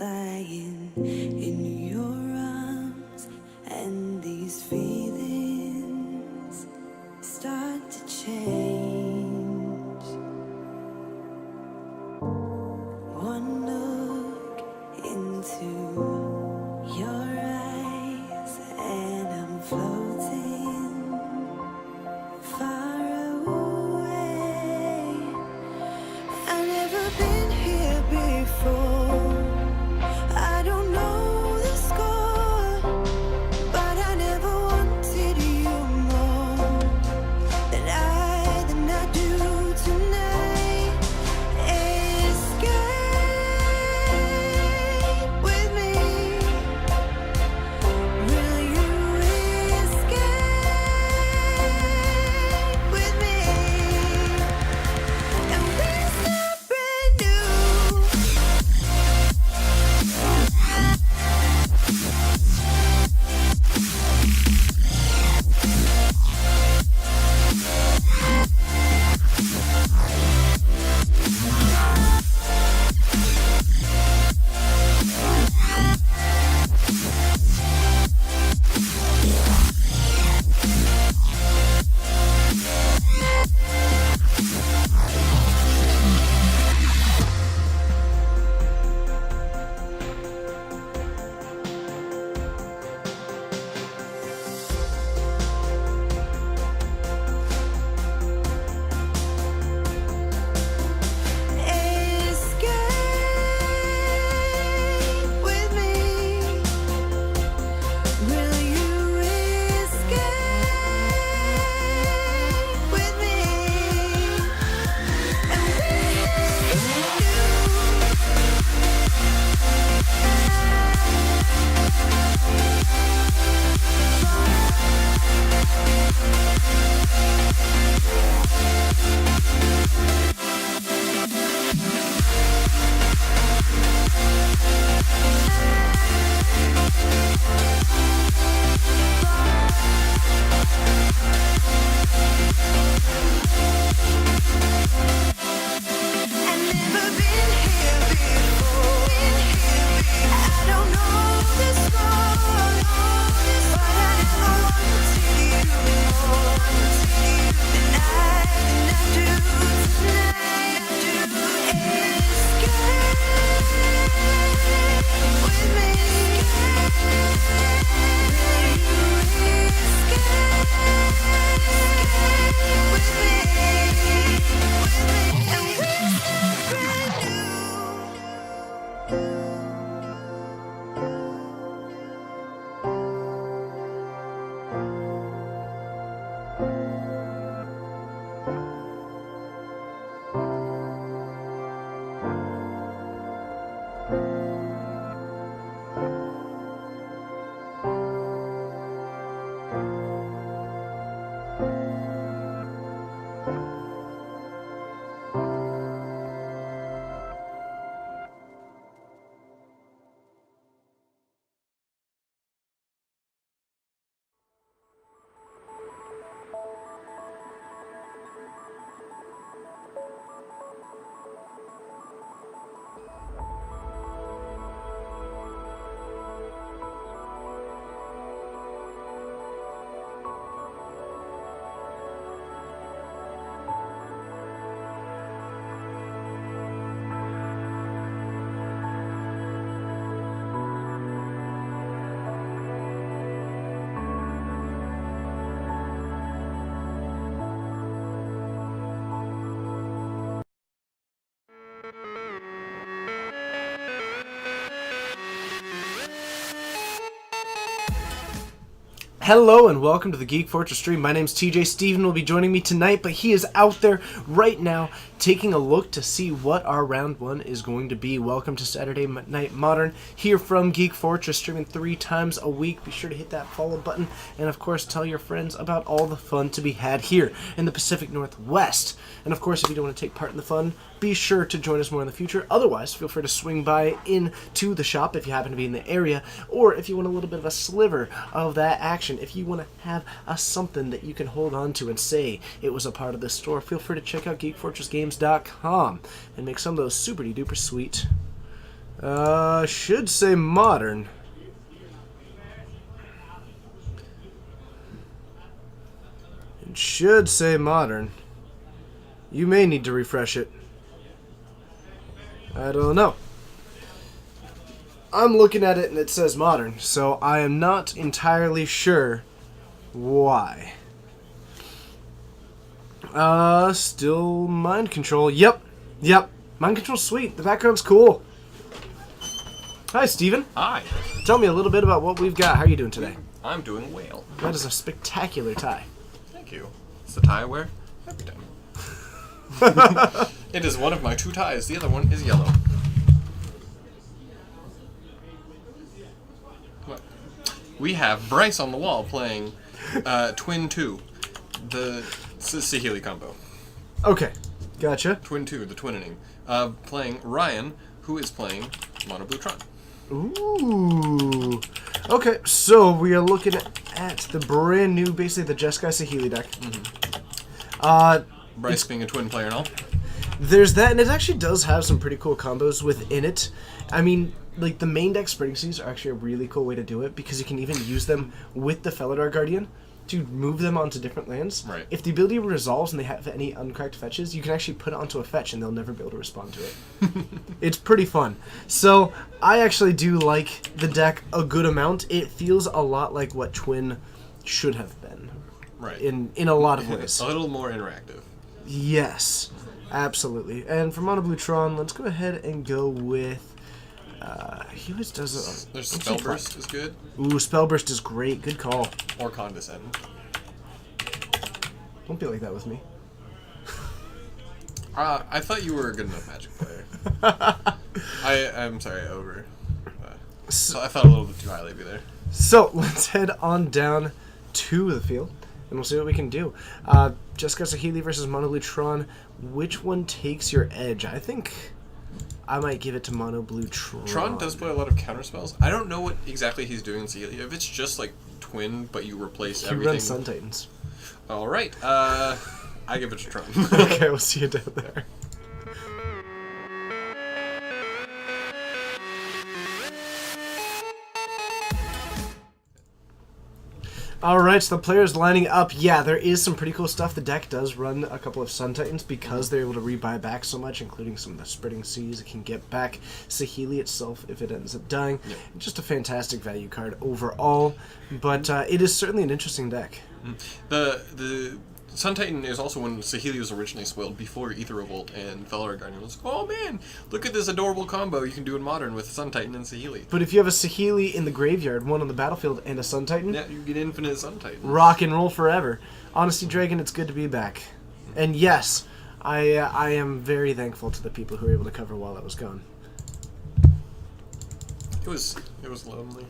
lying in your arms, and these feelings start to change. One look into your eyes, and I'm floating far away. I've never been here before. I don't know the score, but I never wanted you more than I do tonight. Escape with me. Will you escape with me? And we start brand new. Escape with me. Will you escape with me? And we I've never been here before. I don't know the score, but I never wanted you more than I do tonight. Escape with me. Escape with me. And we're brand new. Hello and welcome to the Geek Fortress stream. My name's TJ. Steven will be joining me tonight, but he is out there right now taking a look to see what our round one is going to be. Welcome to Saturday Night Modern here from Geek Fortress, streaming 3 times a week. Be sure to hit that follow button and of course tell your friends about all the fun to be had here in the Pacific Northwest. And of course, if you don't want to take part in the fun, be sure to join us more in the future. Otherwise, feel free to swing by into the shop if you happen to be in the area, or if you want a little bit of a sliver of that action, if you want to have something that you can hold on to and say it was a part of this store, feel free to check out GeekFortressGames.com and make some of those super duper sweet Should say modern. It should say modern. You may need to refresh it. I don't know. I'm looking at it and it says modern, so I am not entirely sure why. Still mind control. Yep. Mind control's sweet. The background's cool. Hi, Steven. Hi, Tell me a little bit about what we've got. How are you doing today? I'm doing well. That is a spectacular tie. Thank you. It's the tie I wear every time. It is one of my two ties. The other one is yellow. What? We have Bryce on the wall playing Twin 2, the Saheeli combo. Okay, gotcha. Twin 2, the twinning. Playing Ryan, who is playing Mono Blue Tron. Ooh. Okay, so we are looking at the brand new, basically the Jeskai Saheeli deck. Bryce being a twin player and all. There's that, and it actually does have some pretty cool combos within it. I mean, like, the main deck Spreading Seas are actually a really cool way to do it, because you can even use them with the Felidar Guardian to move them onto different lands. Right. If the ability resolves and they have any uncracked fetches, you can actually put it onto a fetch and they'll never be able to respond to it. It's pretty fun. So, I actually do like the deck a good amount. It feels a lot like what Twin should have been. Right. In a lot of ways. A little more interactive. Yes, absolutely. And for Mono Blue Tron, let's go ahead and go with. He always does it. There's Spellburst is good. Ooh, Spellburst is great. Good call. Or Condescend. Don't be like that with me. I thought you were a good enough Magic player. I'm sorry, over. So I thought a little bit too highly of you there. So let's head on down to the field, and we'll see what we can do. Jeskai Saheeli versus Mono Blue Tron. Which one takes your edge? I think I might give it to Mono Blue Tron. Tron does play a lot of counter spells. I don't know what exactly he's doing in Saheeli. If it's just like Twin, but you replace He everything. runs Sun Titans. All right. I give it to Tron. Okay, we'll see you down there. Alright, so the players lining up. Yeah, there is some pretty cool stuff. The deck does run a couple of Sun Titans because they're able to rebuy back so much, including some of the Spreading Seas. It can get back Saheeli itself if it ends up dying. Yep. Just a fantastic value card overall, but it is certainly an interesting deck. The Sun Titan is also when Saheeli was originally spoiled before Aether Revolt and Felidar Guardian was like, oh man, look at this adorable combo you can do in Modern with Sun Titan and Saheeli. But if you have a Saheeli in the graveyard, one on the battlefield, and a Sun Titan, Yeah, you get infinite Sun Titan. rock and roll forever. Honesty Dragon, it's good to be back. And yes, I am very thankful to the people who were able to cover while I was gone. It was lonely.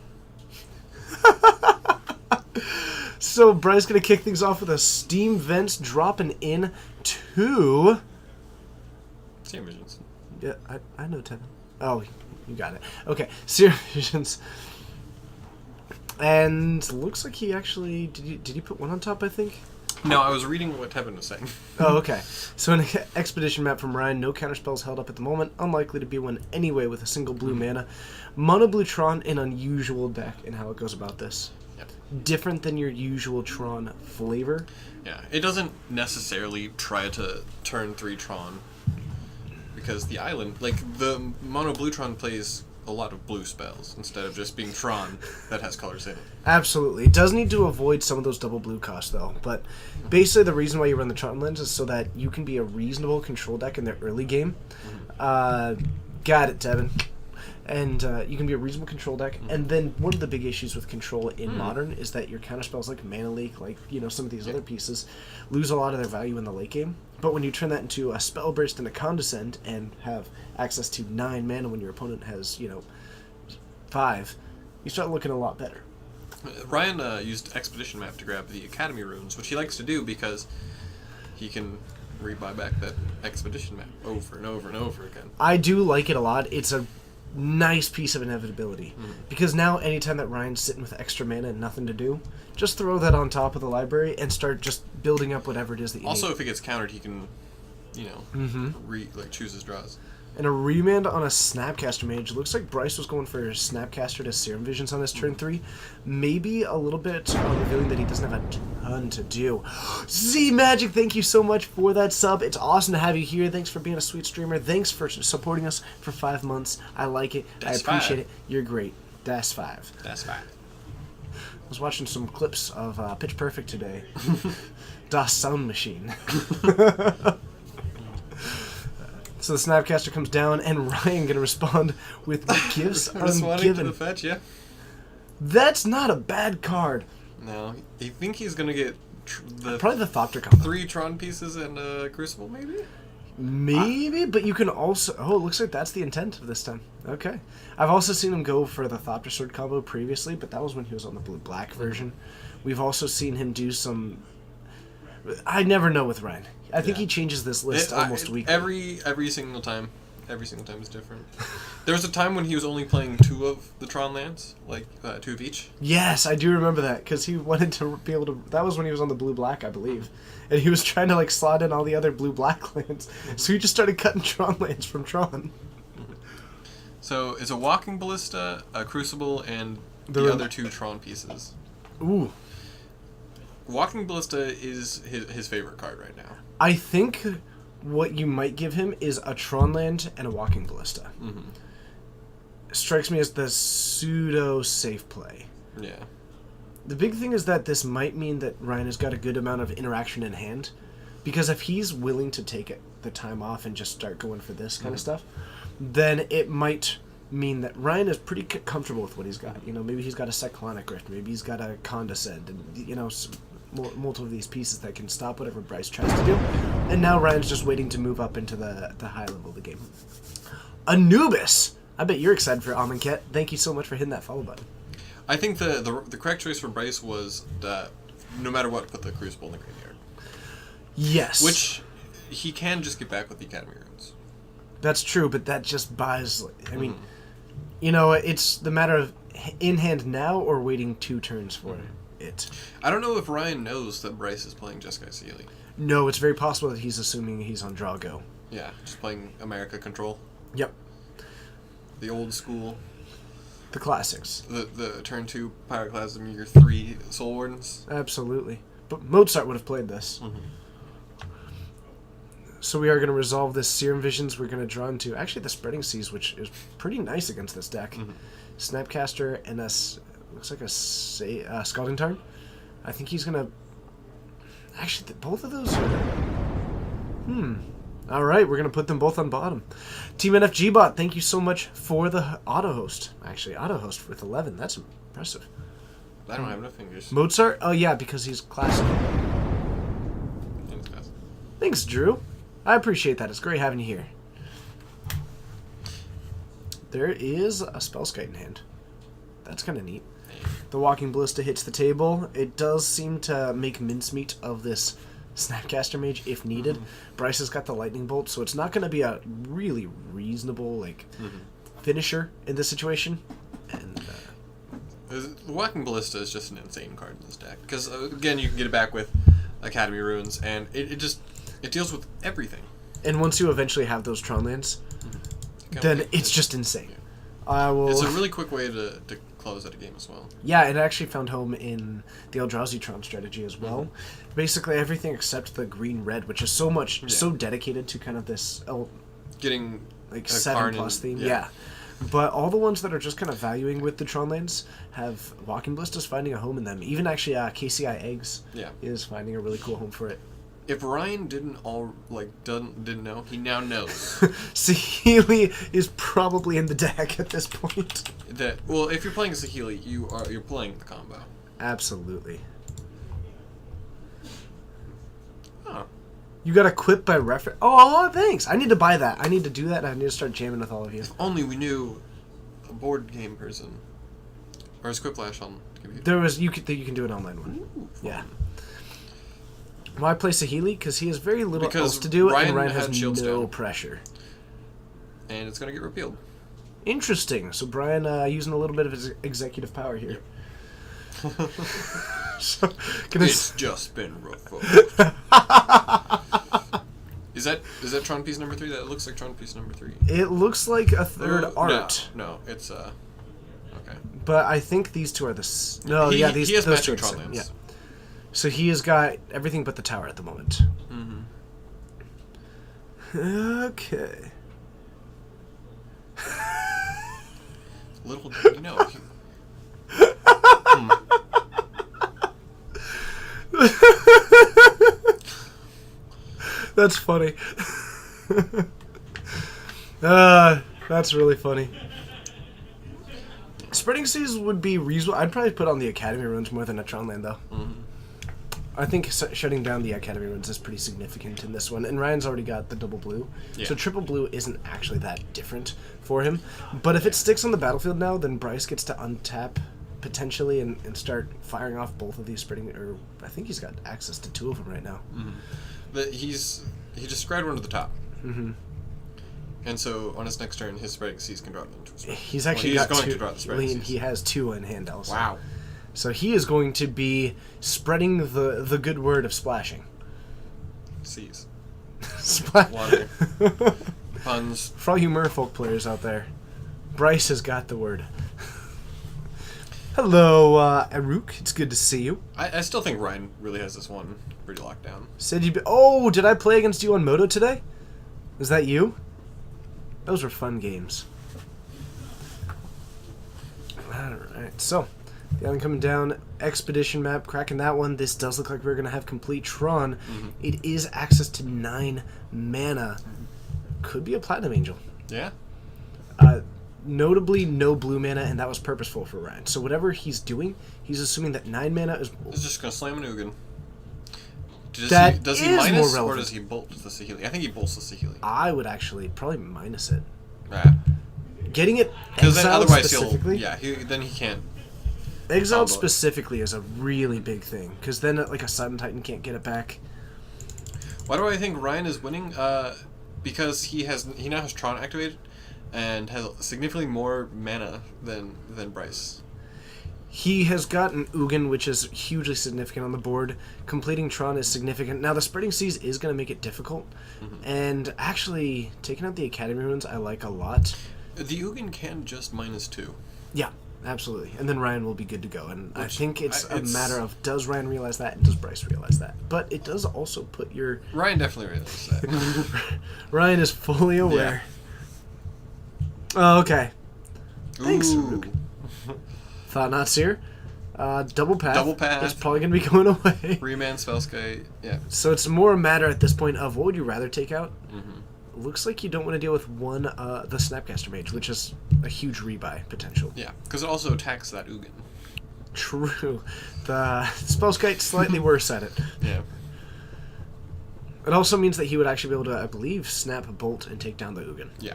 So Bry's gonna kick things off with a Steam Vents dropping in to. Same Visions. Yeah, I know Tevin. Oh, you got it. Okay, Serum Visions. And looks like he actually did he put one on top? I think. No, I was reading what Tevin was saying. Oh, okay. So an expedition map from Ryan, no counterspells held up at the moment, unlikely to be one anyway with a single blue mana. Mono Blue Tron, an unusual deck in how it goes about this. Yep. Different than your usual Tron flavor. Yeah, it doesn't necessarily try to turn 3 Tron because the island, like the Mono Blue Tron plays a lot of blue spells instead of just being Tron that has colors in it. Absolutely. It does need to avoid some of those double blue costs, though. But basically, the reason why you run the Tron Lens is so that you can be a reasonable control deck in the early game. Got it, Tevin. And you can be a reasonable control deck. And then one of the big issues with control in Modern is that your counterspells like Mana Leak, like some of these other pieces, lose a lot of their value in the late game. But when you turn that into a Spell Burst and a Condescend and have access to 9 mana when your opponent has, 5, you start looking a lot better. Ryan used Expedition Map to grab the Academy runes, which he likes to do because he can rebuy back that Expedition Map over and over and over again. I do like it a lot. It's a nice piece of inevitability. Because now anytime that Ryan's sitting with extra mana and nothing to do, just throw that on top of the library and start just building up whatever it is that you Also, need. if it gets countered, he can, choose his draws. And a remand on a Snapcaster Mage. Looks like Bryce was going for Snapcaster to Serum Visions on his turn 3. Maybe a little bit revealing that he doesn't have a ton to do. Z Magic, thank you so much for that sub. It's awesome to have you here. Thanks for being a sweet streamer. Thanks for supporting us for 5 months. I like it. I appreciate it. You're great. Das 5. That's fine. I was watching some clips of Pitch Perfect today. Das Sound Machine. So the Snapcaster comes down, and Ryan gonna respond with Gifts Responding to Ungiven. the fetch, yeah. That's not a bad card. No, you think he's gonna get Probably the Thopter combo. 3 Tron pieces and a Crucible, maybe? Maybe, but you can also... Oh, it looks like that's the intent of this time. Okay. I've also seen him go for the Thopter Sword combo previously, but that was when he was on the blue-black version. We've also seen him do some... I never know with Ryan. I think he changes this list almost weekly. Every single time. Every single time is different. There was a time when he was only playing 2 of the Tron lands, like 2 of each. Yes, I do remember that, because he wanted to be able to... That was when he was on the blue-black, I believe. And he was trying to, like, slot in all the other blue-black lands. So he just started cutting Tron lands from Tron. So it's a Walking Ballista, a Crucible, and the other 2 Tron pieces. Ooh. Walking Ballista is his favorite card right now. I think what you might give him is a Tron land and a Walking Ballista. Mm-hmm. Strikes me as the pseudo-safe play. Yeah. The big thing is that this might mean that Ryan has got a good amount of interaction in hand. Because if he's willing to take the time off and just start going for this kind of stuff, then it might mean that Ryan is pretty comfortable with what he's got. You know, maybe he's got a Cyclonic Rift, maybe he's got a Condescend, and, you know, multiple of these pieces that can stop whatever Bryce tries to do. And now Ryan's just waiting to move up into the high level of the game. Anubis! I bet you're excited for Amonkhet. Thank you so much for hitting that follow button. I think the correct choice for Bryce was that no matter what, put the Crucible in the graveyard. Yes. Which he can just get back with the Academy Runes. That's true, but that just buys... I mean, you know, it's the matter of in hand now or waiting 2 turns for it. I don't know if Ryan knows that Bryce is playing Jeskai Sealy. No, it's very possible that he's assuming he's on draw go. Yeah, just playing America Control. Yep. The old school. The classics. The turn 2 Pyroclasm, your 3 Soul Wardens. Absolutely. But Mozart would have played this. So we are going to resolve this Serum Visions. We're going to draw into actually the Spreading Seas, which is pretty nice against this deck. Snapcaster and looks like a Scalding Tarn. I think he's going to... Actually, both of those are... Alright, we're going to put them both on bottom. Team NFG Bot, thank you so much for the auto-host. Actually, auto-host with 11. That's impressive. I don't have enough fingers. Mozart? Oh, yeah, because he's classic. Thanks, Drew. I appreciate that. It's great having you here. There is a Spellskite in hand. That's kind of neat. The Walking Ballista hits the table. It does seem to make mincemeat of this Snapcaster Mage if needed. Bryce has got the Lightning Bolt, so it's not going to be a really reasonable finisher in this situation. And The Walking Ballista is just an insane card in this deck. Because, again, you can get it back with Academy Runes, and it deals with everything. And once you eventually have those Tron lands, then it's just insane. I will... It's a really quick way to close out a game as well. Yeah, it actually found home in the Eldrazi Tron strategy as well. Basically everything except the green-red, which is so dedicated to kind of this Getting like a 7+ Karn theme. yeah. Yeah. But all the ones that are just kind of valuing with the Tron lands have Walking Ballistas finding a home in them. Even actually KCI Eggs is finding a really cool home for it. If Ryan didn't know, he now knows. Saheeli is probably in the deck at this point. Well, if you're playing a Saheeli, you're playing the combo. Absolutely. Oh. You got equipped by reference. Oh, thanks. I need to buy that. I need to do that, and I need to start jamming with all of you. If only we knew a board game person. Or a Squiplash on the computer. There was you can do an online one. Ooh, Yeah. Why play Saheeli? Because he has very little Because else to do, and Ryan Ryan had has Shield no Stone. pressure. And it's going to get repealed. Interesting. So Brian using a little bit of his executive power here. So, It's just been revoked. Is that Tron piece number 3? That looks like Tron piece number 3. It looks like a third Oh, art, No, it's okay. but I think these two are no, he, yeah, these he has those two matching are the Tron same, lands. yeah. So he has got everything but the tower at the moment. Okay. Little did you know. That's funny. That's really funny. Spreading Seas would be reasonable. I'd probably put on the Academy runes more than a Tron land, though. I think shutting down the Academy runes is pretty significant in this one, and Ryan's already got the double blue, Yeah. so triple blue isn't actually that different for him. But if it sticks on the battlefield now, then Bryce gets to untap potentially and start firing off both of these spreading. Or I think he's got access to 2 of them right now. But he just spread one to the top. And so on his next turn, his Spreading Seas can draw it into a spread. He's actually he's got going 2. to draw the Spreading Lean, Seas. he has 2 in hand also. Wow. So he is going to be spreading the good word of splashing. Seas. Water. Puns. For all you merfolk players out there, Bryce has got the word. Hello, Aruk. It's good to see you. I still think Ryan really has this one pretty locked down. Said you. Oh, did I play against you on Moto today? Was that you? Those were fun games. Alright, so the island coming down, expedition map, cracking that one. This does look like we're gonna have complete Tron. It is access to 9 mana. Could be a Platinum Angel. Yeah? Notably, no blue mana, and that was purposeful for Ryan. So whatever he's doing, he's assuming that 9 mana is. He's just going to slam an Ugin. Does he is minus, more or relevant. does he bolt the Saheeli? I think he bolts the Saheeli. I would actually probably minus it. Yeah. Getting it Because then exiled otherwise he'll... specifically. Yeah, then he can't... Exiled combo it. specifically is a really big thing, because then like a Sudden Titan can't get it back. Why do I think Ryan is winning? Because he now has Tron activated, and has significantly more mana than Bryce. He has got an Ugin, which is hugely significant on the board. Completing Tron is significant. Now, the Spreading Seas is going to make it difficult. And actually, taking out the Academy runes, I like a lot. The Ugin can just -2. Yeah, absolutely. And then Ryan will be good to go. And I Which, think it's a it's- matter of, does Ryan realize that, and does Bryce realize that? But it does also put your... Ryan definitely realizes that. Ryan is fully aware. Oh, okay. Thanks, Ooh. Rook. Thought not seer. Double path. Double path. It's probably going to be going away. Remand, Spellskite, yeah. So it's more a matter at this point of what would you rather take out? Looks like you don't want to deal with one, the Snapcaster Mage, which is a huge rebuy potential. Yeah, because it also attacks that Ugin. True. The Spellskite's slightly worse at it. Yeah. It also means that he would actually be able to, I believe, snap a bolt and take down the Ugin. Yeah.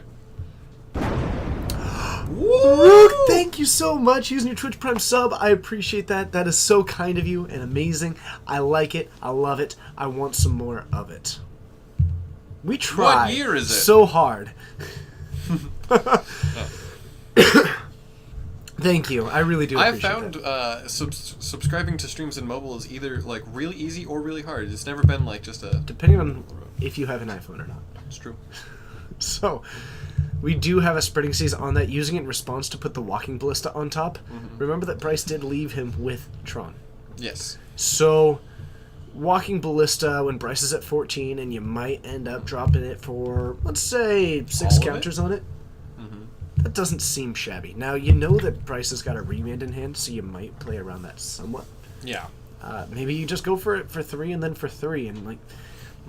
Rook, thank you so much using your Twitch Prime sub. I appreciate that. That is so kind of you and amazing. I like it. I love it. I want some more of it. We try What year is it? so hard. Thank you. I really do I appreciate found that. subscribing to streams in mobile is either like really easy or really hard. It's never been like just a... Depending on if you have an iPhone or not. It's true. So, we do have a Spreading Seas on that, using it in response to put the Walking Ballista on top. Remember that Bryce did leave him with Tron. Yes. So, Walking Ballista when Bryce is at 14, and you might end up dropping it for, let's say, 6 All of counters on it. That doesn't seem shabby. Now, you know that Bryce has got a Remand in hand, so you might play around that somewhat. Yeah. Maybe you just go for it for 3 and then for 3, and like...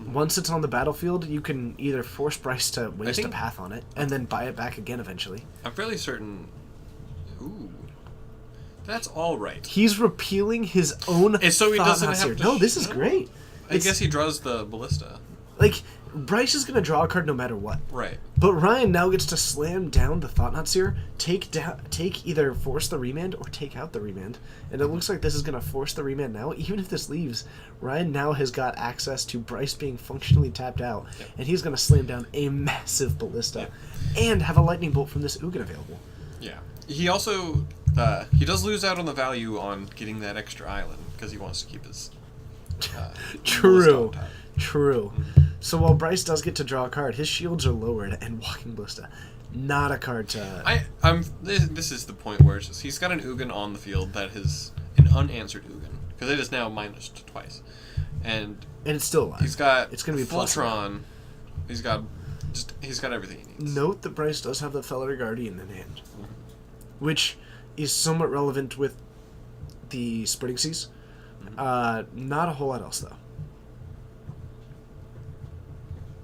Once it's on the battlefield, you can either force Bryce to waste a think- path on it, and then buy it back again eventually. I'm fairly certain... Ooh. That's all right. He's repealing his own And so he thought doesn't knots have here. to No, this is great. I guess he draws the Ballista. Like, Bryce is going to draw a card no matter what. Right. But Ryan now gets to slam down the Thought Knots here, take either force the Remand or take out the Remand. And it looks like this is going to force the Remand now. Even if this leaves, Ryan now has got access to Bryce being functionally tapped out. Yep. And he's going to slam down a massive Ballista. And have a Lightning Bolt from this Ugin available. Yeah. He also... he does lose out on the value on getting that extra island, because he wants to keep his... Ballista True. on top. True. So while Bryce does get to draw a card, his shields are lowered, and Walking Ballista, not a card to... This is the point where it's just, he's got an Ugin on the field that is an unanswered Ugin, because it is now minus twice. And it's still alive. he's got It's gonna be plus Voltron. He's got everything he needs. Note that Bryce does have the Felidar Guardian in hand, which is somewhat relevant with the Spreading Seas. Not a whole lot else, though.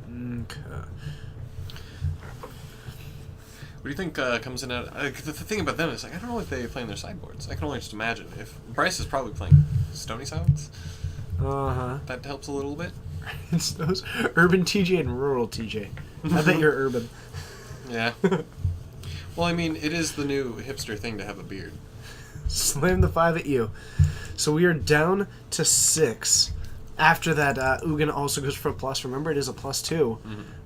Okay. What do you think comes in out? The thing about them is, like, I don't know if they play in their sideboards. I can only just imagine. If Bryce is probably playing Stony Silence, Uh-huh. that helps a little bit. It's those urban TJ and rural TJ. I bet you're urban. Yeah. Well, I mean, it is the new hipster thing to have a beard. Slam the 5 at you. So we are down to 6. After that, Ugin also goes for a plus. Remember, it is a +2.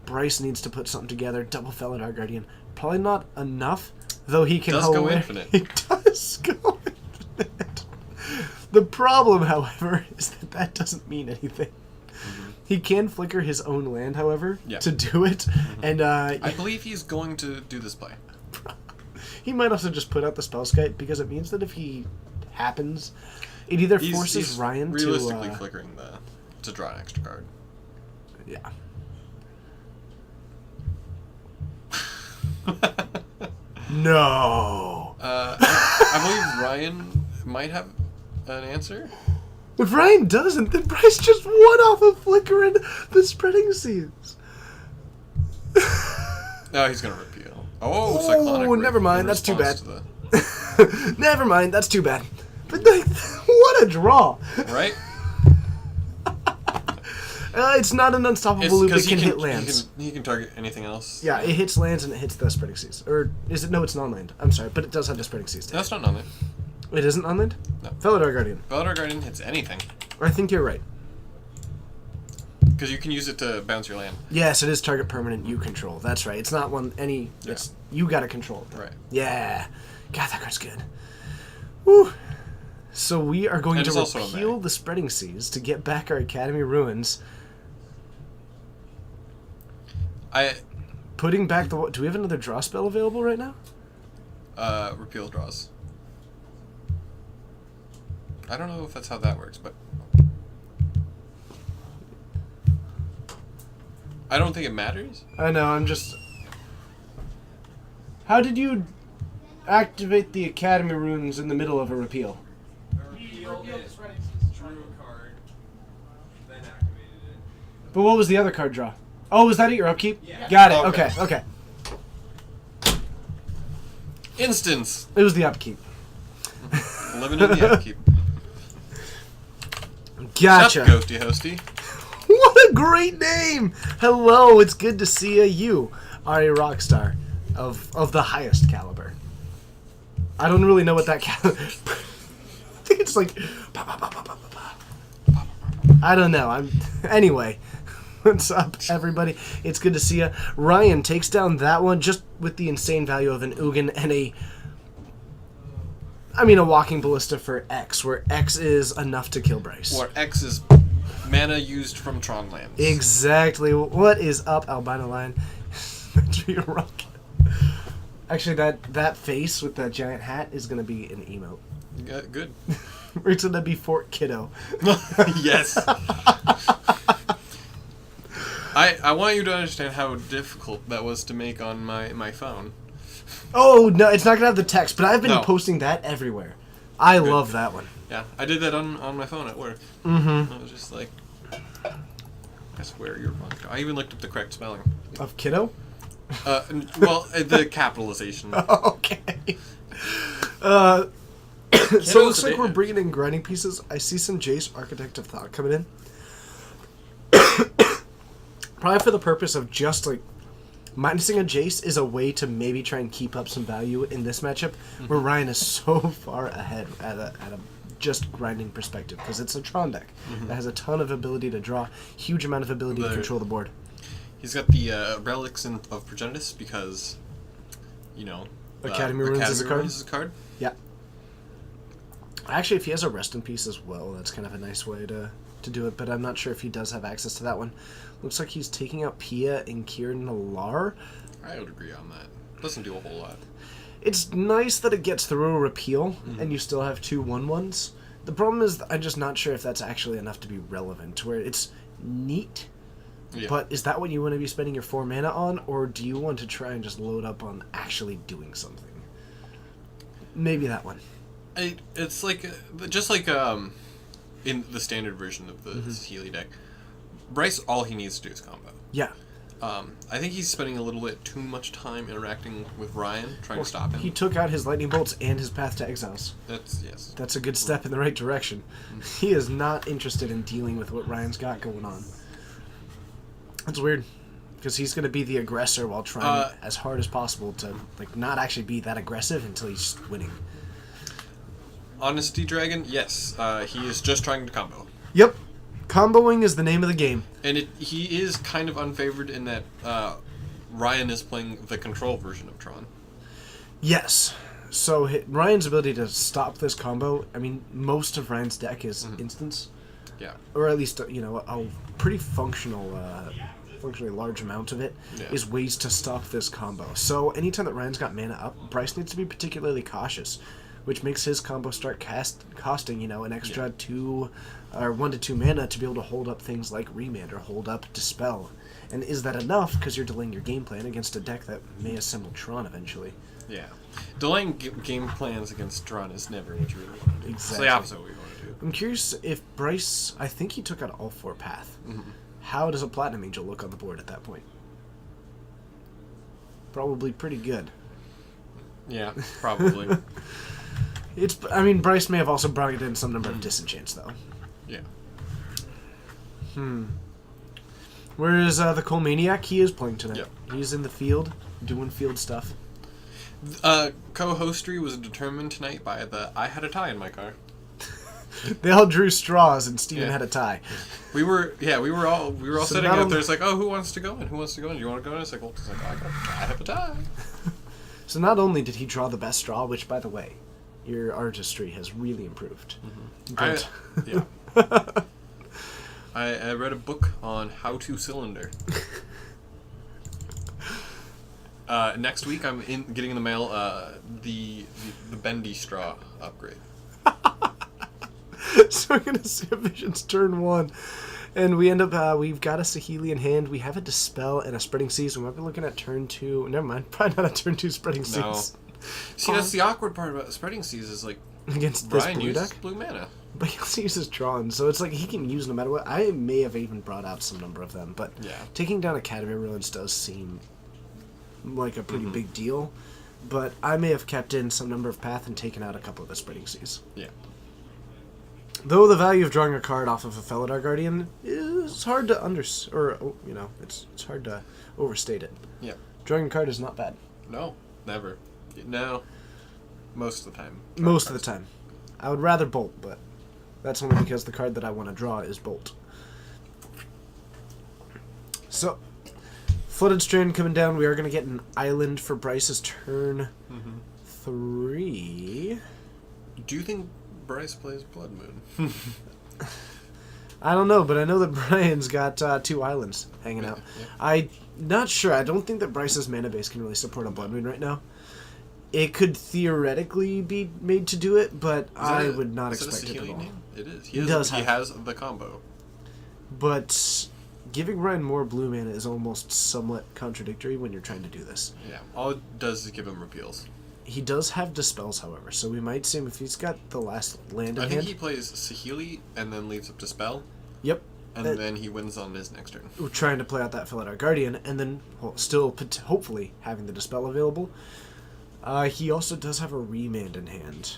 Bryce needs to put something together. Double Felidar Guardian. Probably not enough, though he can Does go infinite. He does go infinite. The problem, however, is that doesn't mean anything. He can flicker his own land, however, Yeah. to do it. And I believe he's going to do this play. he might also just put out the Spellskite, because it means that if he happens, it either forces He's Ryan realistically to... flickering to draw an extra card. Yeah. No. I believe Ryan might have an answer. If Ryan doesn't, then Bryce just won off of flickering the Spreading Seas. No, he's gonna repeal. Oh, Cyclonic. never in mind, that's too response bad. to the- Never mind, that's too bad. But like, what a draw! right? It's not an unstoppable loop. It can hit He lands. can target anything else. Yeah, it hits lands and it hits the Spreading Seas. Or is it? No, it's non-land. I'm sorry, but it does have the Spreading Seas. No, it's not on it. It isn't non-land? No. Felidar Guardian. Felidar Guardian hits anything. I think you're right. Because you can use it to bounce your land. Yes, it is target permanent you control. That's right. It's not one Yeah. It's you gotta control it. Right. Yeah. God, that card's good. Woo. So we are going And to it's also a repeal May. the Spreading Seas to get back our Academy Ruins. Putting back the... Do we have another draw spell available right now? Repeal draws. I don't know if that's how that works, but I don't think it matters. I know, I'm just... How did you activate the Academy Ruins in the middle of a repeal? Repealed it, drew a card, then activated it. But what was the other card draw? Oh, was that at your upkeep? Yeah. Got it. Okay. Okay. Instance. It was the upkeep. Living in the upkeep. Gotcha. Sup, Ghosty Hosty. What a great name! Hello, it's good to see you. You are a rock star of the highest caliber. I don't really know what that caliber... I think it's like... I don't know. Anyway, what's up, everybody? It's good to see you. Ryan takes down that one just with the insane value of an Ugin and a Walking Ballista for X, where X is enough to kill Bryce. Or X is mana used from Tron lands. Exactly. What is up, Albino Lion? You're rocket. Actually, that face with that giant hat is gonna be an emote. Good. It's gonna be Fort Kiddo. Yes. I want you to understand how difficult that was to make on my phone. Oh no, it's not gonna have the text, but I've been No. posting that everywhere. I love that one. Yeah, I did that on my phone at work. Mm-hmm. I was just like, I swear you're wrong. I even looked up the correct spelling. Of Kiddo? The capitalization. Okay. So it looks Kiddo's like a we're bit- bringing in grinding pieces. I see some Jace Architect of Thought coming in. Probably for the purpose of just like minusing a Jace is a way to maybe try and keep up some value in this matchup, where Ryan is so far ahead at a just grinding perspective, because it's a Tron deck that has a ton of ability to draw, huge amount of ability to control the board. He's got the relics of Progenitus because, Academy Ruins is a card? Ruins is a card. Yeah. Actually, if he has a Rest in Peace as well, that's kind of a nice way to to do it, but I'm not sure if he does have access to that one. Looks like he's taking out Pia and Kieran Nalar. I would agree on that. Doesn't do a whole lot. It's nice that it gets through a repeal, and you still have 2 1/1s. The problem is I'm just not sure if that's actually enough to be relevant, where it's neat, Yeah. but is that what you want to be spending your 4 mana on, or do you want to try and just load up on actually doing something? Maybe that one. It's like just like in the standard version of the Healy deck, Bryce, all he needs to do is combo. Yeah. I think he's spending a little bit too much time interacting with Ryan, trying to stop him. He took out his Lightning Bolts and his Path to Exiles. Yes. That's a good step in the right direction. He is not interested in dealing with what Ryan's got going on. That's weird, because he's going to be the aggressor while trying as hard as possible to not actually be that aggressive until he's winning. Honesty Dragon, yes. He is just trying to combo. Yep. Comboing is the name of the game. And he is kind of unfavored in that Ryan is playing the control version of Tron. Yes. So Ryan's ability to stop this combo, I mean, most of Ryan's deck is instants. Yeah. Or at least, a pretty functionally large amount of it is ways to stop this combo. So anytime that Ryan's got mana up, Bryce needs to be particularly cautious, which makes his combo start costing, an extra 2 or 1 to 2 mana to be able to hold up things like Remand or hold up Dispel. And is that enough? Because you're delaying your game plan against a deck that may assemble Tron eventually. Yeah. Delaying game plans against Tron is never what you really want to do. Exactly. It's the opposite of what you want to do. I'm curious if Bryce, I think he took out all 4 Path. How does a Platinum Angel look on the board at that point? Probably pretty good. Yeah, probably. Bryce may have also brought in some number of disenchants, though. Yeah. Where is the Coal Maniac? He is playing tonight. Yep. He's in the field, doing field stuff. Co-hostery was determined tonight by I had a tie in my car. They all drew straws, and Steven Yeah. had a tie. We were all So sitting not out only- there. It's like, oh, who wants to go in? Who wants to go in? You want to go in? It's like, well, I have a tie. So not only did he draw the best straw, which, by the way, your artistry has really improved. But I read a book on how to cylinder. Next week, I'm getting in the mail the bendy straw upgrade. So we're gonna see a Visions turn 1, and we end up we've got a Saheeli in hand. We have a Dispel and a Spreading Seas. We might be looking at turn 2. Never mind, probably not a turn 2 Spreading Seas. No. See, that's the awkward part about spreading seas is like Against this Brian blue uses deck, blue mana. but he also uses Tron, so it's like he can use no matter what. I may have even brought out some number of them, but Yeah. taking down Academy Ruins does seem like a pretty big deal. But I may have kept in some number of Path and taken out a couple of the Spreading Seas. Yeah. Though the value of drawing a card off of a Felidar Guardian is hard to it's hard to overstate it. Yeah. Drawing a card is not bad. No, never. No. Most of the time. Most of the time. I would rather Bolt, but that's only because the card that I want to draw is Bolt. So, Flooded Strand coming down. We are going to get an island for Bryce's turn 3. Do you think Bryce plays Blood Moon? I don't know, but I know that Brian's got 2 islands hanging out. Yeah. I'm not sure. I don't think that Bryce's mana base can really support a Blood Moon right now. It could theoretically be made to do it, but I would not expect it at all. It is. He does He have- has the combo. But giving Ryan more blue mana is almost somewhat contradictory when you're trying to do this. Yeah. All it does is give him repeals. He does have Dispels, however, so we might see him if he's got the last land in I think hand. he plays Saheeli and then leaves up to spell, Yep. and then he wins on his next turn. We're trying to play out that Felidar Guardian, and then still hopefully having the Dispel available. He also does have a Remand in hand.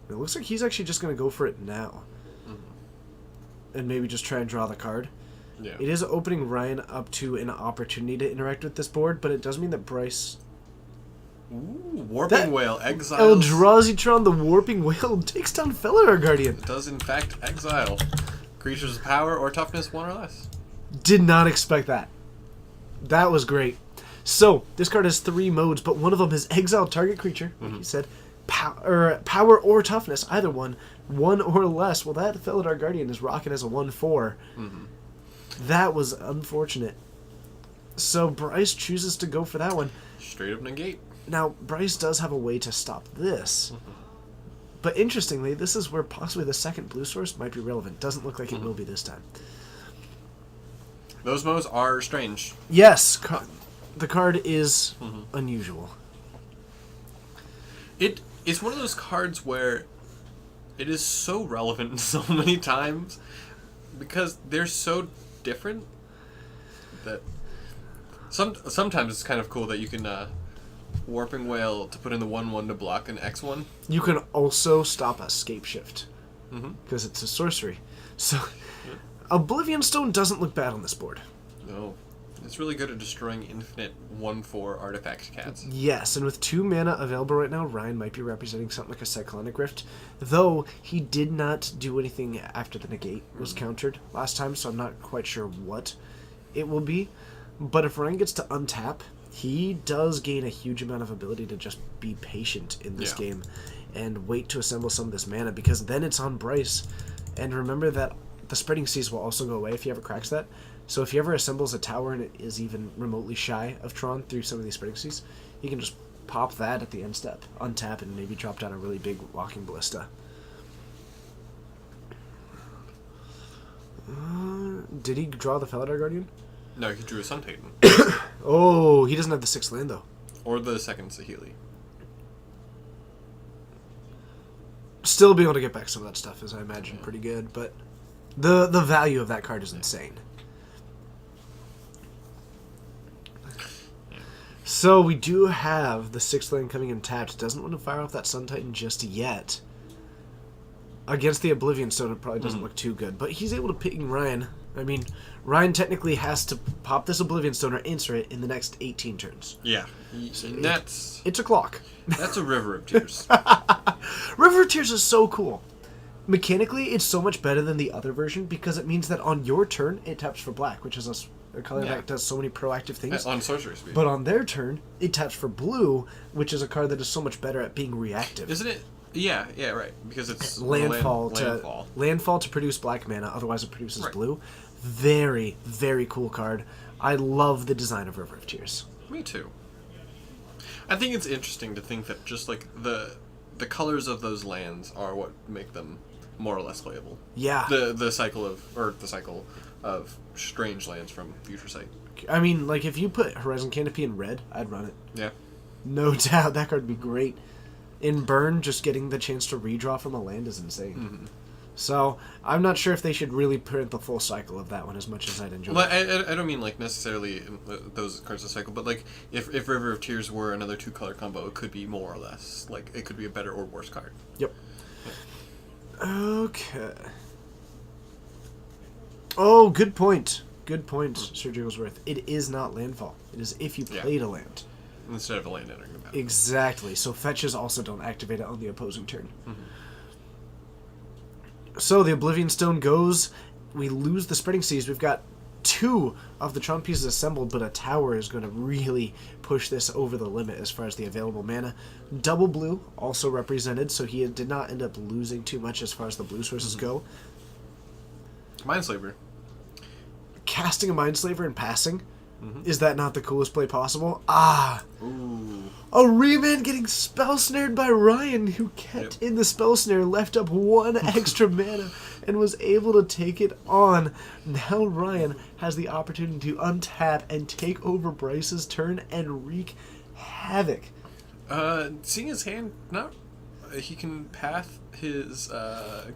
It looks like he's actually just going to go for it now. And maybe just try and draw the card. Yeah. It is opening Ryan up to an opportunity to interact with this board, but it does mean that Bryce... Ooh, Warping Whale exiles. Eldrazi the Warping Whale takes down Felidar Guardian. It does in fact exile creatures with power or toughness 1 or less. Did not expect that. That was great. So, this card has 3 modes, but one of them is exile target creature, like you said, power or toughness, either one, 1 or less. Well, that Felidar Guardian is rocking as a 1/4. That was unfortunate. So Bryce chooses to go for that one. Straight up negate. Now, Bryce does have a way to stop this. But interestingly, this is where possibly the second blue source might be relevant. Doesn't look like it will be this time. Those modes are strange. Yes, the card is unusual. It's one of those cards where it is so relevant so many times because they're so different that sometimes it's kind of cool that you can Warping Whale to put in the 1/1 to block an X1. You can also stop a Scape Shift because it's a sorcery. So Oblivion Stone doesn't look bad on this board. No. It's really good at destroying infinite 1/4 artifact cats. Yes, and with 2 mana available right now, Ryan might be representing something like a Cyclonic Rift, though he did not do anything after the negate was countered last time, so I'm not quite sure what it will be. But if Ryan gets to untap, he does gain a huge amount of ability to just be patient in this game and wait to assemble some of this mana, because then it's on Bryce. And remember that the Spreading Seas will also go away if he ever cracks that. So if he ever assembles a tower and it is even remotely shy of Tron through some of these Spreading Seas, he can just pop that at the end step, untap, and maybe drop down a really big Walking Ballista. Did he draw the Felidar Guardian? No, he drew a Sun Titan. Oh, he doesn't have the 6th land, though. Or the second Saheeli. Still being able to get back some of that stuff is, I imagine, pretty good, but the value of that card is insane. So we do have the 6th land coming in tapped. Doesn't want to fire off that Sun Titan just yet. Against the Oblivion Stone, it probably doesn't look too good, but he's able to ping Ryan. I mean, Ryan technically has to pop this Oblivion Stone or answer it in the next 18 turns. Yeah. And that's It's a clock. a River of Tears. River of Tears is so cool. Mechanically, it's so much better than the other version because it means that on your turn, it taps for black, which is a color that does so many proactive things. On sorcery speed. But on their turn, it taps for blue, which is a card that is so much better at being reactive. Isn't it? Yeah, right. Because it's Landfall landfall. to produce black mana, otherwise it produces Right. blue. Very, very cool card. I love the design of River of Tears. Me too. I think it's interesting to think that just like the colors of those lands are what make them more or less playable. Yeah. The cycle of strange lands from Future Sight. I mean, like, if you put Horizon Canopy in red, I'd run it. Yeah. No doubt, that card would be great. In Burn, just getting the chance to redraw from a land is insane. So, I'm not sure if they should really print the full cycle of that one as much as I'd enjoy Well, it. I don't mean like necessarily those cards of cycle, but like if River of Tears were another 2-color combo, it could be more or less. Like, it could be a better or worse card. Yep. Okay. Oh, good point. Good point, Sir Jigglesworth. It is not landfall. It is if you played a land. Instead of a land entering the battle. Exactly. So fetches also don't activate it on the opposing turn. So the Oblivion Stone goes. We lose the Spreading Seas. We've got 2 of the Tron pieces assembled, but a tower is going to really push this over the limit as far as the available mana. Double blue also represented, so he did not end up losing too much as far as the blue sources go. Mindslaver. Casting a Mindslaver and passing. Is that not the coolest play possible? Ah! Ooh. A Remand getting spell snared by Ryan, who kept in the spell snare, left up 1 extra mana, and was able to take it on. Now Ryan has the opportunity to untap and take over Bryce's turn and wreak havoc. Seeing his hand, he can path his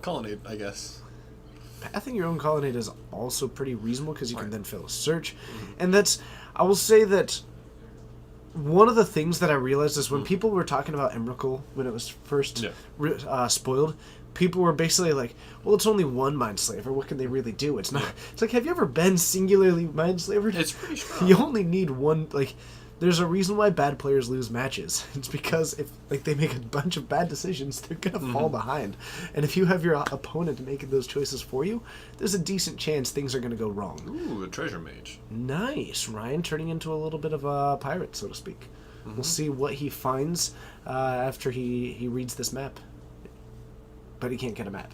colonnade, I guess. Pathing your own colonnade is also pretty reasonable because you can then fill a search. And that's, I will say that one of the things that I realized is when people were talking about Emrakul when it was first spoiled, people were basically like, well, it's only 1 Mindslaver. What can they really do? It's not. It's like, have you ever been singularly Mindslavered? It's pretty strong. You only need 1, like, there's a reason why bad players lose matches. It's because if they make a bunch of bad decisions, they're gonna fall behind. And if you have your opponent making those choices for you, there's a decent chance things are gonna go wrong. Ooh, a Treasure Mage. Nice, Ryan turning into a little bit of a pirate, so to speak. We'll see what he finds after he reads this map. but he can't get a map.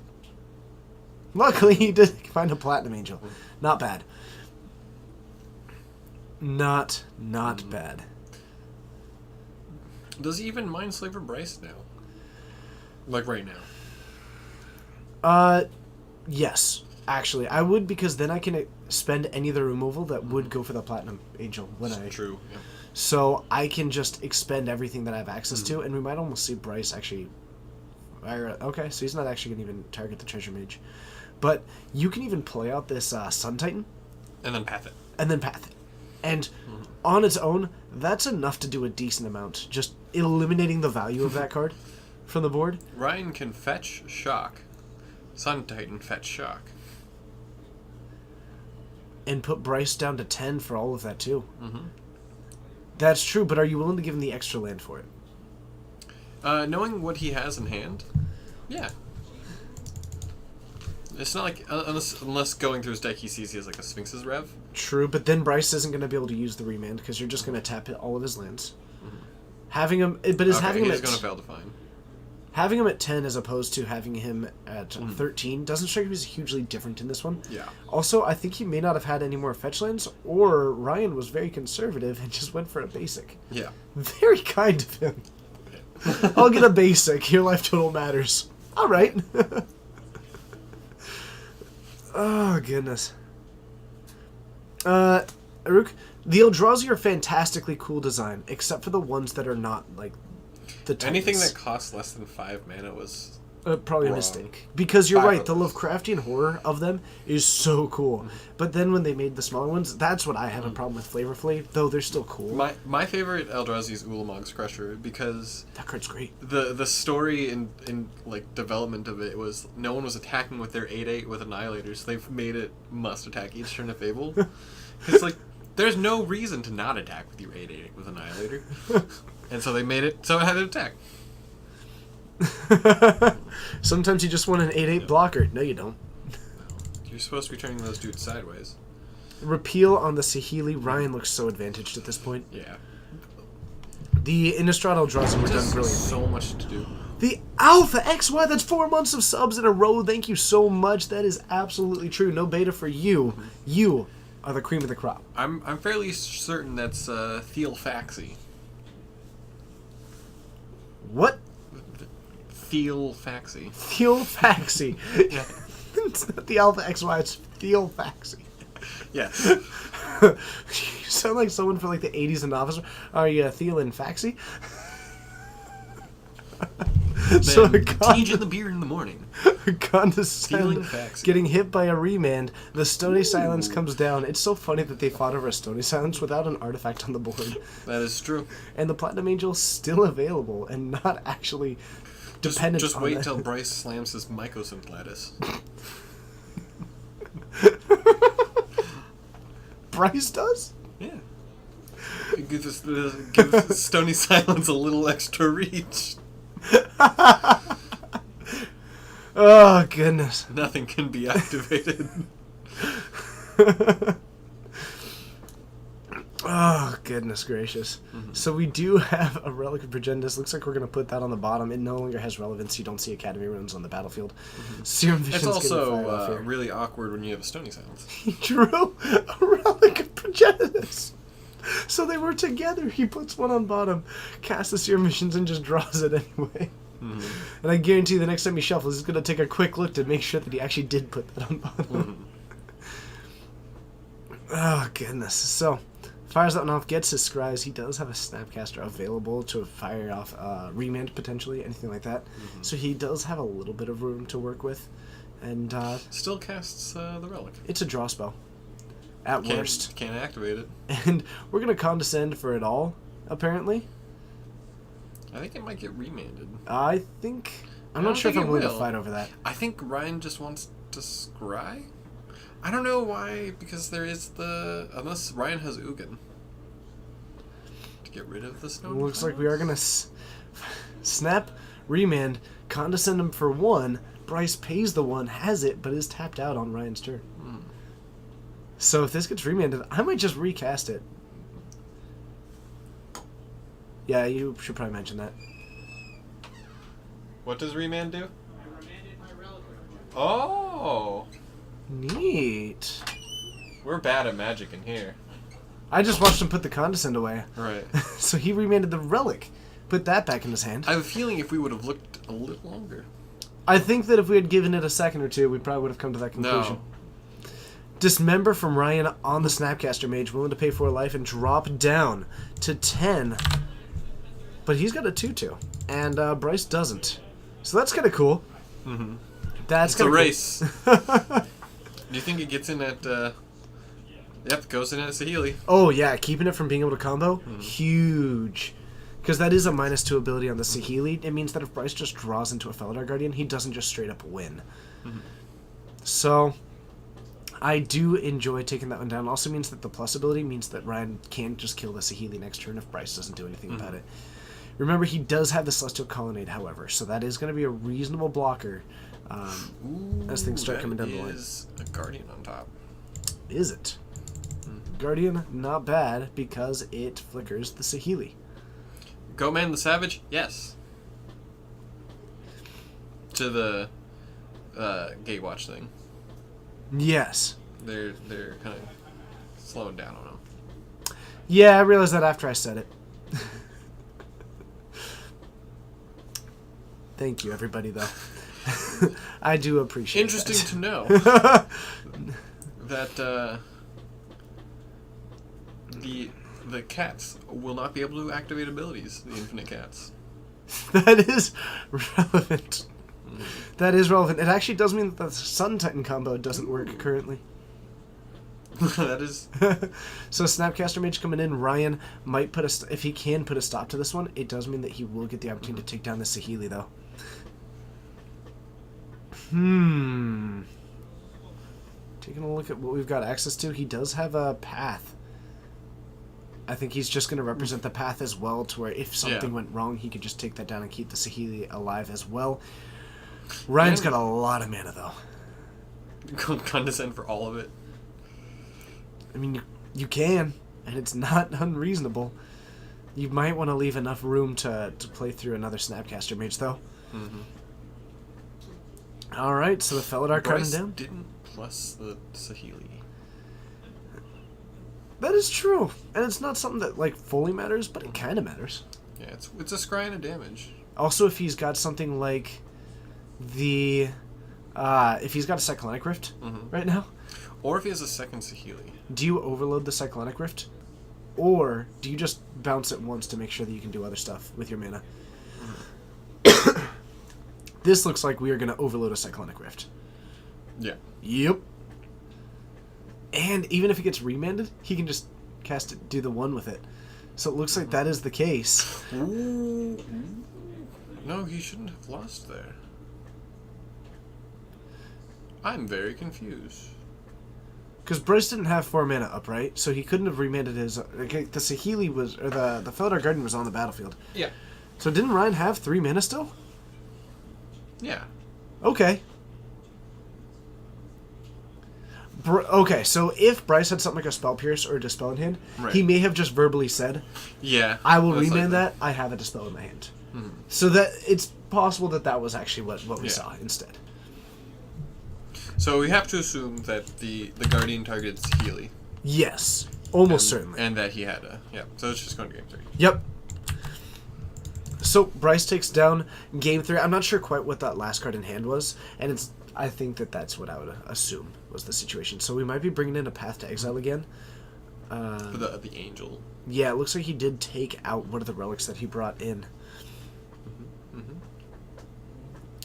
Luckily, he did find a Platinum Angel. Not bad. Not bad. Does he even Mindslaver Bryce now? Like right now? Yes. Actually, I would, because then I can spend any of the removal that would go for the Platinum Angel when I... True. Yeah. So I can just expend everything that I have access to, and we might almost see Bryce actually... Okay, so he's not actually going to even target the Treasure Mage. But you can even play out this Sun Titan. And then path it. And then path it. And on its own, that's enough to do a decent amount. Just eliminating the value of that card from the board. Ryan can fetch Shock. Sun Titan fetch Shock. And put Bryce down to 10 for all of that, too. Mm-hmm. That's true, but are you willing to give him the extra land for it? Knowing what he has in hand, yeah. It's not like, unless going through his deck he sees he has like a Sphinx's Rev. True, but then Bryce isn't going to be able to use the remand because you're just going to tap all of his lands. Having him, but is having him he's at going to fail to find. having him at 10 as opposed to having him at 13 doesn't strike me as hugely different in this one. Yeah. Also, I think he may not have had any more fetch lands, or Ryan was very conservative and just went for a basic. Yeah. Very kind of him. I'll get a basic. Your life total matters. All right. Oh, goodness. Aruk, the Eldrazi are fantastically cool design, except for the ones that are not, like, the Titans. Anything that costs less than 5 mana was... Probably a wrong. mistake. Because you're 5 right, the of those. Lovecraftian horror of them is so cool. But then when they made the smaller ones, that's what I have a problem with Flavorfully, though they're still cool. My favorite Eldrazi is Ulamog's Crusher, because That card's great. the story in like development of it was no one was attacking with their 8/8 with Annihilator, so they've made it must attack each turn of Fable. It's like there's no reason to not attack with your 8/8 with Annihilator, and so they made it so it had to attack. Sometimes you just want an 8/8 blocker. No, you don't. You're supposed to be turning those dudes sideways. Repeal on the Saheeli. Ryan looks so advantaged at this point. Yeah. The Innistrad Eldrazi were done Just brilliantly. so much to do. The Alpha XY, that's 4 months of subs in a row. Thank you so much. That is absolutely true. No beta for you. You are the cream of the crop. I'm fairly certain that's Thiel Faxi. What? Thiel Faxi. Theofaxi. It's not the Alpha XY, it's Theofaxi. Yes. You sound like someone from like the 80s and officer. Are you Thielen Faxi? So Then teaching the beer in the morning. condescend Feeling Faxi. getting hit by a remand. The Stony Silence comes down. It's so funny that they fought over a Stony Silence without an artifact on the board. That is true. And the Platinum Angel's still available and not actually dependent Just on wait it. till Bryce slams his Mycosynth Lattice. Bryce does? Yeah. Give Stony Silence a little extra reach. Oh, goodness. Nothing can be activated. Oh, goodness gracious. So we do have a Relic of Progenitus. Looks like we're going to put that on the bottom. It no longer has relevance. You don't see Academy runes on the battlefield. Serum Vision's It's getting fired off also here. really awkward when you have a Stony Silence. He drew a Relic of Progenitus. So they were together. He puts one on bottom, casts the Serum Missions, and just draws it anyway. And I guarantee the next time he shuffles, he's going to take a quick look to make sure that he actually did put that on bottom. Oh, goodness. So, fires that one off, gets his scries. He does have a Snapcaster available to fire off Remand, potentially, anything like that. So he does have a little bit of room to work with. And Still casts the Relic. it's a draw spell. At worst. Can't activate it. And we're going to condescend for it all, apparently. I think it might get remanded. I think... I'm I not don't sure if think I'm it willing to will. fight over that. I think Ryan just wants to scry? I don't know why, because there is the... Unless Ryan has Ugin. To get rid of the Snow. Looks like we are going to snap, remand, condescend him for 1. Bryce pays the 1, has it, but is tapped out on Ryan's turn. So if this gets remanded, I might just recast it. Yeah, you should probably mention that. What does remand do? I remanded my Oh, Neat. we're bad at magic in here. I just watched him put the Condescend away. Right. So he remanded the relic. Put that back in his hand. I have a feeling if we would have looked a little longer. I think that if we had given it a second or two, we probably would have come to that conclusion. No. Dismember from Ryan on the Snapcaster Mage, willing to pay for a life and drop down to 10. But he's got a 2-2, and Bryce doesn't. So that's kind of cool. Mm-hmm. That's It's a kinda race. Cool. Do you think it gets in at? Yep, goes in at Saheeli. Oh yeah, keeping it from being able to combo, huge. Because that is a -2 ability on the Saheeli. It means that if Bryce just draws into a Felidar Guardian, he doesn't just straight up win. So, I do enjoy taking that one down. Also means that the plus ability means that Ryan can't just kill the Saheeli next turn if Bryce doesn't do anything about it. Remember, he does have the Celestial Colonnade, however, so that is going to be a reasonable blocker as things start coming down the line. Is a Guardian on top. Is it? Guardian, not bad, because it flickers the Saheeli. Goatman the Savage? Yes. To the Gatewatch thing. Yes. They're kind of slowing down on him. Yeah, I realized that after I said it. Thank you, everybody, though. I do appreciate Interesting that. to know that the cats will not be able to activate abilities. The Infinite Cats. That is relevant. That is relevant. It actually does mean that the Sun Titan combo doesn't work currently. That is. So Snapcaster Mage coming in. Ryan might put a if he can put a stop to this one. It does mean that he will get the opportunity to take down the Saheeli, though. Taking a look at what we've got access to, he does have a path. I think he's just going to represent the path as well, to where if something went wrong, he could just take that down and keep the Saheeli alive as well. Ryan's got a lot of mana, though. Condescend for all of it. I mean, you can, and it's not unreasonable. You might want to leave enough room to play through another Snapcaster Mage, though. Alright, so the Felidar carding Bryce down. didn't plus the Saheeli. That is true. And it's not something that, like, fully matters, but it kind of matters. Yeah, it's a scry and a damage. Also, if he's got something like the... if he's got a Cyclonic Rift right now, Or if he has a second Saheeli. do you overload the Cyclonic Rift? Or do you just bounce it once to make sure that you can do other stuff with your mana? This looks like we are going to overload a Cyclonic Rift. Yeah. Yep. And even if it gets remanded, he can just cast it, do the one with it. So it looks like that is the case. Ooh. No, he shouldn't have lost there. I'm very confused. Because Bryce didn't have 4 mana up, right? So he couldn't have remanded his... Okay, the Saheeli was... Or the Felidar Guardian was on the battlefield. Yeah. So didn't Ryan have 3 mana still? Yeah. Okay. Okay, so if Bryce had something like a Spell Pierce or a Dispel in hand, he may have just verbally said, Yeah. I will most remand likely. that, I have a Dispel in my hand. So that it's possible that that was actually what we Yeah. saw instead. So we have to assume that the Guardian targets Healy. Yes, almost certainly. And that he had a... Yeah, so it's just going to game 3. Yep. So Bryce takes down game 3. I'm not sure quite what that last card in hand was, and it's. I think that that's what I would assume was the situation. So we might be bringing in a Path to Exile again. For the Angel. Yeah, it looks like he did take out one of the relics that he brought in.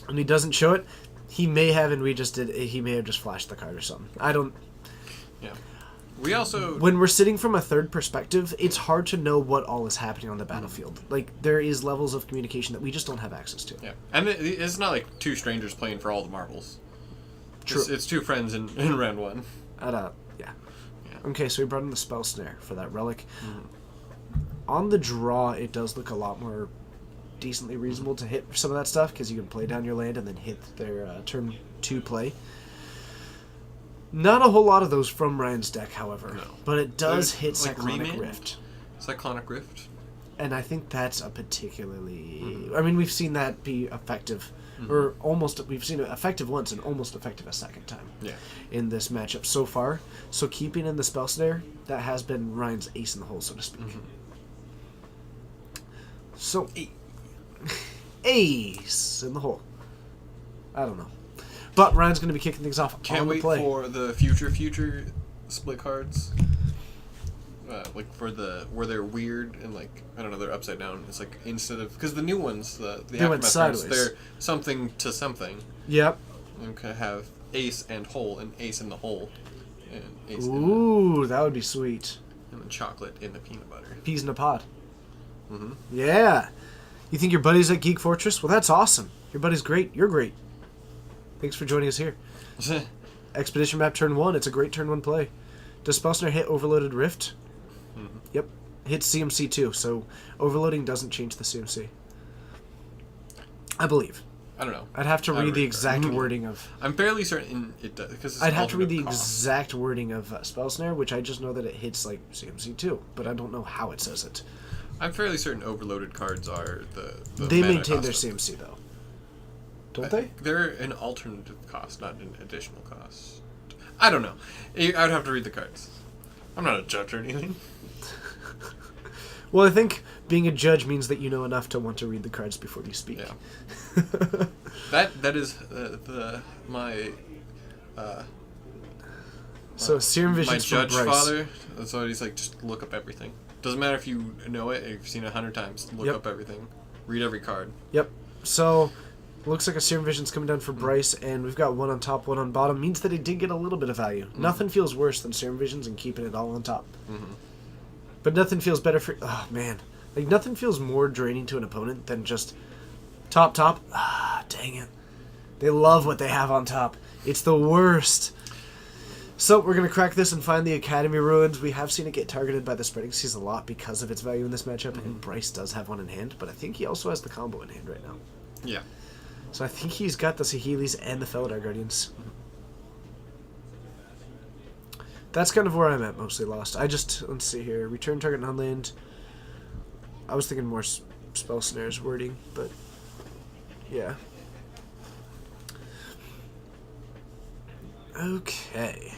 And he doesn't show it. He may have, and we just did. He may have just flashed the card or something. I don't. Yeah. We also... When we're sitting from a third perspective, it's hard to know what all is happening on the battlefield. Like, there is levels of communication that we just don't have access to. Yeah. And it's not like two strangers playing for all the marbles. True. It's two friends in round 1. Yeah. Yeah. Okay, so we brought in the Spell Snare for that relic. On the draw, it does look a lot more decently reasonable to hit some of that stuff, because you can play down your land and then hit their turn 2 play. Not a whole lot of those from Ryan's deck, however. No. But it does hit Like Cyclonic Remand? Rift. Cyclonic Rift. And I think that's a particularly... I mean, we've seen that be effective or almost. We've seen it effective once and almost effective a second time. Yeah. In this matchup so far. So keeping in the spell snare, that has been Ryan's ace in the hole, so to speak. So, ace in the hole. I don't know. But Ryan's going to be kicking things off Can't on the wait play. for the future split cards. Like for where they're weird and like I don't know, they're upside down. It's like instead of because the new ones, the They went Aftermath cards, sideways. they're something to something. Yep. You can have ace and hole and ace in the hole, and ace in Ooh, that would be sweet. and then chocolate in the peanut butter. Peas in a pod. Mm-hmm. Yeah. You think your buddy's at Geek Fortress? Well, that's awesome. Your buddy's great. You're great. Thanks for joining us here. Expedition map turn 1. It's a great turn 1 play. Does Spell Snare hit Overloaded Rift? Yep. Hits CMC too, so overloading doesn't change the CMC. I believe. I don't know. I'd have to I'd read the read exact that. wording of... I'm fairly certain it does because I'd have to read the exact wording of Spell Snare, which I just know that it hits like CMC too, but I don't know how it says it. I'm fairly certain overloaded cards are the They mana maintain their cost of- CMC though. Don't they? They're an alternative cost, not an additional cost. I don't know. I would have to read the cards. I'm not a judge or anything. Well, I think being a judge means that you know enough to want to read the cards before you speak. Yeah. That is my So Serum my Visions from judge Bryce. father. That's why he's like, just look up everything. Doesn't matter if you know it. If you've seen it 100 times. Look Yep. up everything. Read every card. Yep. So looks like a Serum Vision's coming down for Bryce, and we've got one on top, one on bottom. Means that it did get a little bit of value. Nothing feels worse than Serum Visions and keeping it all on top. But nothing feels better for... Oh, man. Like, nothing feels more draining to an opponent than just top. Ah, dang it. They love what they have on top. It's the worst. So, we're going to crack this and find the Academy Ruins. We have seen it get targeted by the Spreading Seas a lot because of its value in this matchup, and Bryce does have one in hand, but I think he also has the combo in hand right now. Yeah. So I think he's got the Saheelis and the Felidar Guardians. That's kind of where I'm at, mostly lost. Let's see here. Return target non-land. I was thinking more Spell Snares wording, but yeah. Okay.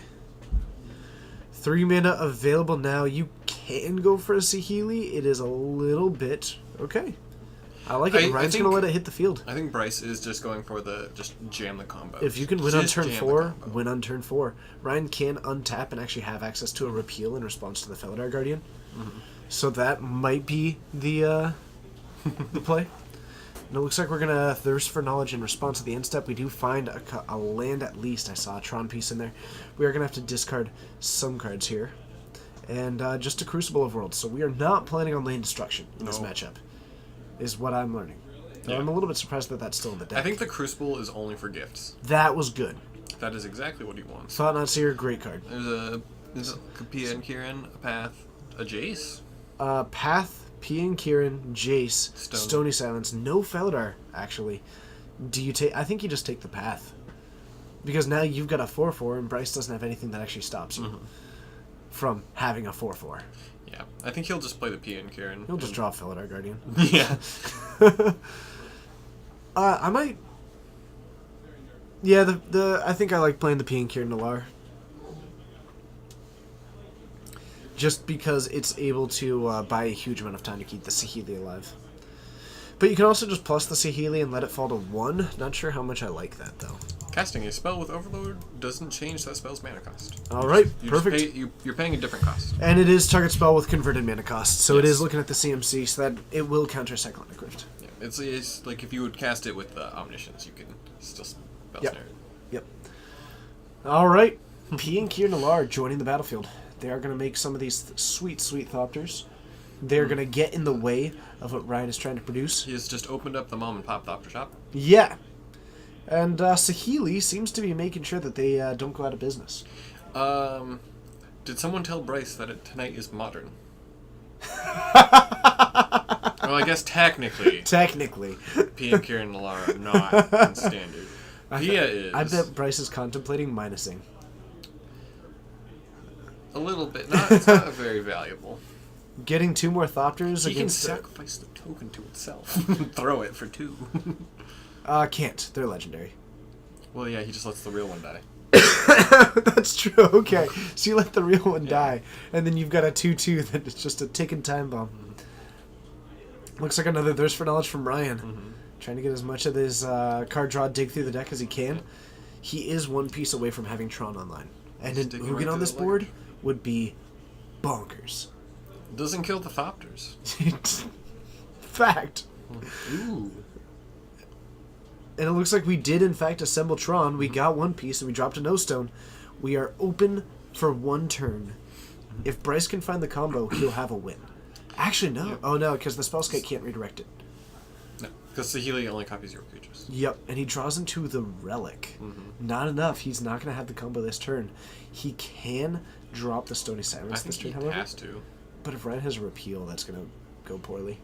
3 mana available now. You can go for a Saheeli. It is a little bit... Okay. I like it. I Ryan's think- going to let it hit the field. I think Bryce is just going for just jam the combo. If you can win on Just turn jam the 4, combo. win on turn 4. Ryan can untap and actually have access to a repeal in response to the Felidar Guardian. So that might be the the play. And it looks like we're going to Thirst for Knowledge in response to the end step. We do find a land at least. I saw a Tron piece in there. We are going to have to discard some cards here. And just a Crucible of Worlds. So we are not planning on lane destruction in this No. matchup, is what I'm learning. Though Yeah. I'm a little bit surprised that that's still in the deck. I think the Crucible is only for gifts. that was good. That is exactly what he wants. Thought Not Seer, great card. There's a Kapia and Kieran, a Path, a Jace. Path, Pian Kieran, Jace, Stone. Stony Silence, no Felidar, actually. Do you take... I think you just take the Path. Because now you've got a 4-4, and Bryce doesn't have anything that actually stops you from having a 4-4. Yeah, I think he'll just play the Pia and Kieran. He'll just draw Felidar Guardian. Yeah. I might... Yeah, I think I like playing the Pian Kieran Nalar. Just because it's able to buy a huge amount of time to keep the Saheeli alive. But you can also just plus the Saheeli and let it fall to 1. Not sure how much I like that, though. Casting a spell with Overload doesn't change that spell's mana cost. Alright, You perfect. Just you're paying a different cost. And it is target spell with converted mana cost, so it Yes. is looking at the CMC, so that it will counter Cyclonic Rift. Yeah, it's like if you would cast it with Omniscience, you can still spell Yep. snare it. Yep. Alright, P and Kier Nalar joining the battlefield. They are going to make some of these sweet, sweet Thopters. They're going to get in the way of what Ryan is trying to produce. He has just opened up the mom and pop Thopter shop. Yeah. And Saheeli seems to be making sure that they don't go out of business. Did someone tell Bryce that tonight is modern? Well, I guess technically, Technically. Pia and Kieran and Lara are not in standard. Pia is I bet Bryce is contemplating minusing. a little bit. It's not very valuable. Getting 2 more Thopters He can against... sacrifice the token to itself. Throw it for 2. Can't. They're legendary. Well, yeah, he just lets the real one die. That's true. Okay. So you let the real one die, and then you've got a 2/2 that is just a ticking time bomb. Looks like another Thirst for Knowledge from Ryan. Trying to get as much of his card draw dig through the deck as he can. He is one piece away from having Tron online. And an Sticking Ugin right on to this the board ledge. would be bonkers. Doesn't kill the Thopters. Fact. Ooh. And it looks like we did, in fact, assemble Tron. We got one piece, and we dropped a No Stone. We are open for one turn. If Bryce can find the combo, he'll have a win. Actually, no. Oh, no, because the Spellskite can't redirect it. No, because Saheeli only copies your creatures. Yep, and he draws into the Relic. Not enough. He's not going to have the combo this turn. He can drop the Stony I Silence think this turn, he however. has to. But if Ryan has a repeal, that's going to go poorly.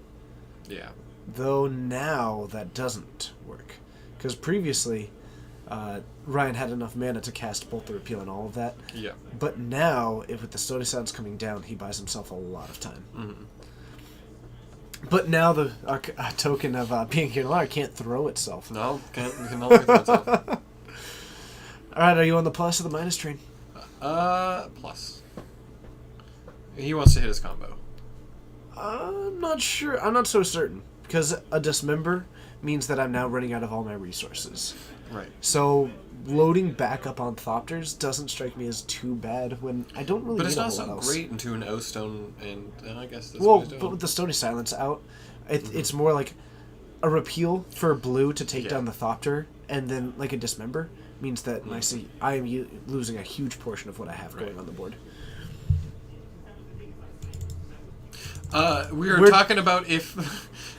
Yeah. Though now that doesn't work. Because previously, Ryan had enough mana to cast both the repeal and all of that. Yeah. But now, with the Stony Silence coming down, he buys himself a lot of time. But now the token of being here alive can't throw itself. No, can no longer throw itself. Alright, are you on the plus or the minus train? Plus. He wants to hit his combo. I'm not sure. I'm not so certain. Because a Dismember means that I'm now running out of all my resources. Right. So loading back up on Thopters doesn't strike me as too bad when I don't really But it's need a not whole so lot else. great into an O-Stone, and I guess that's Well, what he's doing. but with the Stony Silence out, it's more like a repeal for blue to take Yeah. down the Thopter, and then like a Dismember means that I am losing a huge portion of what I have going on the board. We were talking about if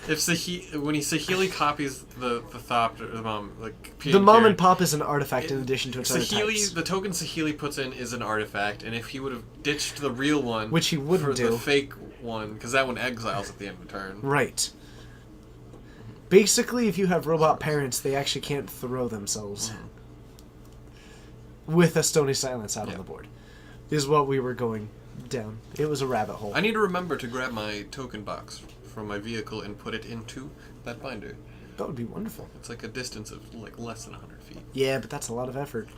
when Saheeli copies the Thopter, the mom, like The Mom and Pop is an artifact in addition to its other Saheeli, types. the token Saheeli puts in is an artifact, and if he would have ditched the real one, Which he wouldn't for do. the fake one, because that one exiles at the end of the turn. Right. Basically, if you have robot parents, they actually can't throw themselves with a Stony Silence out on Yeah. the board. Is what we were going down. It was a rabbit hole. I need to remember to grab my token box from my vehicle and put it into that binder. That would be wonderful. It's like a distance of like less than 100 feet. Yeah, but that's a lot of effort.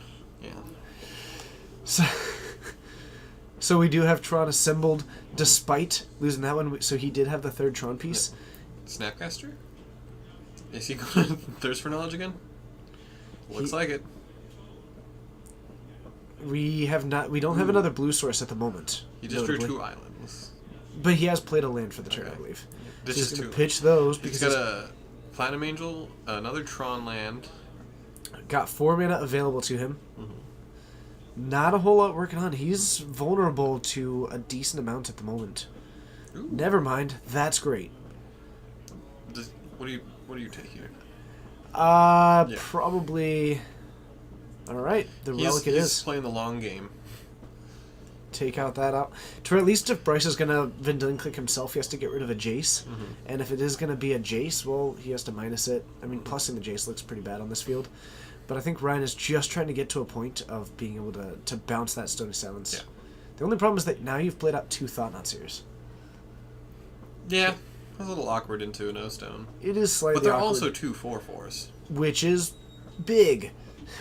Yeah. So we do have Tron assembled, despite losing that one. So he did have the third Tron piece. Snapcaster? Is he going to Thirst for Knowledge again? Looks like it. We have not. We don't have another blue source at the moment. He just drew notably. 2 islands. But he has played a land for the turn, Okay. I believe. This So is he's going 2. to pitch those He's because got he's a Platinum Angel, another Tron land. got 4 mana available to him. Mm-hmm. Not a whole lot working on. He's vulnerable to a decent amount at the moment. Ooh. Never mind. That's great. What do you take here? Yeah. Probably. All right, the Relic it He's is. playing the long game. Take out that out. To at least if Bryce is gonna Vendilion click himself, he has to get rid of a Jace. And if it is gonna be a Jace, well, he has to minus it. I mean, plussing the Jace looks pretty bad on this field. But I think Ryan is just trying to get to a point of being able to bounce that Stony Silence. Yeah. The only problem is that now you've played out 2 Thought-Knot Seers. Yeah, that's a little awkward into an O-Stone. It is slightly But they're awkward, also 2 4/4s. which is big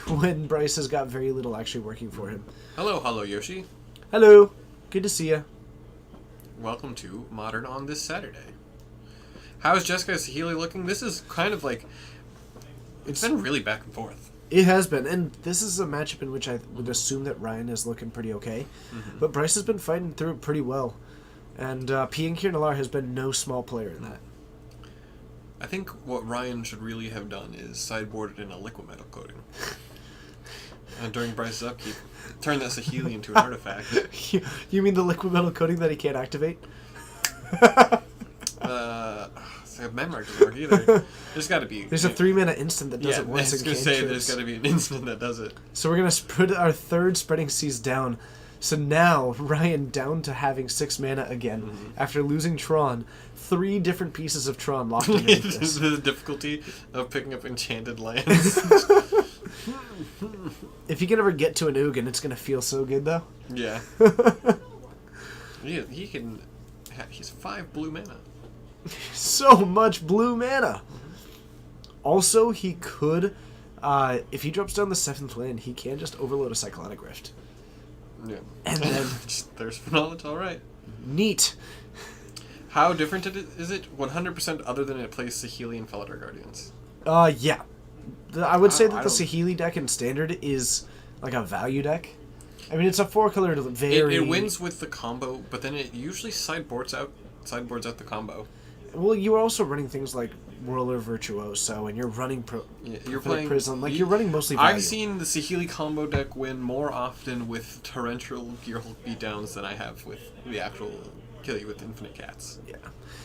when Bryce has got very little actually working for him. Hello, Yoshi. Hello, good to see you. Welcome to Modern on this Saturday. How is Jessica Saheeli looking? This is kind of like... It's been really back and forth. It has been, and this is a matchup in which I would assume that Ryan is looking pretty okay. But Bryce has been fighting through it pretty well. And Piankir Nalar has been no small player in that. I think what Ryan should really have done is sideboarded in a liquid metal coating. And during Bryce's upkeep, turn that Saheeli into an artifact. You mean the liquid metal coating that he can't activate? Memorg doesn't work either. There's got to be... There's a 3-mana instant that does Yeah, it I once was in going to say, cantrips. there's got to be an instant that does it. So we're going to put our third Spreading Seas down. So now, Ryan down to having 6 mana again. After losing Tron, 3 different pieces of Tron locked in this. The difficulty of picking up enchanted lands. If you can ever get to an Ugin, it's going to feel so good, though. Yeah. He can... He's 5 blue mana. So much blue mana. Also, he could, if he drops down the 7th land, he can just overload a Cyclonic Rift. Yeah. And then- Just thirst for knowledge, alright. Neat. How different is it? 100% other than it plays Saheeli and Felidar Guardians. Yeah. I would say I that the don't- Saheeli deck in Standard is like a value deck. I mean, it's a 4-color very... It wins with the combo, but then it usually sideboards out the combo. Well, you are also running things like Whirler Virtuoso, and you're running Yeah, you're Prophetic playing Prism. Like, you're running mostly value. I've seen the Saheeli combo deck win more often with Torrential Gearhulk beatdowns than I have with the actual kill you with Infinite Cats. Yeah.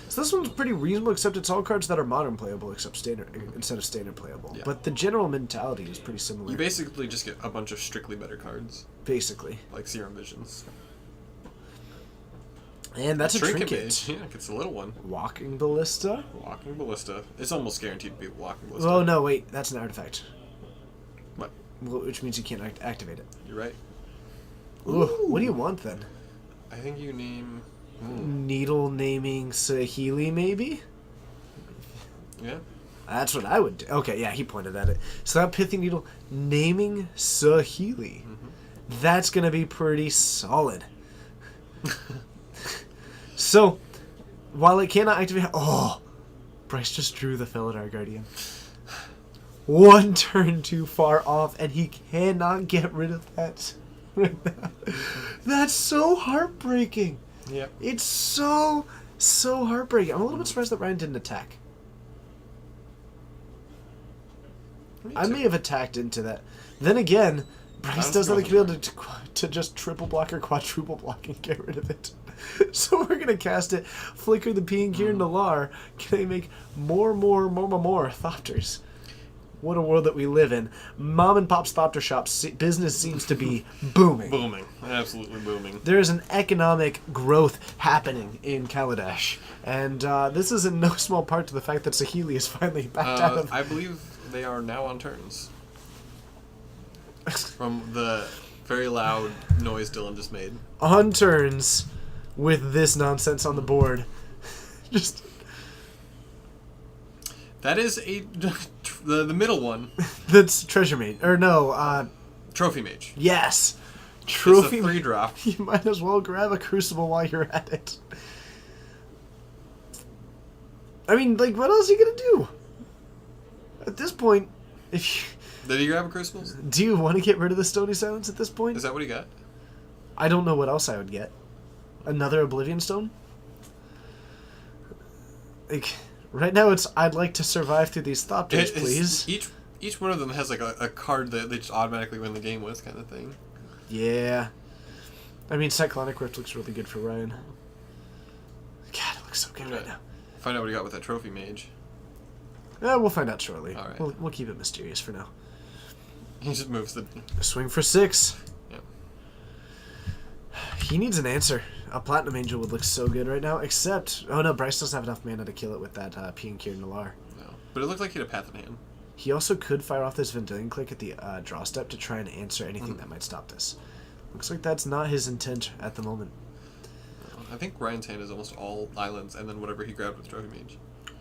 So this one's pretty reasonable, except it's all cards that are modern playable, except standard instead of standard playable. Yeah. But the general mentality is pretty similar. You basically just get a bunch of strictly better cards, Basically. like Serum Visions. And that's a trinket. Mage. Yeah, it's a little one. Walking Ballista. Walking Ballista. It's almost guaranteed to be Walking Ballista. Oh, no, wait. That's an artifact. What? Which means you can't activate it. You're right. Ooh. What do you want, then? I think you name... Needle naming Saheeli, maybe? Yeah. That's what I would do. Okay, yeah, he pointed at it. So that Pithy Needle naming Saheeli. That's going to be pretty solid. So, while it cannot activate... Oh! Bryce just drew the Felidar Guardian. One turn too far off, and he cannot get rid of that right now. That's so heartbreaking. Yep. It's so heartbreaking. I'm a little bit surprised that Ryan didn't attack. I may have attacked into that. Then again, Bryce does have the ability to just triple block or quadruple block and get rid of it. So we're gonna cast it, flicker the Piankier and Nalar. Can I make more Thopters? What a world that we live in. Mom and Pop's Thopter shop business seems to be booming. Booming. Absolutely booming. There is an economic growth happening in Kaladesh. And this is in no small part to the fact that Saheeli is finally backed out of... I believe they are now on turns. From the very loud noise Dylan just made. on turns with this nonsense on the board. Just... That is a the middle one. That's Treasure Mage. Or no, Trophy Mage. yes. It's Trophy a 3-drop. You might as well grab a Crucible while you're at it. I mean, like, what else are you gonna do? At this point, if you... Did he grab a Crucibles? Do you want to get rid of the Stony Silence at this point? Is that what he got? I don't know what else I would get. Another Oblivion Stone? Like, right now it's, I'd like to survive through these Thopters, please. Each one of them has like a card that they just automatically win the game with, kind of thing. Yeah. I mean, Cyclonic Rift looks really good for Ryan. God, it looks so good right now. Find out what he got with that Trophy Mage. We'll find out shortly. All right. We'll keep it mysterious for now. He just moves the... Swing for 6. Yeah. He needs an answer. A Platinum Angel would look so good right now, except... Oh no, Bryce doesn't have enough mana to kill it with that Piankier Nalar. No. But it looked like he had a Path in hand. He also could fire off this Vendilion Click at the draw step to try and answer anything that might stop this. Looks like that's not his intent at the moment. I think Ryan's hand is almost all islands, and then whatever he grabbed with Trophy Mage.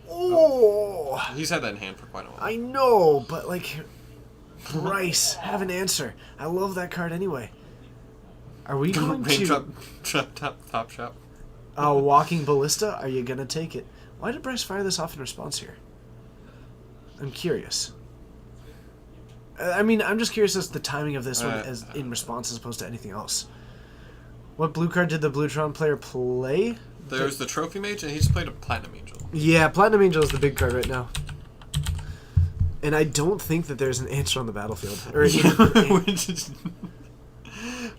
Oh! He's had that in hand for quite a while. I know, but like... Bryce, have an answer. I love that card anyway. Are we going Raindrop, to... top shop. Walking Ballista? Are you gonna take it? Why did Bryce fire this off in response here? I'm curious. I mean, I'm just curious as to the timing of this one as in response as opposed to anything else. What blue card did the Bluetron player play? There's the Trophy Mage, and he just played a Platinum Angel. Yeah, Platinum Angel is the big card right now. And I don't think that there's an answer on the battlefield. Or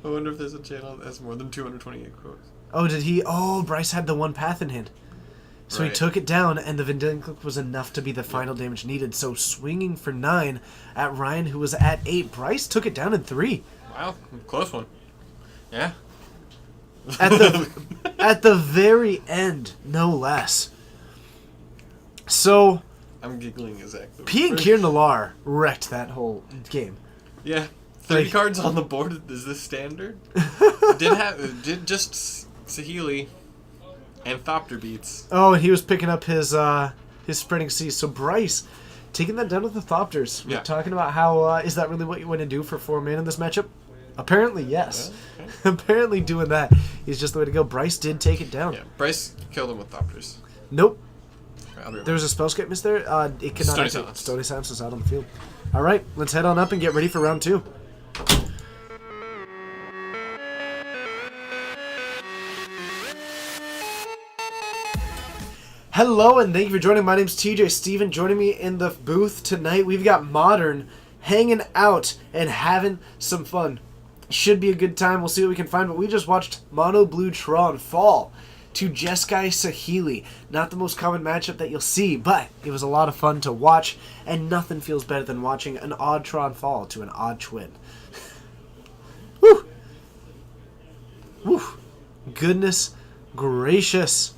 I wonder if there's a channel that has more than 228 quotes. Oh, did he? Oh, Bryce had the one path in hand. So Right. he took it down, and the Vendilion Click was enough to be the final damage needed. So swinging for 9 at Ryan, who was at 8. Bryce took it down in 3. Wow, close one. Yeah. At the very end, no less. So, I'm giggling exactly. P and Kier Nalar wrecked that whole game. Yeah. 30 Like- cards on the board. Is this standard? did just Saheeli and Thopter beats. Oh, and he was picking up his Spreading Sea. So Bryce taking that down with the Thopters. Yeah. We're talking about how, is that really what you want to do for 4-man in this matchup? Apparently, yes. Yeah, okay. Apparently doing that is just the way to go. Bryce did take it down. Yeah, Bryce killed him with Thopters. Nope. I'll be right There was a spell skip miss there. It cannot Stony actually- Silence. Stony Silence is out on the field. All right, let's head on up and get ready for round 2. Hello and thank you for joining. My name's TJ Steven. Joining me in the booth tonight, we've got Modern hanging out and having some fun. Should be a good time. We'll see what we can find. But we just watched Mono Blue Tron fall to Jeskai Sahili. Not the most common matchup that you'll see, but it was a lot of fun to watch. And nothing feels better than watching an odd Tron fall to an odd twin. Woo! Woo! Goodness gracious.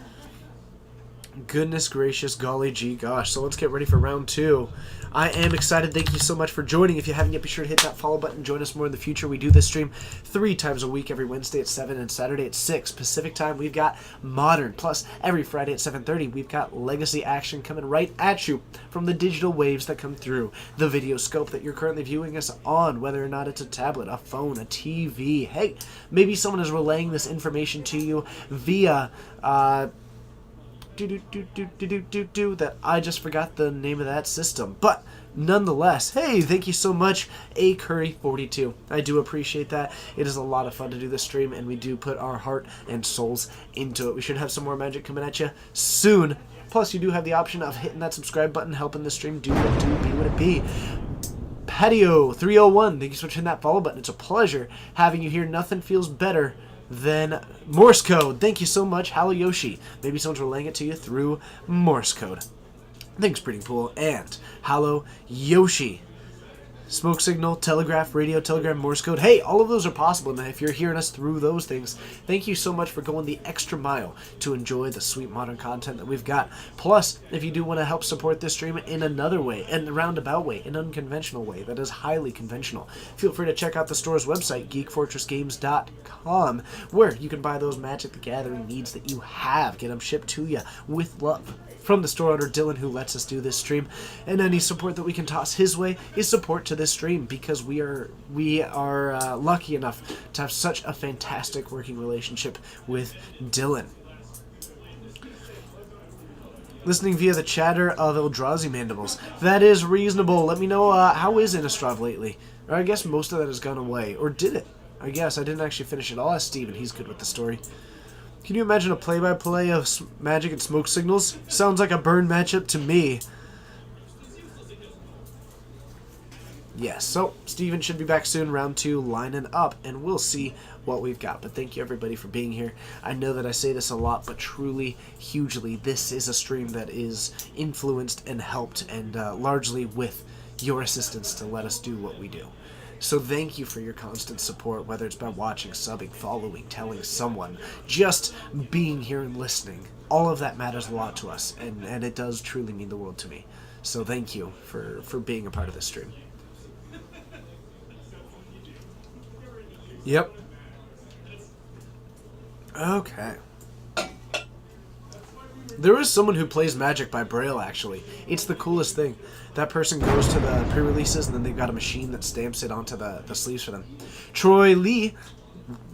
Goodness gracious, golly gee gosh. So let's get ready for round 2. I am excited. Thank you so much for joining. If you haven't yet, be sure to hit that follow button. Join us more in the future. We do this stream 3 times a week, every Wednesday at 7 and Saturday at 6 Pacific time. We've got Modern. Plus, every Friday at 7:30, we've got Legacy action coming right at you from the digital waves that come through the video scope that you're currently viewing us on, whether or not it's a tablet, a phone, a TV. Hey, maybe someone is relaying this information to you via that I just forgot the name of that system. But nonetheless, hey, thank you so much, A Curry 42. I do appreciate that. It is a lot of fun to do this stream, and we do put our heart and souls into it. We should have some more magic coming at you soon. Plus, you do have the option of hitting that subscribe button, helping the stream do what do, be what it be. Patio 301, thank you so much for hitting that follow button. It's a pleasure having you here. Nothing feels better than Morse code. Thank you so much, Hello Yoshi. Maybe someone's relaying it to you through Morse code. Thanks, Pretty Pool, and Hello Yoshi. Smoke signal, telegraph, radio, telegram, Morse code. Hey, all of those are possible, and if you're hearing us through those things, thank you so much for going the extra mile to enjoy the sweet modern content that we've got. Plus, if you do want to help support this stream in another way, in a roundabout way, an unconventional way that is highly conventional, feel free to check out the store's website, geekfortressgames.com, where you can buy those Magic the Gathering needs that you have. Get them shipped to you with love from the store owner Dylan, who lets us do this stream, and any support that we can toss his way is support to this stream, because we are lucky enough to have such a fantastic working relationship with Dylan. Listening via the chatter of Eldrazi Mandibles. That is reasonable. Let me know, how is Innistrad lately? Or I guess most of that has gone away. Or did it? I guess I didn't actually finish it. I'll ask Steven. He's good with the story. Can you imagine a play-by-play of Magic and Smoke Signals? Sounds like a burn matchup to me. Yes, so Steven should be back soon, round 2, lining up, and we'll see what we've got. But thank you everybody for being here. I know that I say this a lot, but truly, hugely, this is a stream that is influenced and helped, and largely with your assistance to let us do what we do. So thank you for your constant support, whether it's by watching, subbing, following, telling someone, just being here and listening. All of that matters a lot to us, and it does truly mean the world to me. So thank you for being a part of this stream. Yep. Okay. There is someone who plays Magic by Braille, actually. It's the coolest thing. That person goes to the pre-releases, and then they've got a machine that stamps it onto the sleeves for them. Troy Lee,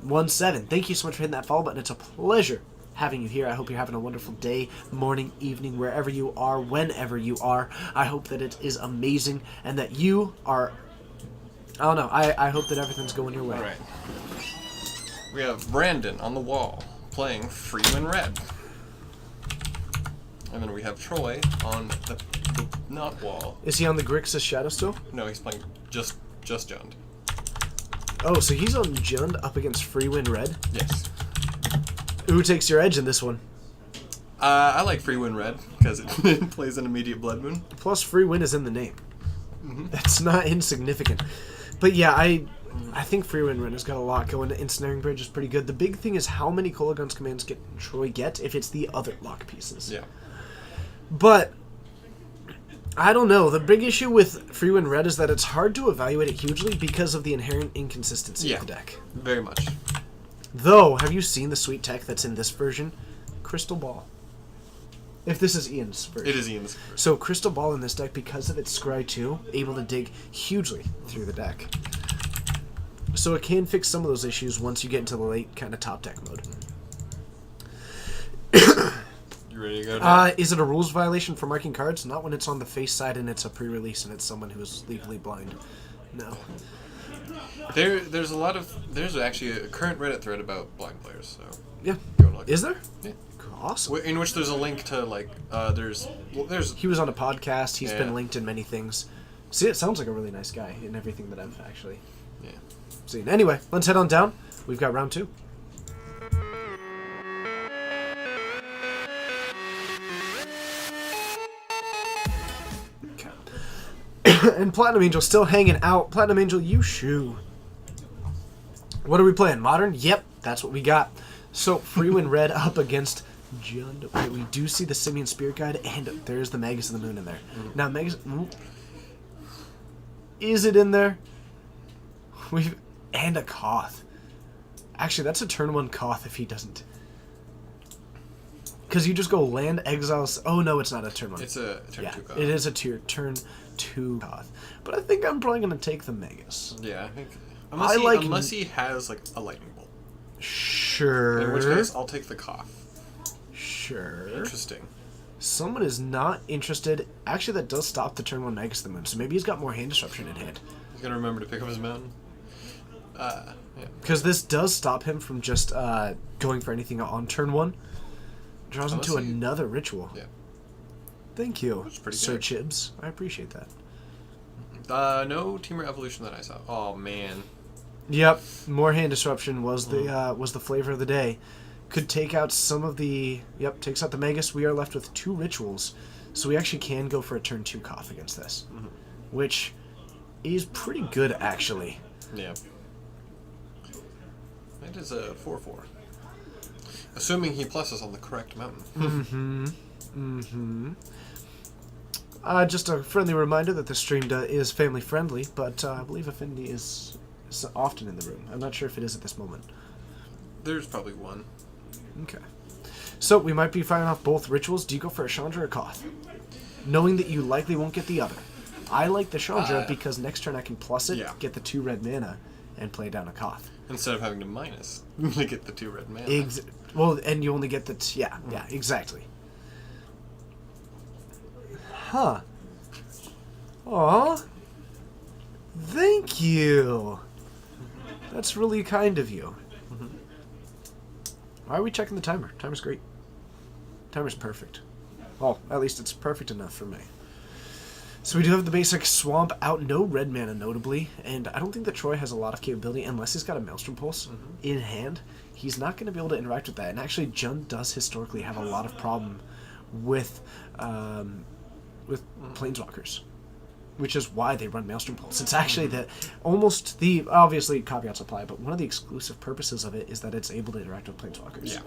17. Thank you so much for hitting that follow button. It's a pleasure having you here. I hope you're having a wonderful day, morning, evening, wherever you are, whenever you are. I hope that it is amazing, and that you are... I don't know. I hope that everything's going your way. Alright. We have Brandon on the wall, playing Freeman Red. And then we have Troy on the not wall. Is he on the Grixis Shadow still? No, he's playing just Jund. Oh, so he's on Jund up against Freewind Red? Yes. Who takes your edge in this one? I like Freewind Red, because it plays an immediate Blood Moon. Plus, Freewind is in the name. Mm-hmm. That's not insignificant. But yeah, I think Freewind Red has got a lot going. Ensnaring Bridge is pretty good. The big thing is how many Kolaghan's commands Troy get if it's the other lock pieces. Yeah. But I don't know. The big issue with Freewind Red is that it's hard to evaluate it hugely because of the inherent inconsistency of the deck. Very much. Though, have you seen the sweet tech that's in this version? Crystal Ball. If this is Ian's version. It is Ian's. So Crystal Ball in this deck, because of its Scry 2, able to dig hugely through the deck. So it can fix some of those issues once you get into the late kind of top deck mode. You ready to go now? Is it a rules violation for marking cards? Not when it's on the face side and it's a pre-release and it's someone who is legally blind. No. There's actually a current Reddit thread about blind players, so Yeah. you wanna look Is at there? it. Awesome. Yeah. In which there's a link to like there's He was on a podcast. He's been Yeah. linked in many things. See, it sounds like a really nice guy in everything that I've actually yeah. seen. Anyway, let's head on down. We've got round 2. Okay. And Platinum Angel still hanging out. Platinum Angel, you shoo. What are we playing? Modern? Yep, that's what we got. So, Freewind Red up against John Doe. Okay, we do see the Simian Spirit Guide, and there's the Magus of the Moon in there. Now, Magus... Is it in there? And a Koth. Actually, that's a turn 1 Koth if he doesn't. Because you just go land, exiles... Oh, no, it's not a turn 1. It's a turn 2 card. It is a turn 2 Koth. But I think I'm probably going to take the Magus. Yeah, I think I unless he has like a lightning bolt. Sure. In which case I'll take the cough. Sure. Interesting. Someone is not interested. Actually, that does stop the turn 1 Magus of the Moon, so maybe he's got more hand disruption in hand. He's gonna remember to pick up his mountain. Yeah. Because this does stop him from just going for anything on turn 1. Draws him to Unless he- another ritual. Yeah. Thank you, That's pretty Sir good. Chibs. I appreciate that. No Teamer Evolution that I saw. Oh man. Yep, more hand disruption was the flavor of the day. Could take out some of the... Yep, takes out the Magus. We are left with 2 rituals. So we actually can go for a turn 2 Koth against this. Which is pretty good, actually. Yeah. That is a 4/4. Assuming he pluses on the correct mountain. Just a friendly reminder that the stream is family friendly, but I believe Affinity is often in the room. I'm not sure if it is at this moment. There's probably one. Okay. So we might be firing off both rituals. Do you go for a Chandra or Koth? Knowing that you likely won't get the other. I like the Chandra because next turn I can plus it, Yeah. get the 2 red mana, and play down a Koth. Instead of having to minus to get the 2 red mana. Well, and you only get the... yeah, exactly. Huh. Aw. Thank you. That's really kind of you. Why are we checking the timer? Timer's great. Timer's perfect. Well, at least it's perfect enough for me. So we do have the basic Swamp out, no red mana notably, and I don't think that Troy has a lot of capability unless he's got a Maelstrom Pulse in hand. He's not going to be able to interact with that, and actually Jund does historically have a lot of problem with Planeswalkers, which is why they run Maelstrom Pulse. It's actually obviously caveats apply, but one of the exclusive purposes of it is that it's able to interact with Planeswalkers. Yeah.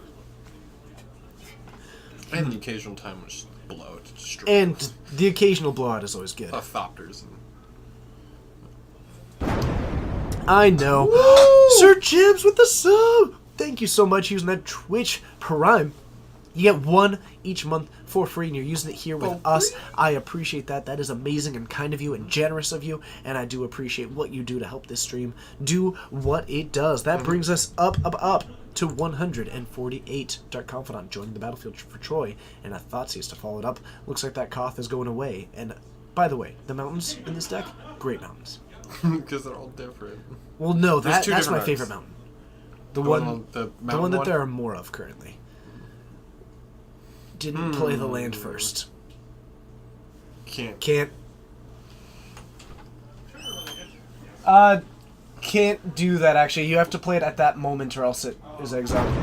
And the occasional time when just blow it to destroy. And the occasional blowout is always good. Thopters. I know. Sir Jibs with the sub! Thank you so much using that Twitch Prime. You get 1 each month for free, and you're using it here with us. I appreciate that. That is amazing and kind of you and generous of you, and I do appreciate what you do to help this stream do what it does. That brings us up to 148. Dark Confidant joining the battlefield for Troy, and a Thoughtseize to follow it up. Looks like that Koth is going away. And by the way, the mountains in this deck, great mountains. Because they're all different. Well, no, There's two that's my different favorite mountains. mountain. The one mountain that there are more of currently. Didn't play the land first. Can't. Can't do that actually. You have to play it at that moment or else it is exiled.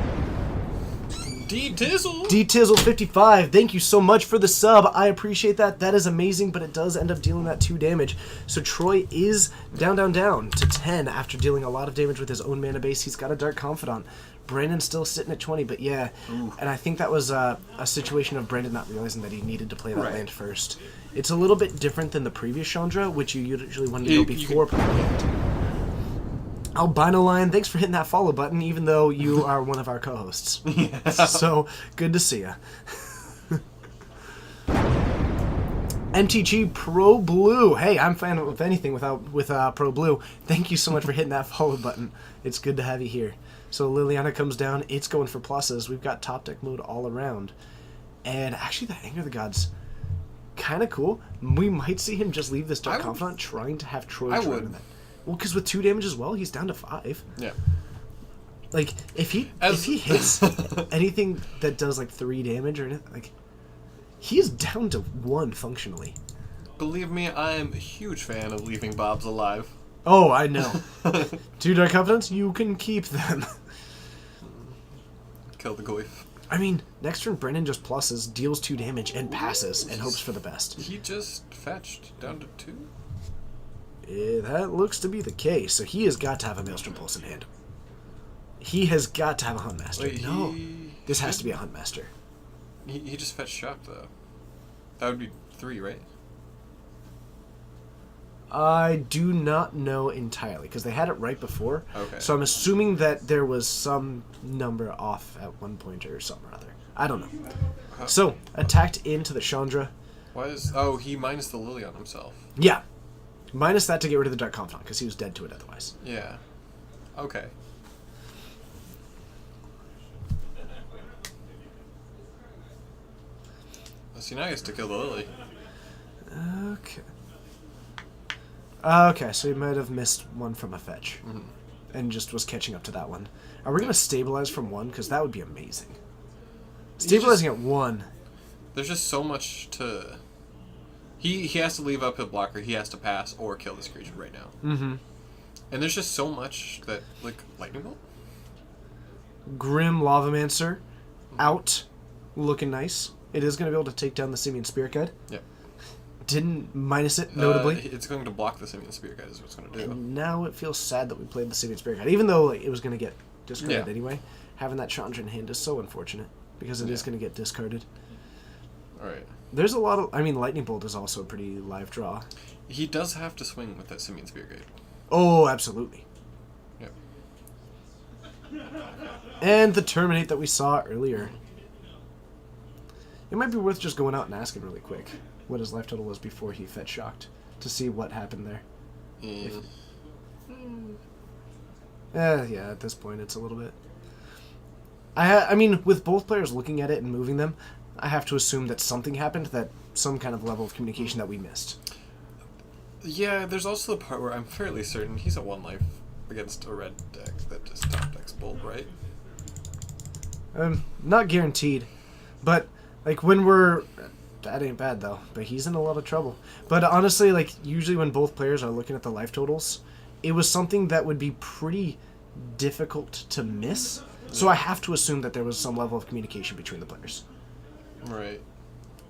D-Tizzle! D-Tizzle 55, thank you so much for the sub. I appreciate that. That is amazing, but it does end up dealing that 2 damage. So Troy is down to 10 after dealing a lot of damage with his own mana base. He's got a Dark Confidant. Brandon's still sitting at 20, but yeah. Ooh. And I think that was a situation of Brandon not realizing that he needed to play that Right. land first. It's a little bit different than the previous Chandra, which you usually wanted to go You before playing land. Albino Lion, thanks for hitting that follow button, even though you are one of our co-hosts. So, good to see ya. MTG Pro Blue. Hey, I'm a fan of anything with Pro Blue. Thank you so much for hitting that follow button. It's good to have you here. So Liliana comes down. It's going for pluses. We've got top deck mode all around. And actually, the Anger of the Gods, kind of cool. We might see him just leave this Dark I would- Confidant trying to have Troy I try would. to that. Well, because with 2 damage as well, he's down to 5. Yeah. Like, if he hits anything that does, like, 3 damage or anything, like, he is down to 1 functionally. Believe me, I'm a huge fan of leaving Bobs alive. Oh, I know. 2 Dark Confidants, you can keep them. Kill the Goyf. I mean, next turn, Brennan just pluses, deals 2 damage, and passes, and hopes for the best. He just fetched down to 2. That looks to be the case, so he has got to have a Maelstrom Pulse in hand. He has got to have a Huntmaster. Wait, No, he this has to should- be a Huntmaster. He just fetched Shock, though. That would be 3, right? I do not know entirely, because they had it right before. Okay. So I'm assuming that there was some number off at one point or something or other. I don't know. So, attacked into the Chandra. Why is... Oh, he minus the Lily on himself. Yeah. Minus that to get rid of the Dark Confidant, because he was dead to it otherwise. Yeah. Okay. So now he has to kill the Lily. Okay. Okay, so he might have missed one from a fetch. And just was catching up to that one. Are we going to stabilize from 1? Because that would be amazing. Stabilizing at 1. There's just so much to... He has to leave uphill blocker, he has to pass, or kill this creature right now. Mm-hmm. And there's just so much that... Like, Lightning Bolt? Grim Lavamancer out. Looking nice. It is going to be able to take down the Simian Spirit Guide. Yep. Didn't minus it, notably. It's going to block the Simian Spirit Guide is what it's going to do. And now it feels sad that we played the Simian Spirit Guide. Even though like, it was going to get discarded Yeah. anyway. Having that Chandra in hand is so unfortunate. Because it is Yeah. going to get discarded. Alright. There's a lot of... I mean, Lightning Bolt is also a pretty live draw. He does have to swing with that Simian Spirit Guide. Oh, absolutely. Yep. And the Terminate that we saw earlier. It might be worth just going out and asking really quick what his life total was before he fed shocked to see what happened there. Yeah, at this point it's a little bit... I mean, with both players looking at it and moving them, I have to assume that something happened, that some kind of level of communication that we missed. Yeah, there's also the part where I'm fairly certain he's at 1 life against a red deck that just top decks Bolt, right? Not guaranteed, but like when we're... That ain't bad though, but he's in a lot of trouble. But honestly, like usually when both players are looking at the life totals, it was something that would be pretty difficult to miss. So I have to assume that there was some level of communication between the players. Right.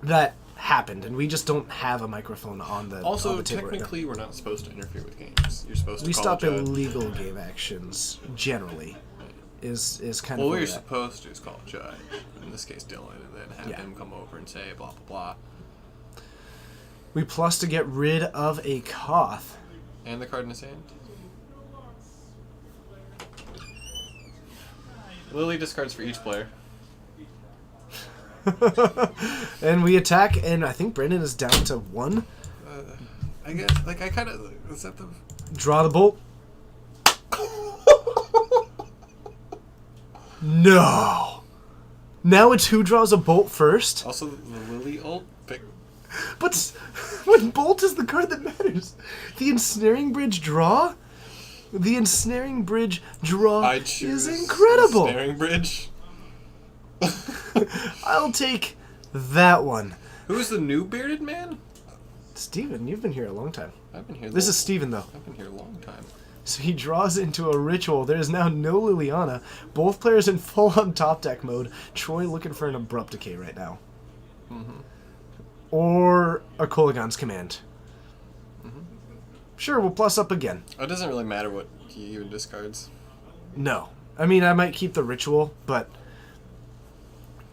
That happened, and we just don't have a microphone on the Also, on the table right now. technically, we're not supposed to interfere with games. You're supposed to We call stop a judge. illegal game actions generally. Is kind Well, of what where you're that- supposed to do is call a judge. In this case, Dylan, and then have Yeah. him come over and say blah blah blah. We plus to get rid of a Koth. And the card in his hand. Lily discards for each player. And we attack, and I think Brendan is down to 1. I guess, like, I kind of... Is that the... Draw the bolt. No. Now it's who draws a bolt first. Also, the Lily ult pick... But when bolt is the card that matters. The ensnaring bridge draw. The ensnaring bridge draw I choose is incredible. Snaring Bridge. I'll take that one. Who's the new bearded man? Steven, you've been here a long time. I've been here... This is Steven, though. I've been here a long time. So he draws into a ritual. There is now no Liliana. Both players in full-on top deck mode. Troy looking for an Abrupt Decay right now. Or a Kolagon's Command. Sure, we'll plus up again. It doesn't really matter what he even discards. No. I mean, I might keep the ritual, but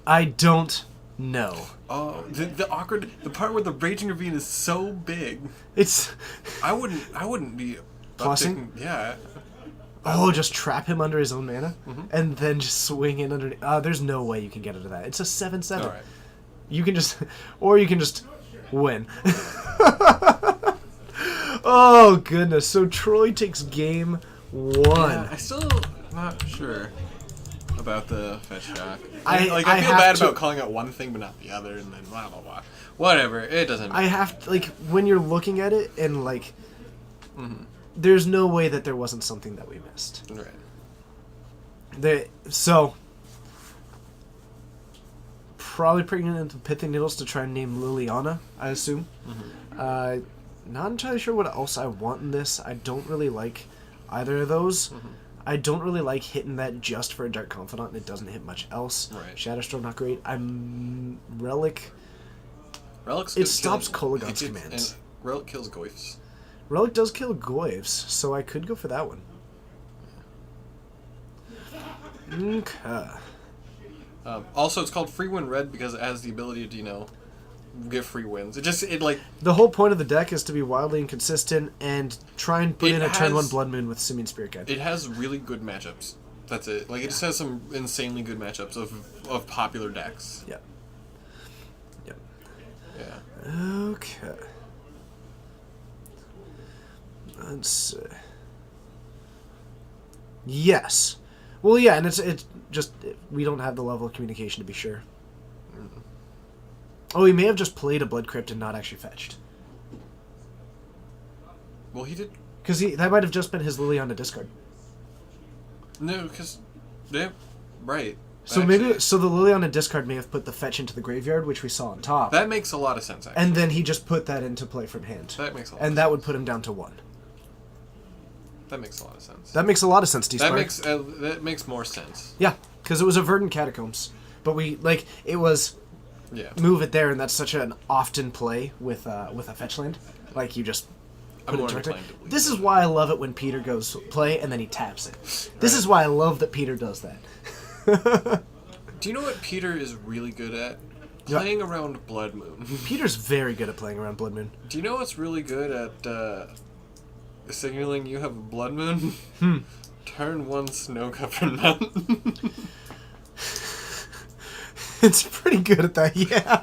I don't know. Oh, the awkward... The part where the Raging Ravine is so big. It's... I wouldn't be... Plussing? Yeah. Oh, just trap him under his own mana? And then just swing in underneath. There's no way you can get into that. It's a 7/7. Alright. You can just... Or you can just Win. Oh, goodness. So Troy takes game 1. Yeah, I still not sure about the fetch shock. I feel have bad to- about calling out one thing but not the other, and then blah blah blah. Whatever, it doesn't. I have to, like, when you're looking at it and, like, Mm-hmm. there's no way that there wasn't something that we missed. Right. So, probably bringing in the Pithing Needles to try and name Liliana, I assume. Not entirely sure what else I want in this. I don't really like either of those. I don't really like hitting that just for a Dark Confidant, and it doesn't hit much else. Right. Shatterstorm, not great. I'm Relic. Relic's It good stops killing- Kolaghan's it- commands. and Relic kills Goyfs. Relic does kill Goyves, so I could go for that one. Okay. Also, it's called Free Win Red because it has the ability to, get free wins. It like The whole point of the deck is to be wildly inconsistent and try and put It in a turn 1 has- Blood Moon with Simian Spirit Guide. it has really good matchups. That's it. Like it just has some insanely good matchups of popular decks. Yep. Yep. Yeah. Okay. Let's see. Yes. Well, yeah, and it's just we don't have the level of communication to be sure. Oh, he may have just played a Blood Crypt and not actually fetched. Well, he did. Because that might have just been his Liliana discard. No, because yeah, right. So Actually, maybe the Liliana discard may have put the fetch into the graveyard, which we saw on top, that makes a lot of sense. Actually, and then he just put that into play from hand, that makes a lot. and of that sense. would put him down to 1. That makes a lot of sense. That makes a lot of sense, D-Spark. That makes more sense. Yeah, because it was a Verdant Catacombs, but it was Yeah. move it there, and that's such an often play with a fetch land. Like you just I'm put more it directly. inclined to believe This is that. why I love it when Peter goes play and then he taps it. This is why I love that Peter does that. Do you know what Peter is really good at? Yeah. Playing around Blood Moon. Peter's very good at playing around Blood Moon. Do you know what's really good at signaling you have a Blood Moon? Turn 1 Snow-Covered Mountain. It's pretty good at that, yeah.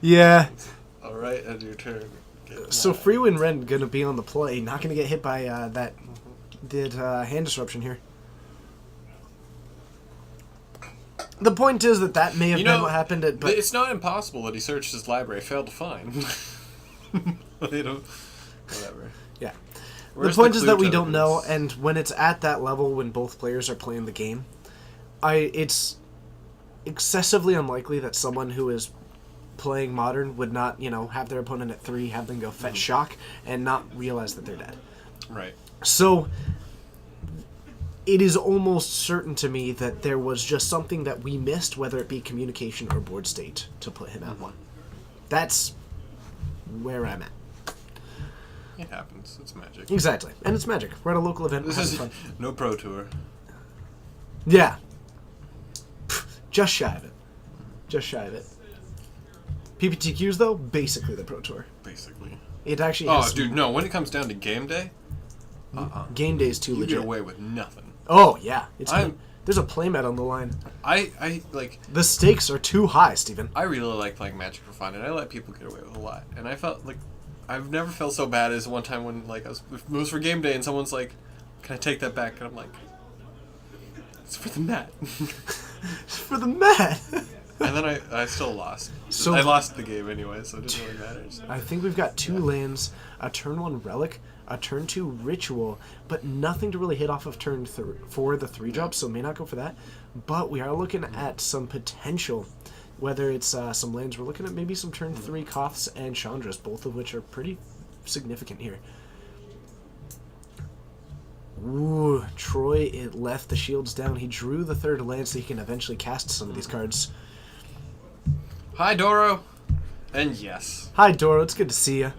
Yeah. Alright, end your turn. Get So mad. Freewind Ren gonna be on the play, not gonna get hit by that hand disruption here. The point is that may have You been know, what happened, but it's not impossible that he searched his library, failed to find. Whatever. yeah. Where's the point is clue that we to don't know, evidence? and when it's at that level, when both players are playing the game, it's excessively unlikely that someone who is playing Modern would not, have their opponent at 3, have them go fetch shock, and not realize that they're dead. Right. So, it is almost certain to me that there was just something that we missed, whether it be communication or board state, to put him at 1. That's where I'm at. It happens. It's magic. Exactly. And it's magic. We're at a local event. This We're is having fun. no Pro Tour. Yeah. Just shy of it. Just shy of it. PPTQs, though, basically the Pro Tour. Basically. It actually Oh, has dude, no. When it comes down to game day, game days too you legit. get away with nothing. Oh, yeah. I'm- There's a playmat on the line. I like. The stakes are too high, Steven. I really like playing Magic for fun, and I let people get away with a lot. And I felt like I've never felt so bad as one time when it was for game day, and someone's like, "Can I take that back?" And I'm like, "It's for the mat." For the mat. And then I still lost. So- I lost the game anyway, so it didn't really matter. So. I think we've got 2 lands, a turn 1 relic, a turn 2 ritual, but nothing to really hit off of turn 4 the 3-drop, so may not go for that. But we are looking at some potential, whether it's some lands. We're looking at maybe some turn 3 Koths and Chandras, both of which are pretty significant here. Ooh, Troy, it left the shields down. He drew the 3rd land so he can eventually cast some of these cards. Hi, Doro. And yes. Hi, Doro. It's good to see you.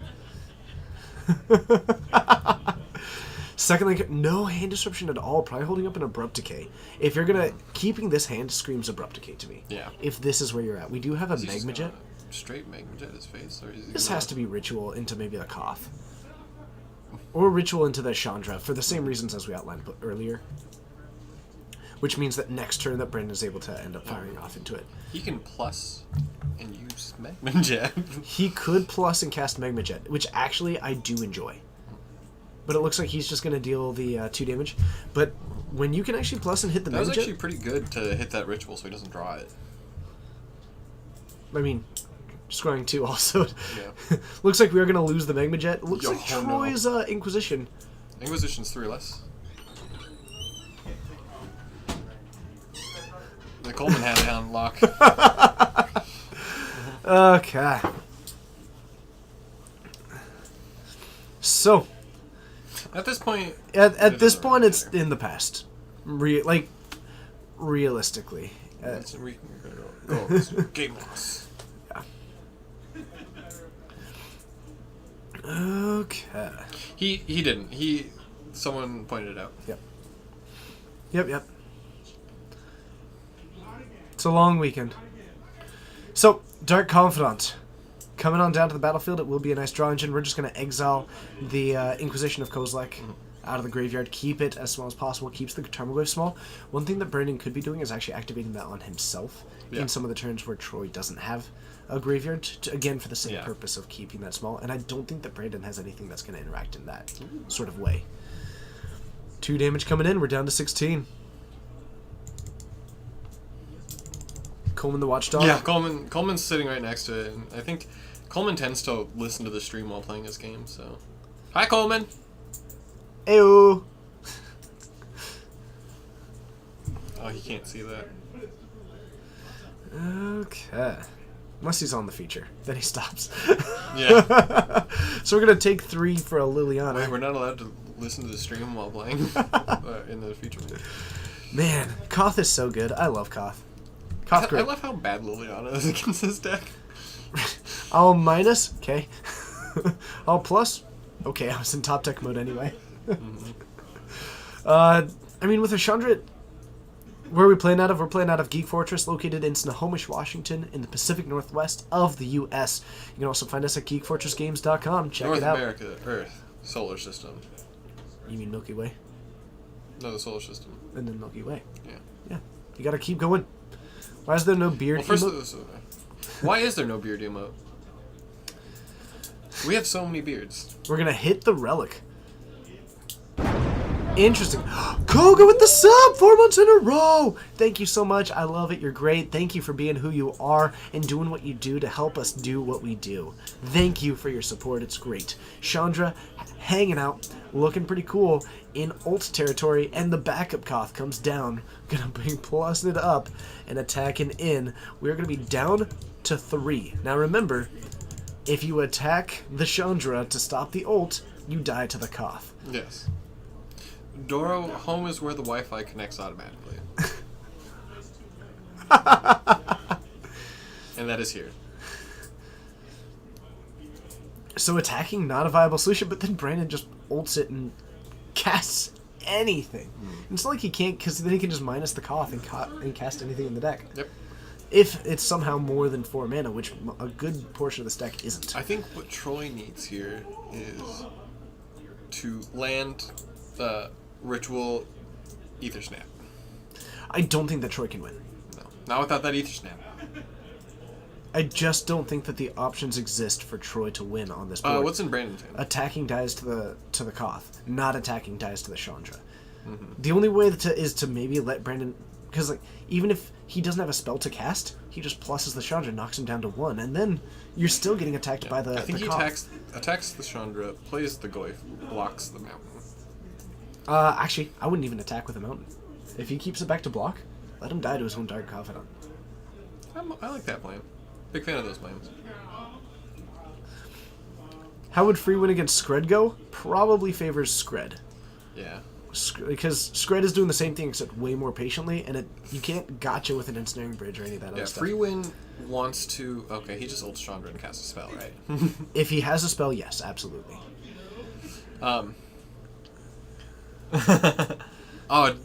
Second link, no hand disruption at all. Probably holding up an Abrupt Decay. If you're gonna keeping this hand screams Abrupt Decay to me. Yeah. If this is where you're at, we do have a Is he just Magma Jet. gonna straight Magma Jet his face, or is he This gonna- has to be Ritual into maybe the Koth, or Ritual into the Chandra for the same reasons as we outlined earlier. which means that next turn that Brandon is able to end up firing off into it. He can plus and use Magma Jet. He could plus and cast Magma Jet, which actually I do enjoy. But it looks like he's just going to deal the 2 damage. But when you can actually plus and hit the That was Magma actually Jet, pretty good to hit that ritual so he doesn't draw it. I mean, scoring 2 also. Yeah. Looks like we are going to lose the Magma Jet. Looks Yo, like no. Troy's Inquisition. Inquisition's 3 less. The Coleman had it on lock. Okay. So, At this point, at it this doesn't point, really it's matter. in the past. Realistically. We can go over this. Game loss. Okay. He didn't. Someone pointed it out. Yep. It's a long weekend. So, Dark Confidant. Coming on down to the battlefield, it will be a nice draw engine. We're just going to exile the Inquisition of Kozilek out of the graveyard. Keep it as small as possible. Keeps the Tarmogoyf small. One thing that Brandon could be doing is actually activating that on himself in some of the turns where Troy doesn't have a graveyard, again, for the same purpose of keeping that small. And I don't think that Brandon has anything that's going to interact in that sort of way. 2 damage coming in. We're down to 16. Coleman the Watchdog. Yeah, Coleman's sitting right next to it. And I think Coleman tends to listen to the stream while playing his game, so... Hi, Coleman! Ayo. Oh, he can't see that. Okay. Unless he's on the feature. Then he stops. Yeah. So we're going to take 3 for a Liliana. Wait, we're not allowed to listen to the stream while playing in the feature mode. Man, Koth is so good. I love Koth. Koth I great. love how bad Liliana is against this deck. I'll minus. Okay. I'll plus. Okay, I was in top deck mode anyway. I mean, with a Chandra, where are we playing out of? We're playing out of Geek Fortress, located in Snohomish, Washington, in the Pacific Northwest of the U.S. You can also find us at geekfortressgames.com. Check North it out. America, Earth, Solar System. You mean Milky Way? No, the Solar System. And then Milky Way. Yeah. Yeah. You gotta keep going. Why is there no beard Well, first, emote? why is there no beard emote? We have so many beards. We're gonna hit the relic. Interesting. Koga with the sub! 4 months in a row! Thank you so much. I love it. You're great. Thank you for being who you are and doing what you do to help us do what we do. Thank you for your support. It's great. Chandra hanging out, looking pretty cool in ult territory, and the backup Koth comes down. Gonna bring plus it up and attacking in. We're gonna be down to 3. Now remember, if you attack the Chandra to stop the ult, you die to the Koth. Yes. Doro, home is where the Wi-Fi connects automatically. And that is here. So attacking not a viable solution, but then Brandon just ults it and casts anything. It's not like he can't, because then he can just minus the Koth and cast anything in the deck. Yep. If it's somehow more than 4 mana, which a good portion of this deck isn't. I think what Troy needs here is to land Ritual Ether Snap. I don't think that Troy can win. No. Not without that Ether Snap. I just don't think that the options exist for Troy to win on this board. What's in Brandon's hand? Attacking dies to the Koth, not attacking dies to the Chandra. The only way is to maybe let Brandon, because like even if he doesn't have a spell to cast, he just pluses the Chandra, knocks him down to 1, and then you're still getting attacked by the I think the he Koth. attacks the Chandra, plays the Goyf, blocks the mountain. Actually, I wouldn't even attack with a mountain. If he keeps it back to block, let him die to his own Dark Confidant. I like that plan. Big fan of those plans. How would free win against Skred go? Probably favors Skred. Yeah. Because Skred is doing the same thing except way more patiently, and you can't gotcha with an ensnaring bridge or any of that Yeah, other stuff. Freewin wants to... Okay, he just ults Chandra and casts a spell, right? If he has a spell, yes, absolutely. Oh,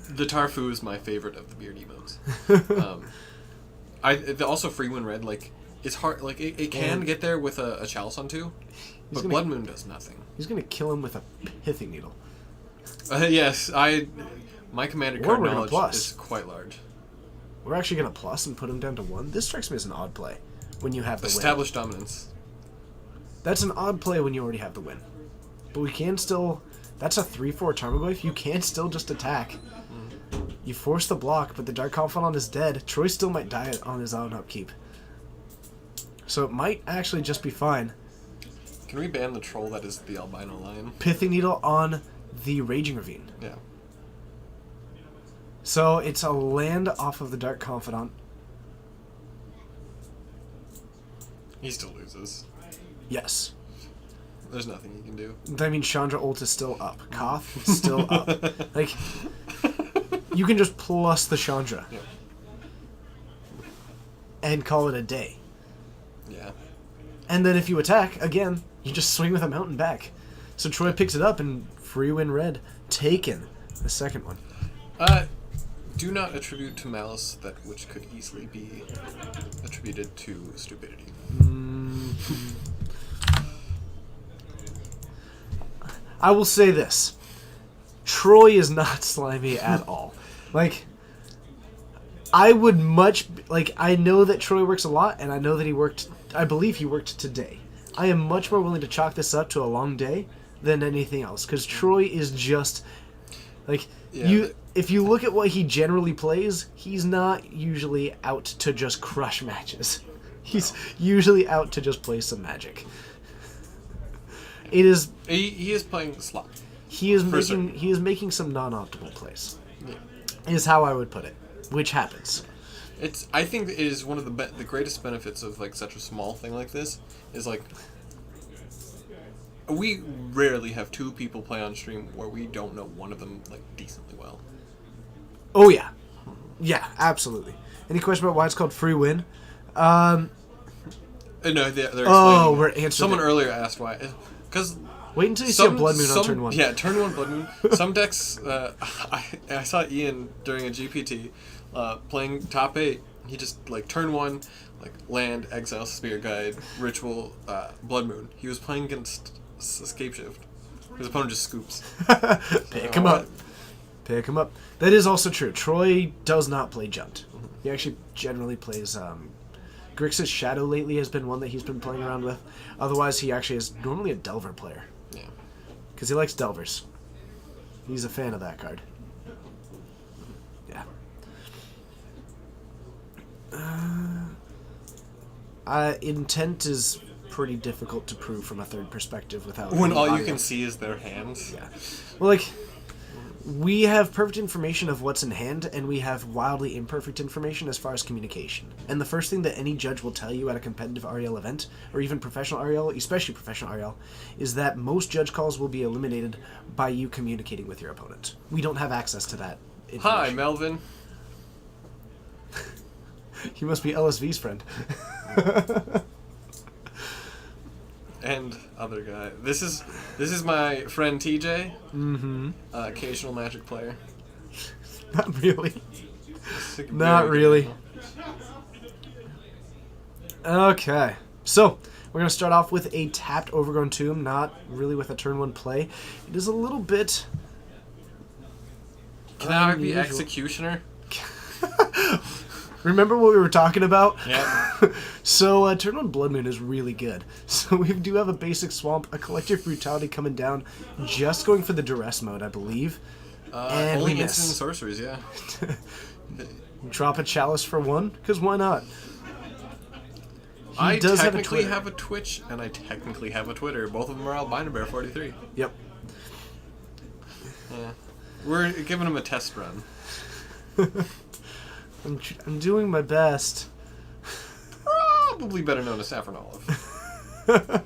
the Tarfu is my favorite of the beard emotes. Also Freewin Red, like, it's hard, like, it can And- get there with a Chalice on 2, but gonna- Blood Moon does nothing. He's gonna kill him with a pithing needle. Yes, My commander Or card we're gonna knowledge plus. is quite large. We're actually going to plus and put him down to 1. This strikes me as an odd play when you have the win. Established dominance. That's an odd play when you already have the win. But we can still... That's a 3-4 Tarmogoyf. You can still just attack. You force the block, but the Dark Confidant is dead. Troy still might die on his own upkeep. So it might actually just be fine. Can we ban the troll that is the albino lion? Pithing Needle on the Raging Ravine. Yeah. So it's a land off of the Dark Confidant. He still loses. Yes. There's nothing you can do. That means Chandra ult is still up. Koth is still up. Like, you can just plus the Chandra. Yeah. And call it a day. Yeah. And then if you attack, again, you just swing with a mountain back. So Troy picks it up and free win red. Taken. The second one. Do not attribute to malice that which could easily be attributed to stupidity. I will say this. Troy is not slimy at all. Like, I would much... Like, I know that Troy works a lot, and I know that he worked... I believe he worked today. I am much more willing to chalk this up to a long day than anything else, because Troy is just... Like, Yeah, if you look at what he generally plays, he's not usually out to just crush matches. He's usually out to just play some Magic. It is... He is playing the slot. He is For certain. making some non-optimal plays. Yeah. Is how I would put it, which happens. I think it is one of the greatest benefits of like such a small thing like this is like we rarely have two people play on stream where we don't know one of them like decently well. Oh yeah, yeah, absolutely. Any question about why it's called free win? No, they're Oh, explaining we're it. answering Someone it. earlier asked why. Because Wait until you see a Blood Moon on turn 1. Yeah, turn 1 Blood Moon. Some decks, I saw Ian during a GPT playing top 8. He just, like, turn 1, like, land, exile, spirit guide, ritual, Blood Moon. He was playing against Escape Shift. His opponent just scoops. Pick him up. Pick him up. That is also true. Troy does not play Junt. He actually generally plays... Grixis Shadow lately has been one that he's been playing around with. Otherwise, he actually is normally a Delver player. Yeah. Because he likes Delvers. He's a fan of that card. Yeah. Intent is pretty difficult to prove from a third perspective without... When any all you audio. can see is their hands. Yeah. Well, like... We have perfect information of what's in hand, and we have wildly imperfect information as far as communication. And the first thing that any judge will tell you at a competitive REL event, or even professional REL, especially professional REL, is that most judge calls will be eliminated by you communicating with your opponent. We don't have access to that information. Hi, Melvin. He must be LSV's friend. And other guy. This is my friend TJ. Mm-hmm. Occasional Magic player. Not really. Very Not good really. now. Okay. So, we're going to start off with a tapped Overgrown Tomb, not really with a turn 1 play. It is a little bit... Can I be unusual. Executioner? Remember what we were talking about? Yeah. So, turn 1 Blood Moon is really good. So, we do have a basic Swamp, a Collective Brutality coming down, just going for the Duress mode, I believe. And only we instant miss. sorceries, yeah. Drop a Chalice for 1, because why not? I does have a technically Twitter. have a Twitch, and I technically have a Twitter. Both of them are Albino Bear 43. Yep. Yeah. We're giving him a test run. I'm doing my best. Probably better known as Saffron Olive.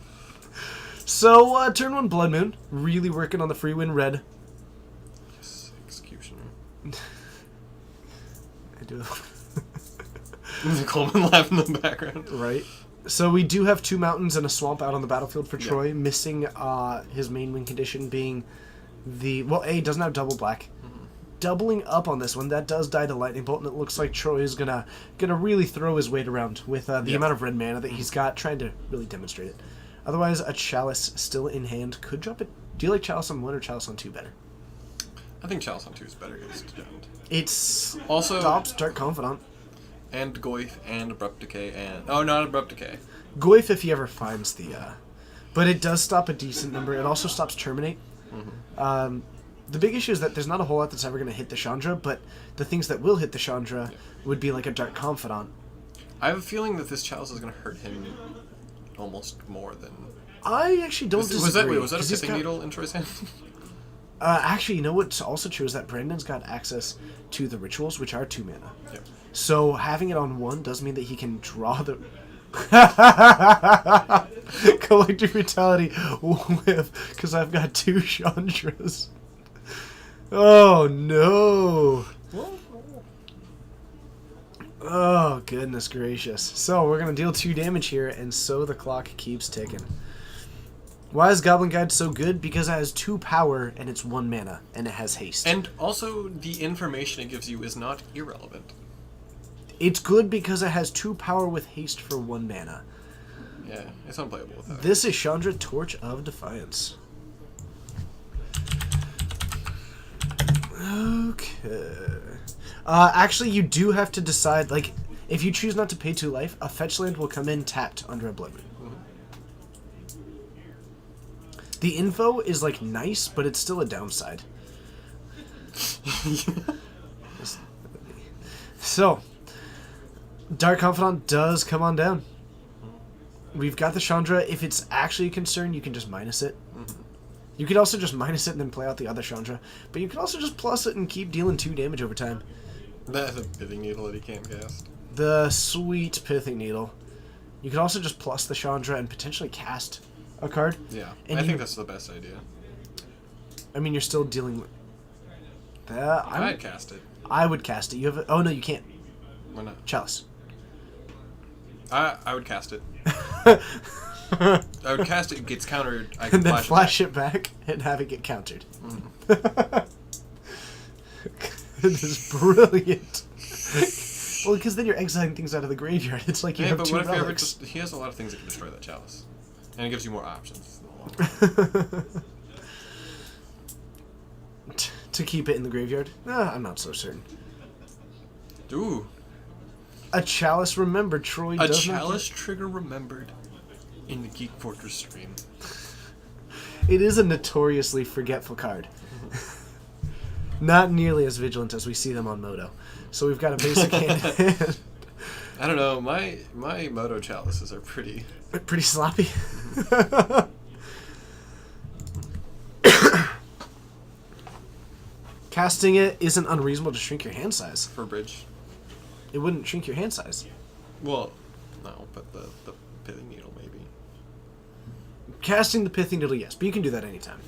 So, turn 1 Blood Moon, really working on the free win red. Yes, Executioner. I do. Coleman laughing in the background. Right. So we do have 2 mountains and a swamp out on the battlefield for Yeah. Troy, missing his main win condition being the... Well, A, doesn't have double black. Doubling up on this one, that does die to Lightning Bolt, and it looks like Troy is gonna really throw his weight around with the Yep. amount of red mana that he's got, trying to really demonstrate it. Otherwise, a Chalice still in hand could drop it. Do you like Chalice on 1 or Chalice on 2 better? I think Chalice on 2 is better against Giant. It's Also, stops Dark Confidant. and Goyf and Abrupt Decay and... Oh, not Abrupt Decay. Goyf if he ever finds the... But it does stop a decent number. It also stops Terminate. The big issue is that there's not a whole lot that's ever going to hit the Chandra, but the things that will hit the Chandra would be like a Dark Confidant. I have a feeling that this Chalice is going to hurt him almost more than... I actually don't disagree. Was that a 'cause he's Pithing got- Needle in Troy's hand? Actually, you know what's also true is that Brandon's got access to the rituals, which are 2 mana. Yep. So having it on 1 does mean that he can draw the... Collective Brutality whiff, because I've got 2 Chandras. Oh, no. Oh, goodness gracious. So, we're going to deal 2 damage here, and so the clock keeps ticking. Why is Goblin Guide so good? Because it has 2 power, and it's 1 mana, and it has haste. And also, the information it gives you is not irrelevant. It's good because it has 2 power with haste for 1 mana. Yeah, it's unplayable without it. This is Chandra Torch of Defiance. Okay. Actually, you do have to decide, like, if you choose not to pay 2 life, a fetch land will come in tapped under a Blood Moon. The info is, like, nice, but it's still a downside. So, Dark Confidant does come on down. We've got the Chandra. If it's actually a concern, you can just minus it. You could also just minus it and then play out the other Chandra. But you can also just plus it and keep dealing 2 damage over time. That's a Pithing Needle that he can't cast. The sweet Pithing Needle. You can also just plus the Chandra and potentially cast a card. Yeah, And I you- think that's the best idea. I mean, you're still dealing with that. I'd cast it. I would cast it. You have oh no, you can't. Why not? Chalice. I would cast it. I would cast it, it gets countered, I can And then flash flash it it back and have it get countered. This is brilliant. Well, because then you're exiling things out of the graveyard. It's like you Yeah, have but 2 what if you ever relics. just... He has a lot of things that can destroy that Chalice. And it gives you more options. To keep it in the graveyard? I'm not so certain. Ooh. A Chalice remembered, Troy. A does not Chalice trigger remembered in the Geek Fortress stream. It is a notoriously forgetful card. Not nearly as vigilant as we see them on Moto. So we've got a basic hand. I don't know, my Moto Chalices are pretty... Pretty sloppy. Casting it isn't unreasonable to shrink your hand size. for bridge. It wouldn't shrink your hand size. Well, no, but the Pithing Needle maybe. Casting the Pithing Needle, yes, but you can do that anytime.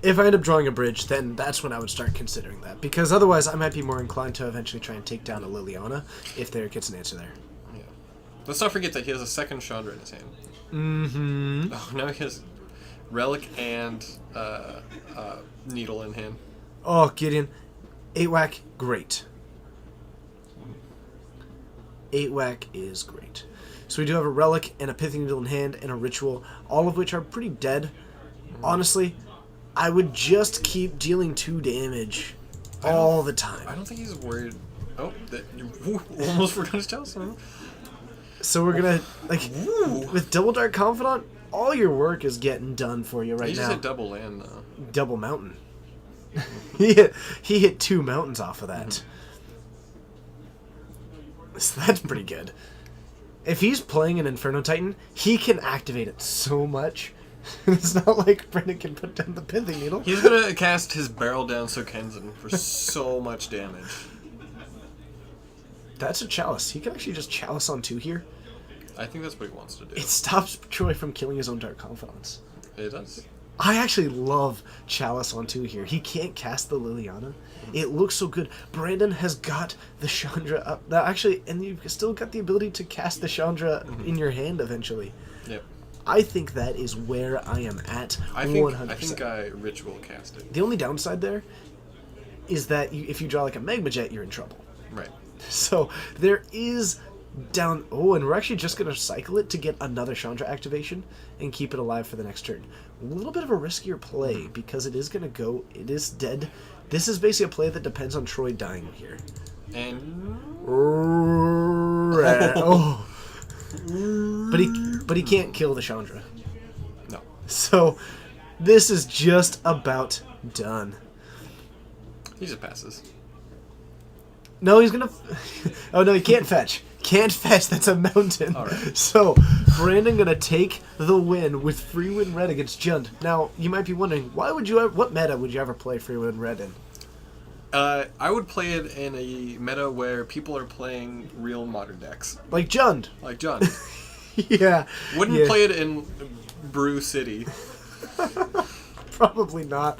If I end up drawing a bridge, then that's when I would start considering that. Because otherwise, I might be more inclined to eventually try and take down a Liliana if there gets an answer there. Yeah. Let's not forget that he has a second Chandra in his hand. Mm-hmm. Oh, now he has Relic and Needle in hand. Oh, Gideon. 8-whack, great. 8-whack is great. So we do have a Relic and a Pithing Needle in hand and a Ritual, all of which are pretty dead. Honestly, I would just keep dealing 2 damage all the I time. don't think he's worried. Oh, that you almost forgot his Chalice. So we're gonna, like, Ooh. with Double Dark Confidant, all your work is getting done for you right He just now. hit double land though. Double mountain. he hit 2 mountains off of that. So that's pretty good. If he's playing an Inferno Titan, he can activate it so much. It's not like Brendan can put down the Pithing Needle. He's gonna cast his Barrel Down Sokenzen for so much damage. That's a Chalice. He can actually just Chalice on 2 here. I think that's what he wants to do. It stops Troy from killing his own Dark Confidants. It does. I actually love Chalice on 2 here. He can't cast the Liliana. It looks so good. Brandon has got the Chandra up. Now, actually, and you've still got the ability to cast the Chandra in your hand eventually. Yep. I think that is where I am at. I think 100%. I Ritual cast it. The only downside there is that if you draw like a Magma Jet, you're in trouble. Right. So there is down. Oh, and we're actually just going to cycle it to get another Chandra activation and keep it alive for the next turn. A little bit of a riskier play because it is going to go. It is dead. This is basically a play that depends on Troy dying here. And Oh. But he can't kill the Chandra. no. So this is just about done. He just passes. No, he's gonna. Oh no, he can't fetch. Can't fetch. That's a mountain. All right. So Brandon gonna take the win with Free Win Red against Jund. Now you might be wondering, why would you? What meta would you ever play Free Win Red in? I would play it in a meta where people are playing real modern decks, Like Jund. like John. Yeah. Wouldn't yeah, play it in Brew City. Probably not.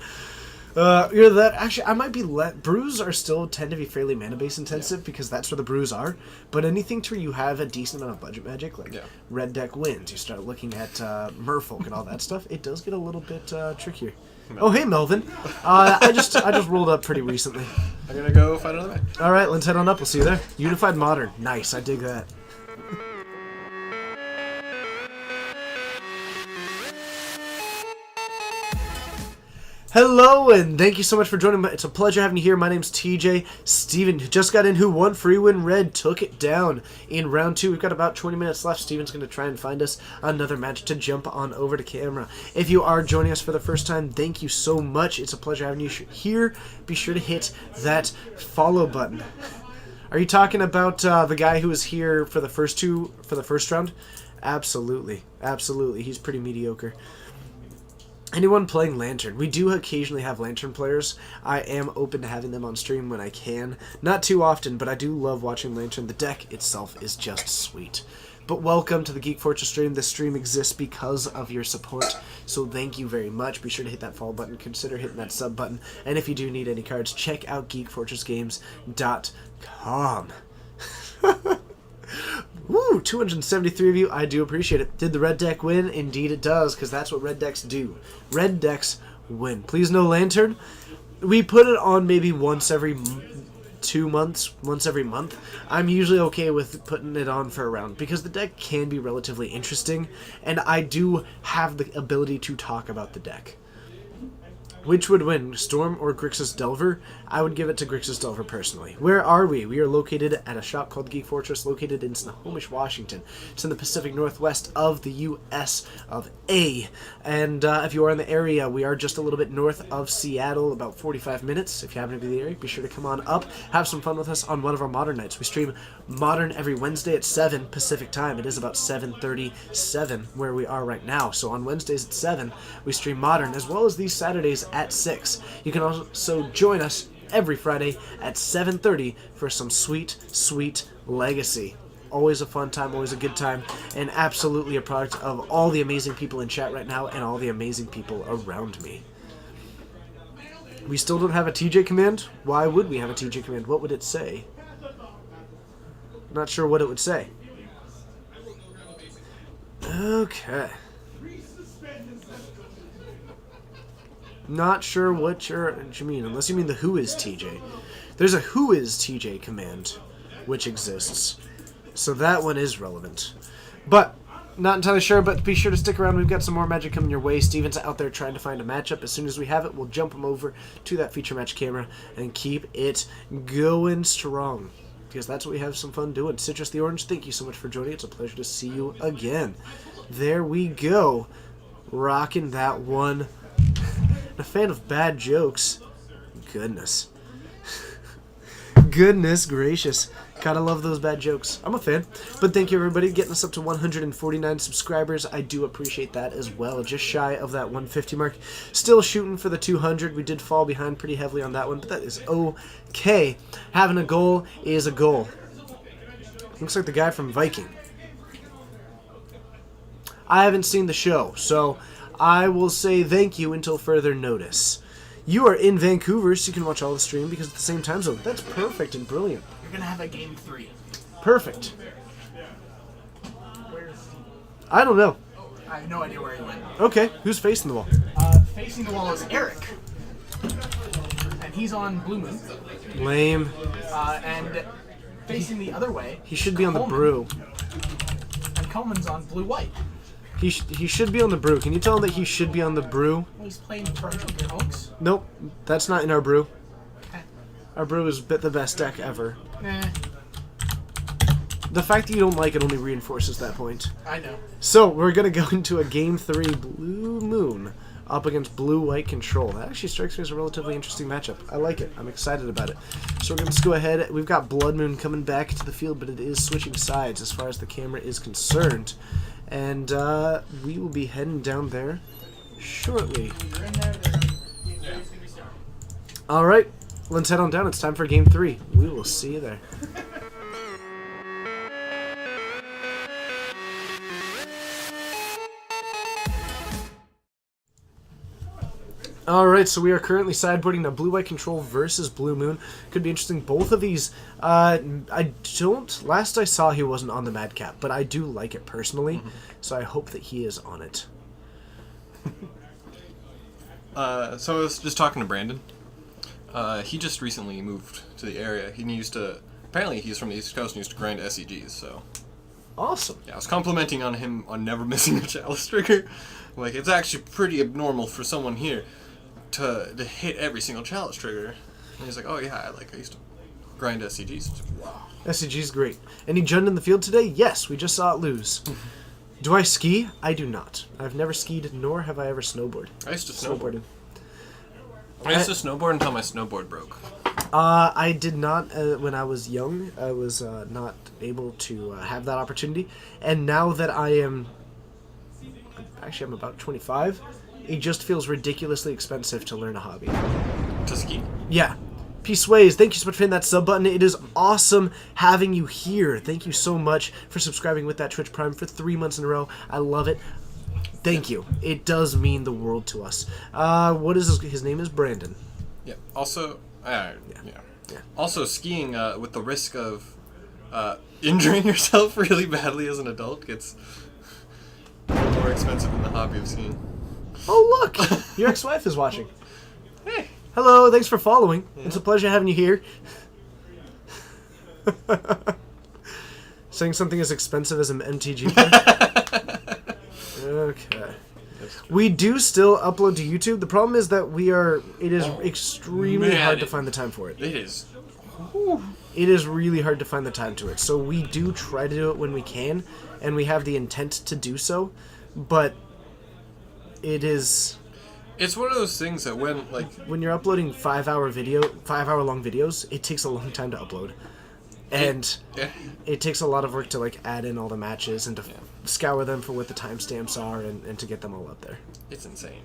You're that actually. I might be brews are still tend to be fairly mana base intensive because that's where the brews are. But anything to where you have a decent amount of budget magic, like Yeah. red deck wins, you start looking at Merfolk and all that stuff. It does get a little bit trickier. Oh hey Melvin, I just rolled up pretty recently. I'm gonna go find another match. All right, let's head on up. We'll see you there. Unified Modern, nice. I dig that. Hello, and thank you so much for joining me. It's a pleasure having you here. My name's TJ. Steven, who just got in, who won Free Win Red, took it down in round 2. We've got about 20 minutes left. Steven's going to try and find us another match to jump on over to camera. If you are joining us for the first time, thank you so much. It's a pleasure having you here. Be sure to hit that follow button. Are you talking about the guy who was here for the first round? Absolutely. Absolutely. He's pretty mediocre. Anyone playing Lantern? We do occasionally have Lantern players. I am open to having them on stream when I can. Not too often, but I do love watching Lantern. The deck itself is just sweet. But welcome to the Geek Fortress stream. This stream exists because of your support, so thank you very much. Be sure to hit that follow button. Consider hitting that sub button. And if you do need any cards, check out geekfortressgames.com. Woo, 273 of you. I do appreciate it. Did the red deck win? Indeed it does, because that's what red decks do. Red decks win. Please no Lantern. We put it on maybe once every 2 months, once every month. I'm usually okay with putting it on for a round, because the deck can be relatively interesting, and I do have the ability to talk about the deck. Which would win, Storm or Grixis Delver? I would give it to Grixis Delver personally. Where are we? We are located at a shop called Geek Fortress, located in Snohomish, Washington. It's in the Pacific Northwest of the U.S. of A. And if you are in the area, we are just a little bit north of Seattle, about 45 minutes. If you happen to be in the area, be sure to come on up, have some fun with us on one of our Modern nights. We stream Modern every Wednesday at 7 Pacific time. It is about 7:37 where we are right now. So on Wednesdays at 7, we stream Modern, as well as these Saturdays at 6. You can also join us every Friday at 7:30 for some sweet, sweet Legacy. Always a fun time, always a good time, and absolutely a product of all the amazing people in chat right now and all the amazing people around me. We still don't have a TJ command? Why would we have a TJ command? What would it say? Not sure what it would say. Okay. Not sure what you mean, unless you mean the Who Is TJ. There's a Who Is TJ command, which exists. So that one is relevant. But, not entirely sure, but be sure to stick around. We've got some more magic coming your way. Steven's out there trying to find a matchup. As soon as we have it, we'll jump him over to that feature match camera and keep it going strong. Because that's what we have some fun doing. Citrus the Orange, thank you so much for joining. It's a pleasure to see you again. There we go. Rocking that one. A fan of bad jokes. Goodness. Goodness gracious. Gotta love those bad jokes. I'm a fan. But thank you everybody getting us up to 149 subscribers. I do appreciate that as well. Just shy of that 150 mark. Still shooting for the 200. We did fall behind pretty heavily on that one, but that is okay. Having a goal is a goal. Looks like the guy from Viking. I haven't seen the show, so I will say thank you until further notice. You are in Vancouver, so you can watch all the stream because it's the same time zone. That's perfect and brilliant. You're gonna have a game 3. Perfect. Where's I don't know. I have no idea where he went. Okay, who's facing the wall? Facing the wall is Eric, and he's on Blue Moon. Lame. And facing the other way. He should be on the Coleman. brew. And Coleman's on blue-white. He should be on the brew. Can you tell him that he should be on the brew? Well, he's playing Torrential Hoax. Nope, that's not in our brew. Eh. Our brew is the best deck ever. Eh, The fact that you don't like it only reinforces that point. I know. So, we're going to go into a Game 3 Blue Moon up against Blue-White Control. That actually strikes me as a relatively interesting matchup. I like it. I'm excited about it. So we're going to go ahead. We've got Blood Moon coming back to the field, but it is switching sides as far as the camera is concerned. And we will be heading down there shortly. Alright, let's head on down. It's time for Game 3. We will see you there. Alright, so we are currently sideboarding now Blue-White Control versus Blue Moon. Could be interesting. Both of these, last I saw he wasn't on the Madcap, but I do like it personally, so I hope that he is on it. So I was just talking to Brandon. He just recently moved to the area. Apparently he's from the East Coast and used to grind SEGs, so... Awesome. Yeah, I was complimenting on him on never missing a chalice trigger. Like, it's actually pretty abnormal for someone here to hit every single chalice trigger. And he's like, oh yeah, I used to grind SCGs. Wow. SCG's great. Any Jund in the field today? Yes, we just saw it lose. Do I ski? I do not. I've never skied, nor have I ever snowboarded. I used to snowboard. Snowboarded. I used to snowboard until my snowboard broke. I did not when I was young. I was not able to have that opportunity. And now that I am... Actually, I'm about 25. It just feels ridiculously expensive to learn a hobby. To ski? Yeah. Peace Ways, thank you so much for hitting that sub button. It is awesome having you here. Thank you so much for subscribing with that Twitch Prime for 3 months in a row. I love it. Thank you. It does mean the world to us. What is his name is Brandon. Yeah. Also, yeah. Also, skiing with the risk of injuring yourself really badly as an adult gets more expensive than the hobby of skiing. Oh, look! Your ex-wife is watching. Hey. Hello, thanks for following. It's a pleasure having you here. Saying something as expensive as an MTG player? Okay. We do still upload to YouTube. The problem is that it is extremely man, hard to find the time for it. It is. It is really hard to find the time to it. So we do try to do it when we can, and we have the intent to do so, but it is... It's one of those things that when you're uploading 5-hour long videos, it takes a long time to upload. And it takes a lot of work to add in all the matches and to scour them for what the timestamps are and to get them all up there. It's insane.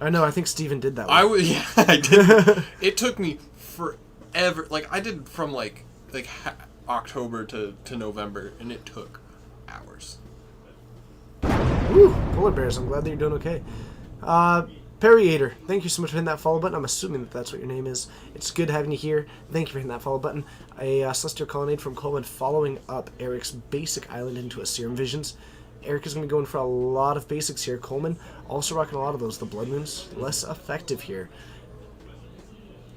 I know, I think Steven did that one. I did. It took me forever. I did from October to November, and it took hours. Woo! Polar Bears, I'm glad that you're doing okay. Perriator, thank you so much for hitting that follow button. I'm assuming that that's what your name is. It's good having you here. Thank you for hitting that follow button. A Celestial Colonnade from Coleman following up Eric's basic island into a Serum Visions. Eric is going to be going for a lot of basics here. Coleman also rocking a lot of those. The Blood Moon's less effective here.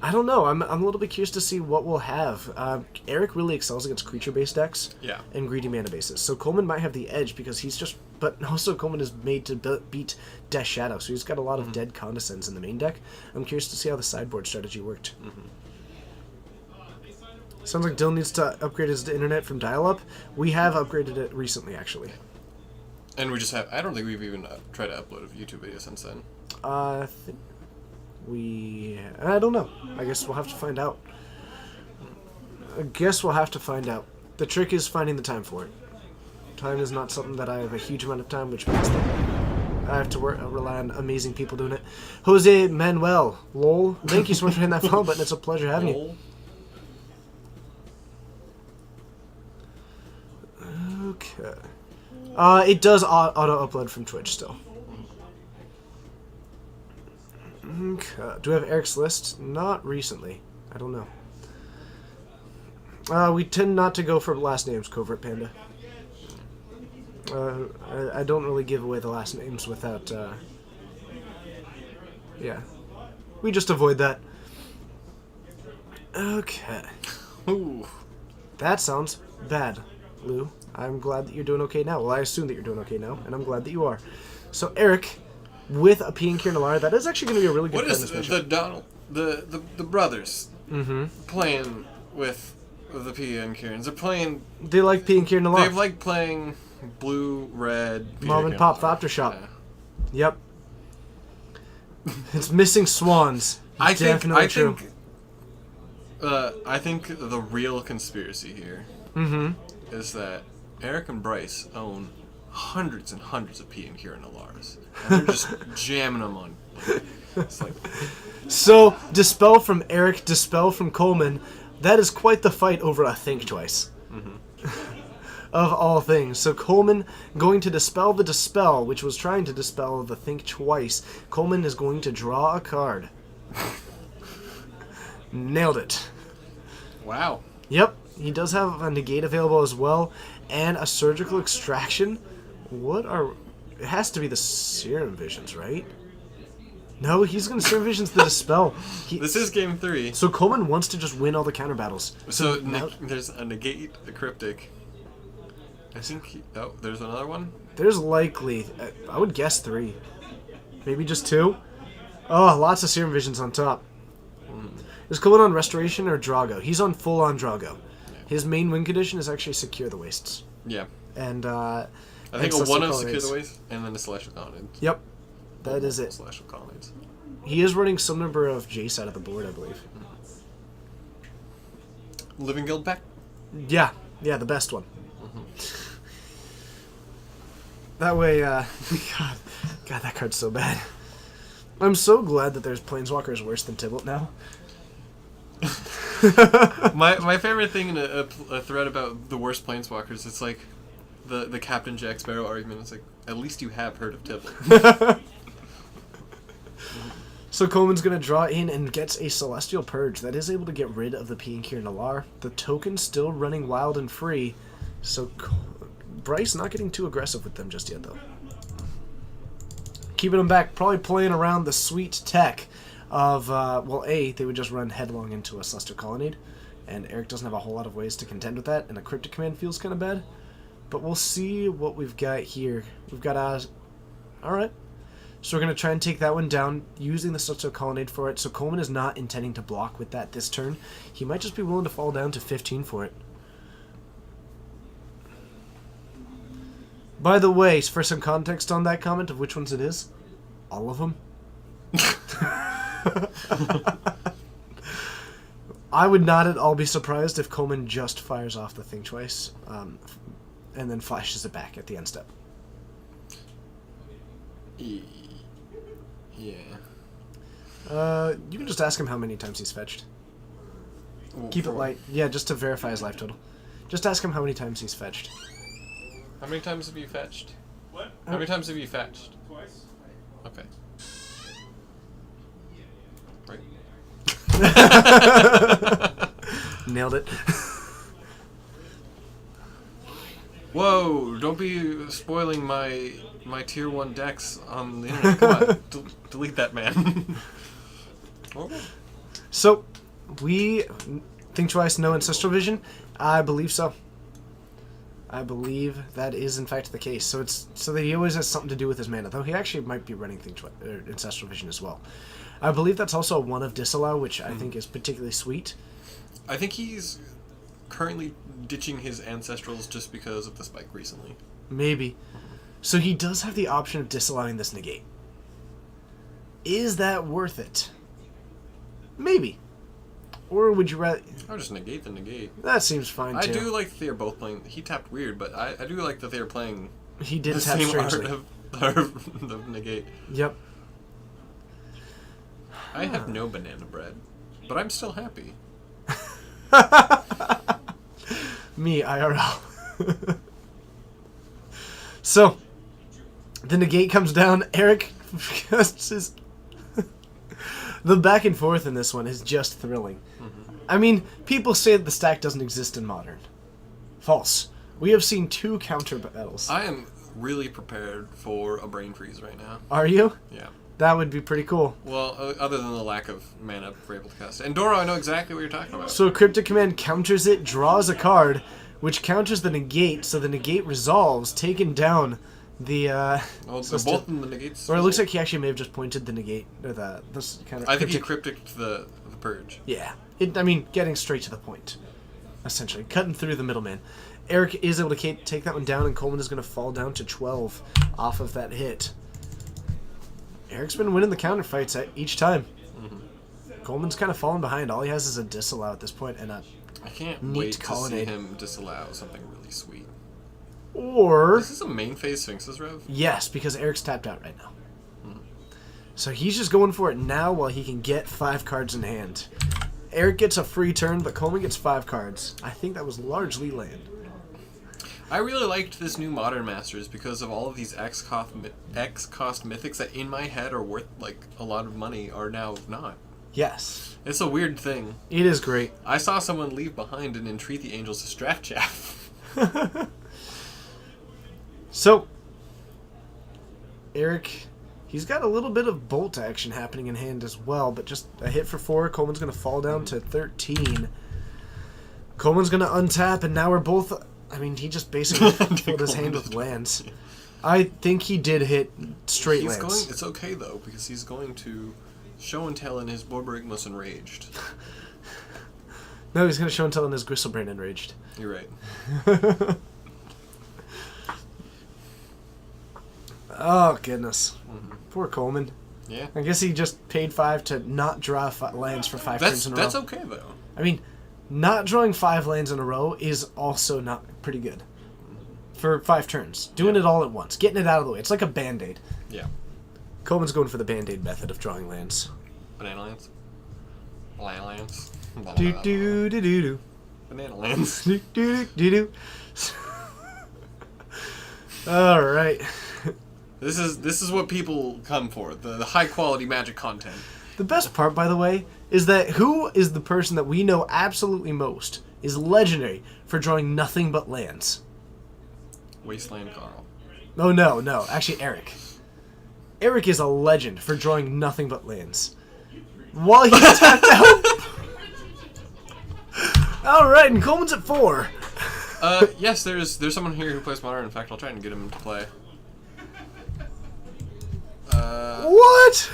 I don't know. I'm a little bit curious to see what we'll have. Eric really excels against creature-based decks and greedy mana bases. So Coleman might have the edge because he's just... But also Coleman is made to beat Death Shadow, so he's got a lot of dead Condescends in the main deck. I'm curious to see how the sideboard strategy worked. Sounds like Dylan needs to upgrade his internet from dial-up. We have upgraded it recently, actually. And we just have... I don't think we've even tried to upload a YouTube video since then. I think... I don't know. I guess we'll have to find out. The trick is finding the time for it. Time is not something that I have a huge amount of time, which means that I have to rely on amazing people doing it. Jose Manuel, lol. Thank you so much for hitting that follow button. It's a pleasure having you. Okay. It does auto-upload from Twitch still. Okay. Do we have Eric's list? Not recently. I don't know. We tend not to go for last names, Covert Panda. I don't really give away the last names without... Yeah. We just avoid that. Okay. Ooh. That sounds bad, Lou. I'm glad that you're doing okay now. Well, I assume that you're doing okay now, and I'm glad that you are. So, Eric, with a P and Kieran Alar, that is actually going to be a really good What card in is this the matchup. Donald, the brothers Mm-hmm. playing with the Pia and Kieran's? They're playing. They like P and Kieran Alar. They've like playing blue, red. Pia Mom and Pop Kieran. Thopter Shop. Yeah. Yep. It's missing swans. I Definitely true. I think the real conspiracy here Mm-hmm. is that Eric and Bryce own hundreds and hundreds of P and Kieran Alars, and they're just jamming them on. It's like, So, Dispel from Eric, Dispel from Coleman. That is quite the fight over a Think Twice. Of all things. So Coleman going to dispel the Dispel, which was trying to dispel the Think Twice. Coleman is going to draw a card. Nailed it. wow. Yep, he does have a negate available as well, and a surgical extraction. What are... It has to be the Serum Visions, right? No, he's going to Serum Visions the Dispel. This is game 3. So Coleman wants to just win all the counter battles. So now- there's a negate, a cryptic. I think. Oh, there's another one. There's likely, I would guess 3. Maybe just 2. Oh, lots of Serum Visions on top. Is Coleman on Restoration or Drago? He's on full-on Drago. His main win condition is actually Secure the Wastes. Yeah. And, I think a Celestial one of Colonnades. Secure the Ways, and then a Celestial Colonnades. Yep. That is it. Celestial Colonnades. He is running some number of Jace out of the board, I believe. Living Guild pack. Yeah, the best one. That way, God, that card's so bad. I'm so glad that there's Planeswalkers worse than Tibalt now. My favorite thing in a thread about the worst Planeswalkers, it's like the Captain Jack Sparrow argument. It's like, at least you have heard of Tibalt. So Coleman's going to draw in and gets a Celestial Purge that is able to get rid of the P and Kieran Alar. The token's still running wild and free, so Bryce not getting too aggressive with them just yet, though. Keeping them back, probably playing around the sweet tech of, well, A, they would just run headlong into a Celestial Colonnade, and Eric doesn't have a whole lot of ways to contend with that, and a Cryptic Command feels kind of bad. But we'll see what we've got here. We've got, alright. So we're going to try and take that one down using the Celestial Colonnade for it. So Coleman is not intending to block with that this turn. He might just be willing to fall down to 15 for it. By the way, for some context on that comment of which ones it is, all of them. I would not at all be surprised if Coleman just fires off the Think Twice and then flashes it back at the end step. Yeah. You can just ask him how many times he's fetched. Well, Keep it for- light. Yeah, just to verify his life total. Just ask him how many times he's fetched. How many times have you fetched? What? How many times have you fetched? Twice? Okay. Right. Nailed it. Whoa! Don't be spoiling my tier 1 decks on the internet. Come on, delete that, man. Oh. So, we Think Twice, no Ancestral Vision? I believe so. I believe that is in fact the case. So that he always has something to do with his mana, though he actually might be running Think Twice, Ancestral Vision as well. I believe that's also a one of Disallow, which I think is particularly sweet. I think he's currently ditching his ancestrals just because of the spike recently. Maybe. So he does have the option of disallowing this negate. Is that worth it? Maybe. Or would you rather... I'll just negate the negate. That seems fine, too. I do like that they're both playing... He tapped weird, but I do like that they're playing He did the tap same art strangely. of negate. Yep. I have no banana bread, but I'm still happy. Me, IRL. So, the negate comes down. Eric, the back and forth in this one is just thrilling. I mean, people say that the stack doesn't exist in Modern. False. We have seen 2 counter battles. I am really prepared for a brain freeze right now. Are you? Yeah. That would be pretty cool. Well, other than the lack of mana we're able to cast. And Doro, I know exactly what you're talking about. So Cryptic Command counters it, draws a card, which counters the negate, so the negate resolves, taking down the... Well, so they're both in the negates. or it looks like he actually may have just pointed the negate, or this kind of... I think he cryptic the purge. Yeah. I mean, getting straight to the point, essentially. Cutting through the middleman. Eric is able to take that one down, and Coleman is going to fall down to 12 off of that hit. Eric's been winning the counter fights each time. Coleman's kind of falling behind. All he has is a disallow at this point, and a I can't neat wait to see colonnade. him disallow something really sweet. Or... Is this a main phase Sphinx's Rev? Yes, because Eric's tapped out right now. So he's just going for it now while he can get 5 cards in hand. Eric gets a free turn, but Coleman gets 5 cards. I think that was largely land. I really liked this new Modern Masters because of all of these X-cost mythics that in my head are worth like a lot of money are now not. Yes. It's a weird thing. It is great. I saw someone leave behind and entreat the angels to Straff Chaff. So, Eric, he's got a little bit of bolt action happening in hand as well, but just a hit for 4. Coleman's going to fall down to 13. Coleman's going to untap, and now we're both... I mean, he just basically filled his hand with lands. I think he did hit straight He's lands. going. It's okay though because he's going to show and tell in his Borborygmus Enraged. No, he's going to show and tell in his Gristlebrain Enraged. You're right. Oh, goodness. Poor Coleman. Yeah. I guess he just paid 5 to not draw lands for 5 turns in a row. That's okay though. I mean, not drawing 5 lands in a row is also not pretty good. For 5 turns. Doing it all at once. Getting it out of the way. It's like a Band-Aid. Yeah. Coleman's going for the Band-Aid method of drawing lands. Banana lands. Banana lands. Do do do do do. Banana lands. Do do do do. Alright. This is what people come for. The high quality Magic content. The best part, by the way, is that who is the person that we know absolutely most is legendary for drawing nothing but lands. Wasteland Carl. Oh, no. Actually, Eric. Eric is a legend for drawing nothing but lands. While he tapped out... Alright, and Coleman's at 4. Yes, there's someone here who plays Modern. In fact, I'll try and get him to play. What?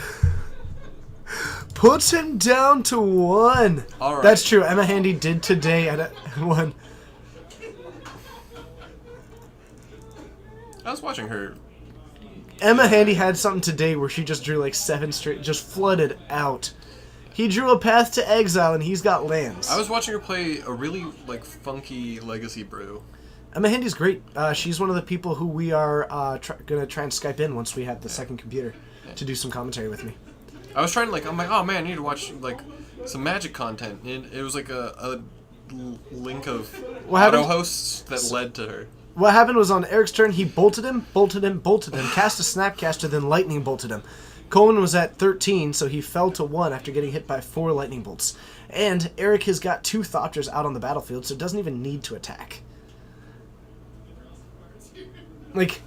Puts him down to 1. All right. That's true. Emma Handy did today at 1. I was watching her. Emma Handy had something today where she just drew like 7 straight, just flooded out. He drew a Path to Exile and he's got lands. I was watching her play a really like funky Legacy Brew. Emma Handy's great. She's one of the people who we are gonna try and Skype in once we have the second computer to do some commentary with me. I was trying to I'm like, oh man, I need to watch like some Magic content. And it was like a link of What happened? auto hosts that led to her. What happened was on Eric's turn, he bolted him, cast a Snapcaster, then lightning bolted him. Coleman was at 13, so he fell to 1 after getting hit by 4 lightning bolts. And Eric has got 2 Thopters out on the battlefield, so doesn't even need to attack. Like,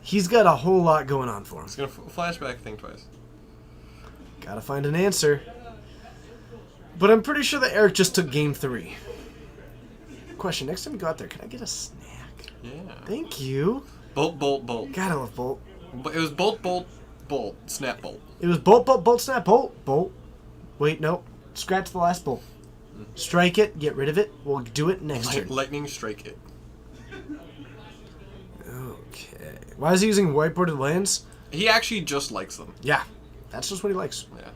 he's got a whole lot going on for him. It's gonna flashback thing twice. Gotta find an answer. But I'm pretty sure that Eric just took game 3. Question, next time you go out there, could I get a snack? Yeah. Thank you. Bolt, bolt, bolt. God, I love Bolt. But it was bolt, bolt, bolt, snap bolt. It was bolt, bolt, bolt, snap, bolt, bolt. Wait, nope. Scratch the last bolt. Strike it, get rid of it. We'll do it next turn. Lightning strike it. Okay. Why is he using whiteboarded lands? He actually just likes them. Yeah. That's just what he likes. Yeah.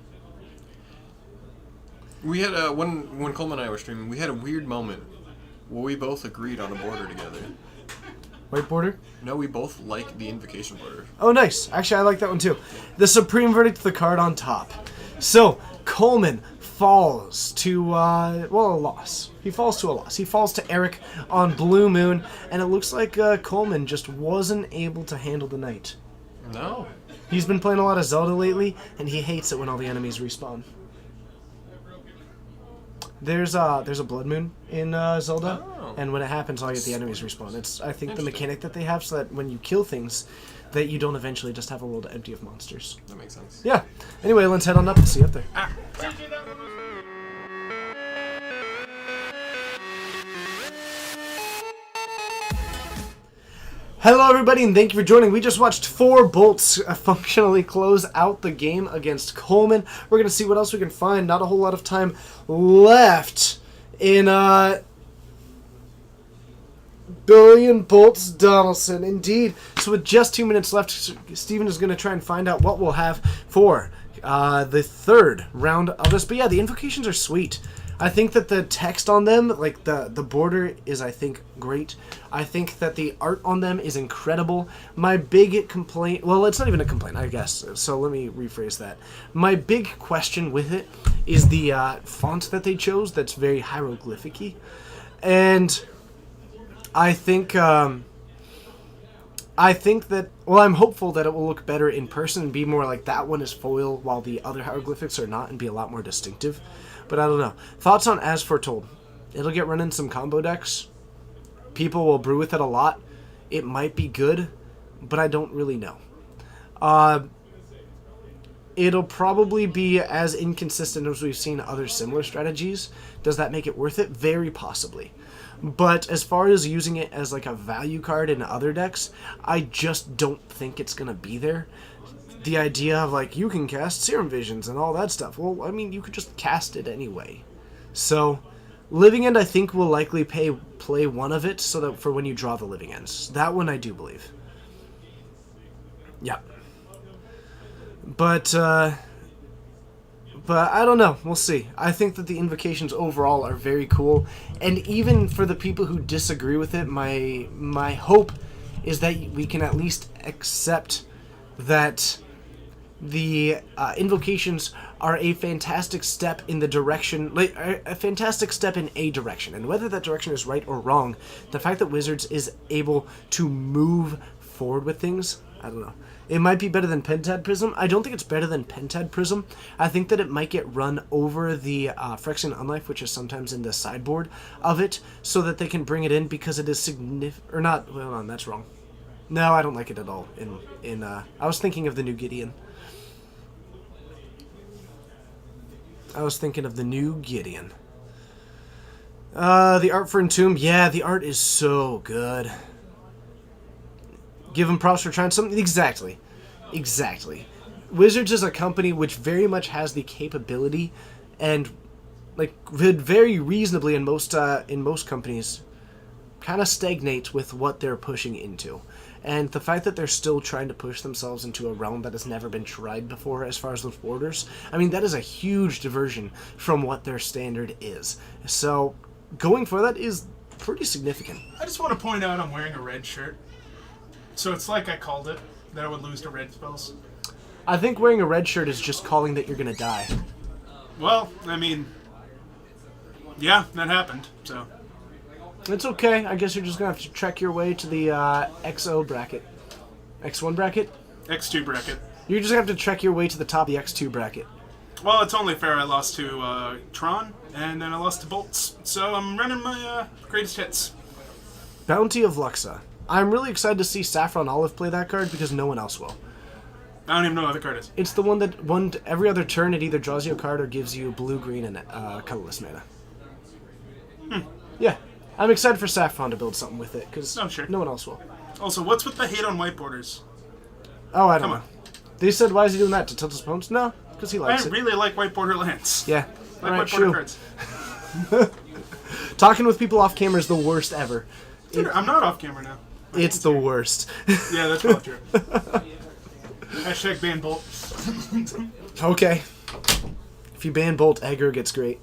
We had when Coleman and I were streaming, we had a weird moment where we both agreed on a border together. Whiteboarder? No, we both like the invocation border. Oh, nice. Actually, I like that one too. The Supreme Verdict, the card on top. So, Coleman falls to, a loss. He falls to a loss. He falls to Eric on Blue Moon, and it looks like Coleman just wasn't able to handle the night. No. He's been playing a lot of Zelda lately, and he hates it when all the enemies respawn. There's a Blood Moon in Zelda, Oh. and when it happens, all you get the enemies respawn. It's, I think, the mechanic that they have so that when you kill things, that you don't eventually just have a world empty of monsters. That makes sense. Yeah. Anyway, let's head on up and see you up there. Hello, everybody, and thank you for joining. We just watched 4 bolts functionally close out the game against Coleman. We're going to see what else we can find. Not a whole lot of time left in Billion Bolts Donaldson. Indeed. So with just 2 minutes left, Steven is going to try and find out what we'll have for the third round of this. But yeah, the invocations are sweet. I think that the text on them, like the border is, I think, great. I think that the art on them is incredible. My big complaint, well, it's not even a complaint, I guess, so let me rephrase that. My big question with it is the font that they chose that's very hieroglyphic-y. And I think that, well, I'm hopeful that it will look better in person and be more like that one is foil while the other hieroglyphics are not, and be a lot more distinctive. But I don't know. Thoughts on As Foretold? It'll get run in some combo decks. People will brew with it a lot. It might be good, but I don't really know. It'll probably be as inconsistent as we've seen other similar strategies. Does that make it worth it? Very possibly. But as far as using it as like a value card in other decks, I just don't think it's going to be there. The idea of, like, you can cast Serum Visions and all that stuff. Well, I mean, you could just cast it anyway. So, Living End, I think, will likely play one of it so that for when you draw the Living Ends. That one I do believe. Yeah. But I don't know. We'll see. I think that the invocations overall are very cool. And even for the people who disagree with it, my hope is that we can at least accept that the invocations are a fantastic step in the direction, like a fantastic step in a direction, and whether that direction is right or wrong, the fact that Wizards is able to move forward with things, I don't know. It might be better than Pentad Prism. I don't think it's better than Pentad Prism. I think that it might get run over the Phyrexian Unlife, which is sometimes in the sideboard of it, so that they can bring it in because it is significant, or not. Hold on, that's wrong. No, I don't like it at all. I was thinking of the new Gideon. The art for Entomb, yeah, the art is so good. Give them props for trying something. Exactly. Wizards is a company which very much has the capability, and like could very reasonably in most companies, kind of stagnate with what they're pushing into. And the fact that they're still trying to push themselves into a realm that has never been tried before as far as those borders, I mean, that is a huge diversion from what their standard is. So going for that is pretty significant. I just want to point out I'm wearing a red shirt. So it's like I called it, that I would lose to red spells. I think wearing a red shirt is just calling that you're going to die. Well, I mean, yeah, that happened, so. It's okay. I guess you're just going to have to trek your way to the XO bracket. X1 bracket? X2 bracket. You're just going to have to trek your way to the top of the X2 bracket. Well, it's only fair I lost to Tron, and then I lost to Bolts. So I'm running my greatest hits. Bounty of Luxa. I'm really excited to see Saffron Olive play that card because no one else will. I don't even know what the card is. It's the one that every other turn it either draws you a card or gives you blue, green, and colorless mana. Yeah. I'm excited for Saffron to build something with it, because sure. No one else will. Also, what's with the hate on white borders? Oh, I don't Come know. on. They said, why is he doing that? To tilt his opponents? No, because he likes I it. really like white border lands. Yeah. I like Alright, white border true. cards. Talking with people off camera is the worst ever. Dude, I'm not off camera now. It's the worst. Yeah, that's probably true. Hashtag ban Bolt. Okay. If you ban Bolt, aggro gets great.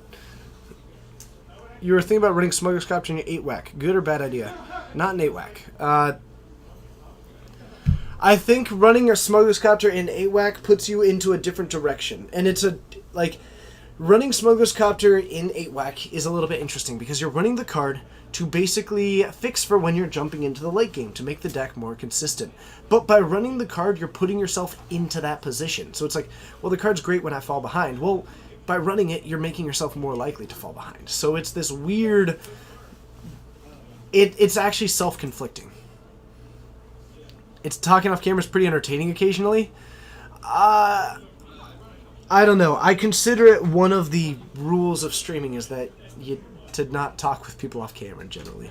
You were thinking about running Smuggler's Copter in your 8-whack. Good or bad idea? Not an 8-whack. I think running a Smuggler's Copter in 8-whack puts you into a different direction. And it's running Smuggler's Copter in 8-whack is a little bit interesting because you're running the card to basically fix for when you're jumping into the late game to make the deck more consistent. But by running the card, you're putting yourself into that position. So it's like, well, the card's great when I fall behind. Well, by running it, you're making yourself more likely to fall behind. So it's this weird it's actually self-conflicting. It's talking off camera is pretty entertaining occasionally. I don't know. I consider it one of the rules of streaming is that you to not talk with people off camera generally.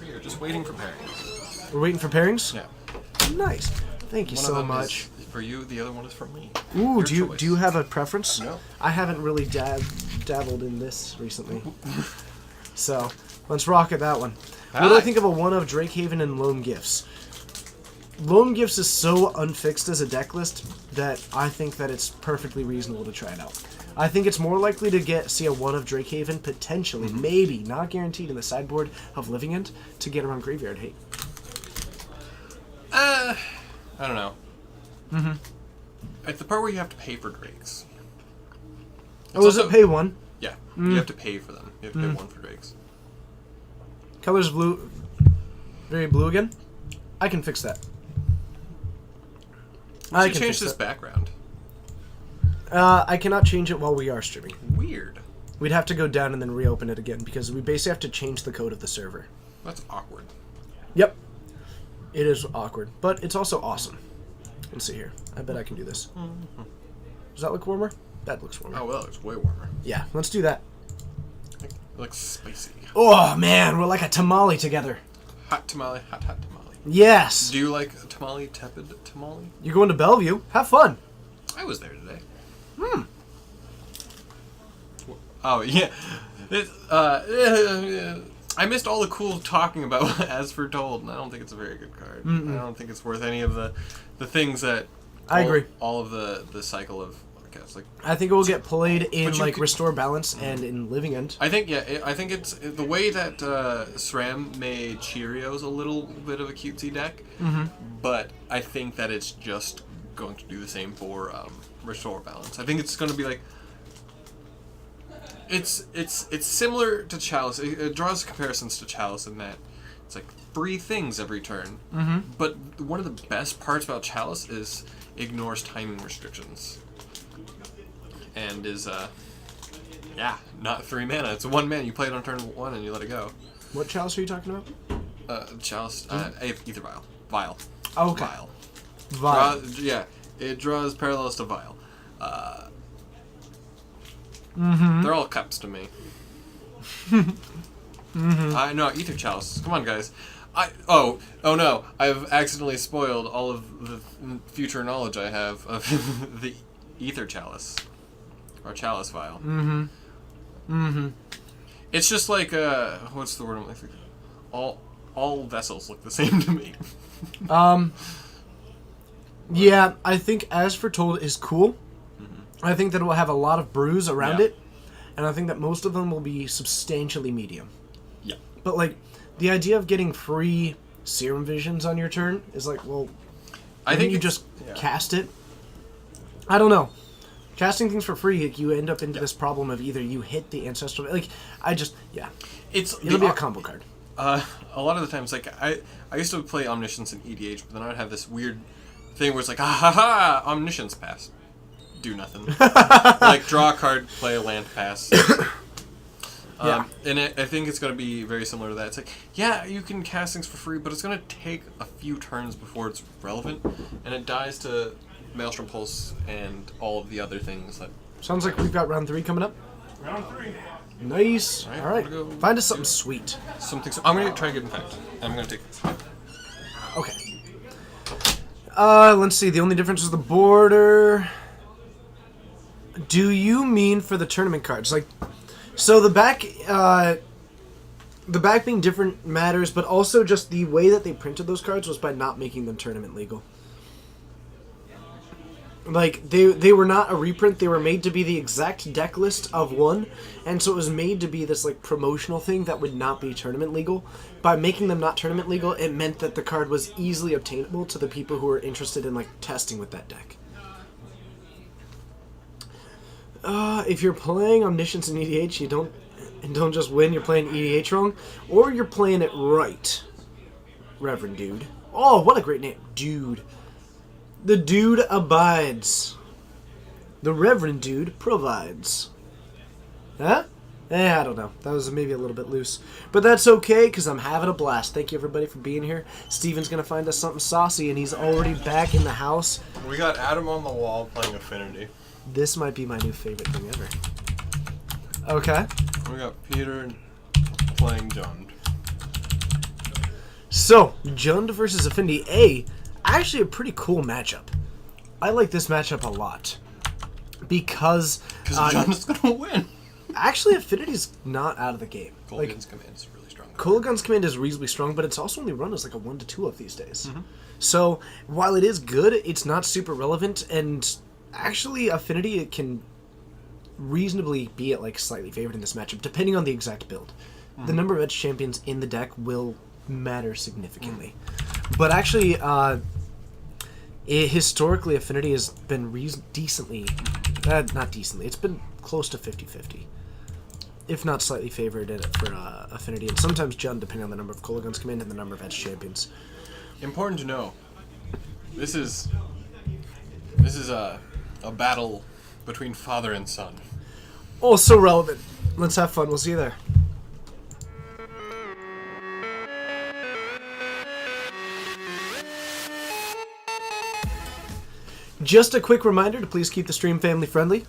We're just waiting for pairings. We're waiting for pairings? Yeah. Nice. Thank you One of so them much. is for you, the other one is for me. Ooh, Your do you choice. do you have a preference? No. I haven't really dabbled in this recently. So, let's rock at that one. What do I Hi. think of a one of Drakehaven and Loam Gifts? Loam Gifts is so unfixed as a deck list that I think that it's perfectly reasonable to try it out. I think it's more likely to see a one of Drakehaven, potentially, maybe, not guaranteed in the sideboard of Living End, to get around Graveyard Hate. I don't know. At the part where you have to pay for drakes. Oh, is it pay one? Yeah, you have to pay for them. You have to pay one for drakes. Colors blue, very blue again? I can fix that. I You can change fix this that. background. I cannot change it while we are streaming. Weird. We'd have to go down and then reopen it again because we basically have to change the code of the server. That's awkward. Yep. It is awkward, but it's also awesome. Let's see here. I bet I can do this. Does that look warmer? That looks warmer. Oh, well, it's way warmer. Yeah, let's do that. It looks spicy. Oh, man, we're like a tamale together. Hot tamale, hot tamale. Yes. Do you like a tamale, tepid tamale? You're going to Bellevue. Have fun. I was there today. Oh, yeah. I missed all the cool talking about As Foretold, and I don't think it's a very good card. I don't think it's worth any of the things that... I agree. All of the cycle of... Like, I think it will get played in But you like could- Restore Balance and in Living End. I think, yeah, I think it's the way that SRAM made Cheerios a little bit of a cutesy deck, but I think that it's just going to do the same for Restore Balance. I think it's going to be like it's similar to Chalice. It draws comparisons to Chalice in that it's like 3 things every turn. But one of the best parts about Chalice is ignores timing restrictions. And is not 3 mana. It's 1 mana. You play it on turn 1 and you let it go. What chalice are you talking about? Chalice, Ether Vial. Vial. Oh, okay. Vial. Vial. Yeah, it draws parallels to Vial. They're all cups to me. I know, Ether Chalice. Come on, guys. Oh no! I've accidentally spoiled all of the future knowledge I have of the Ether Chalice. Or Chalice Vial. It's just like, what's the word I'm looking for? All vessels look the same to me. Yeah, I think As Foretold is cool. I think that it will have a lot of brews around Yeah. it, and I think that most of them will be substantially medium. Yeah. But like, the idea of getting free Serum Visions on your turn is like, well, I think you it's- just yeah. cast it. I don't know. Casting things for free, you end up into this problem of either you hit the ancestral, like It'll be a combo card. A lot of the times, like I used to play Omniscience in EDH, but then I would have this weird thing where it's like, ah ha ha, Omniscience pass, do nothing, like draw a card, play a land, pass. Yeah. And I think it's going to be very similar to that. It's like, yeah, you can cast things for free, but it's going to take a few turns before it's relevant, and it dies to Maelstrom Pulse and all of the other things that. Sounds like we've got round 3 coming up. Round 3. Nice. Alright, All right. we'll go Find us something do it. sweet. Something. So I'm going to try to get infected. I'm going to take. Okay. Let's see. The only difference is the border. Do you mean for the tournament cards? Like, so the back being different matters, but also just the way that they printed those cards was by not making them tournament legal. Like, they were not a reprint, they were made to be the exact deck list of one, and so it was made to be this, like, promotional thing that would not be tournament legal. By making them not tournament legal, it meant that the card was easily obtainable to the people who were interested in, like, testing with that deck. If you're playing Omniscience in EDH, you don't just win, you're playing EDH wrong, or you're playing it right, Reverend Dude. Oh, what a great name, Dude. The Dude abides. The Reverend Dude provides. Huh? I don't know. That was maybe a little bit loose. But that's okay, because I'm having a blast. Thank you, everybody, for being here. Steven's going to find us something saucy, and he's already back in the house. We got Adam on the wall playing Affinity. This might be my new favorite thing ever. Okay. We got Peter playing Jund. So, Jund versus Affinity A, actually a pretty cool matchup. I like this matchup a lot. Because Jund's gonna win. actually, Affinity's not out of the game. Colgan's command is really strong. Kolagun's command is reasonably strong, but it's also only run as like a 1-2 of these days. So, while it is good, it's not super relevant, and actually, Affinity it can reasonably be at like slightly favored in this matchup, depending on the exact build. The number of edge champions in the deck will matter significantly. But actually, historically, Affinity has been decently, not decently, it's been close to 50-50. If not slightly favored for Affinity, and sometimes Jund, depending on the number of Kolagun's command and the number of edge champions. Important to know. This is a battle between father and son. Oh, so relevant. Let's have fun. We'll see you there. Just a quick reminder to please keep the stream family friendly.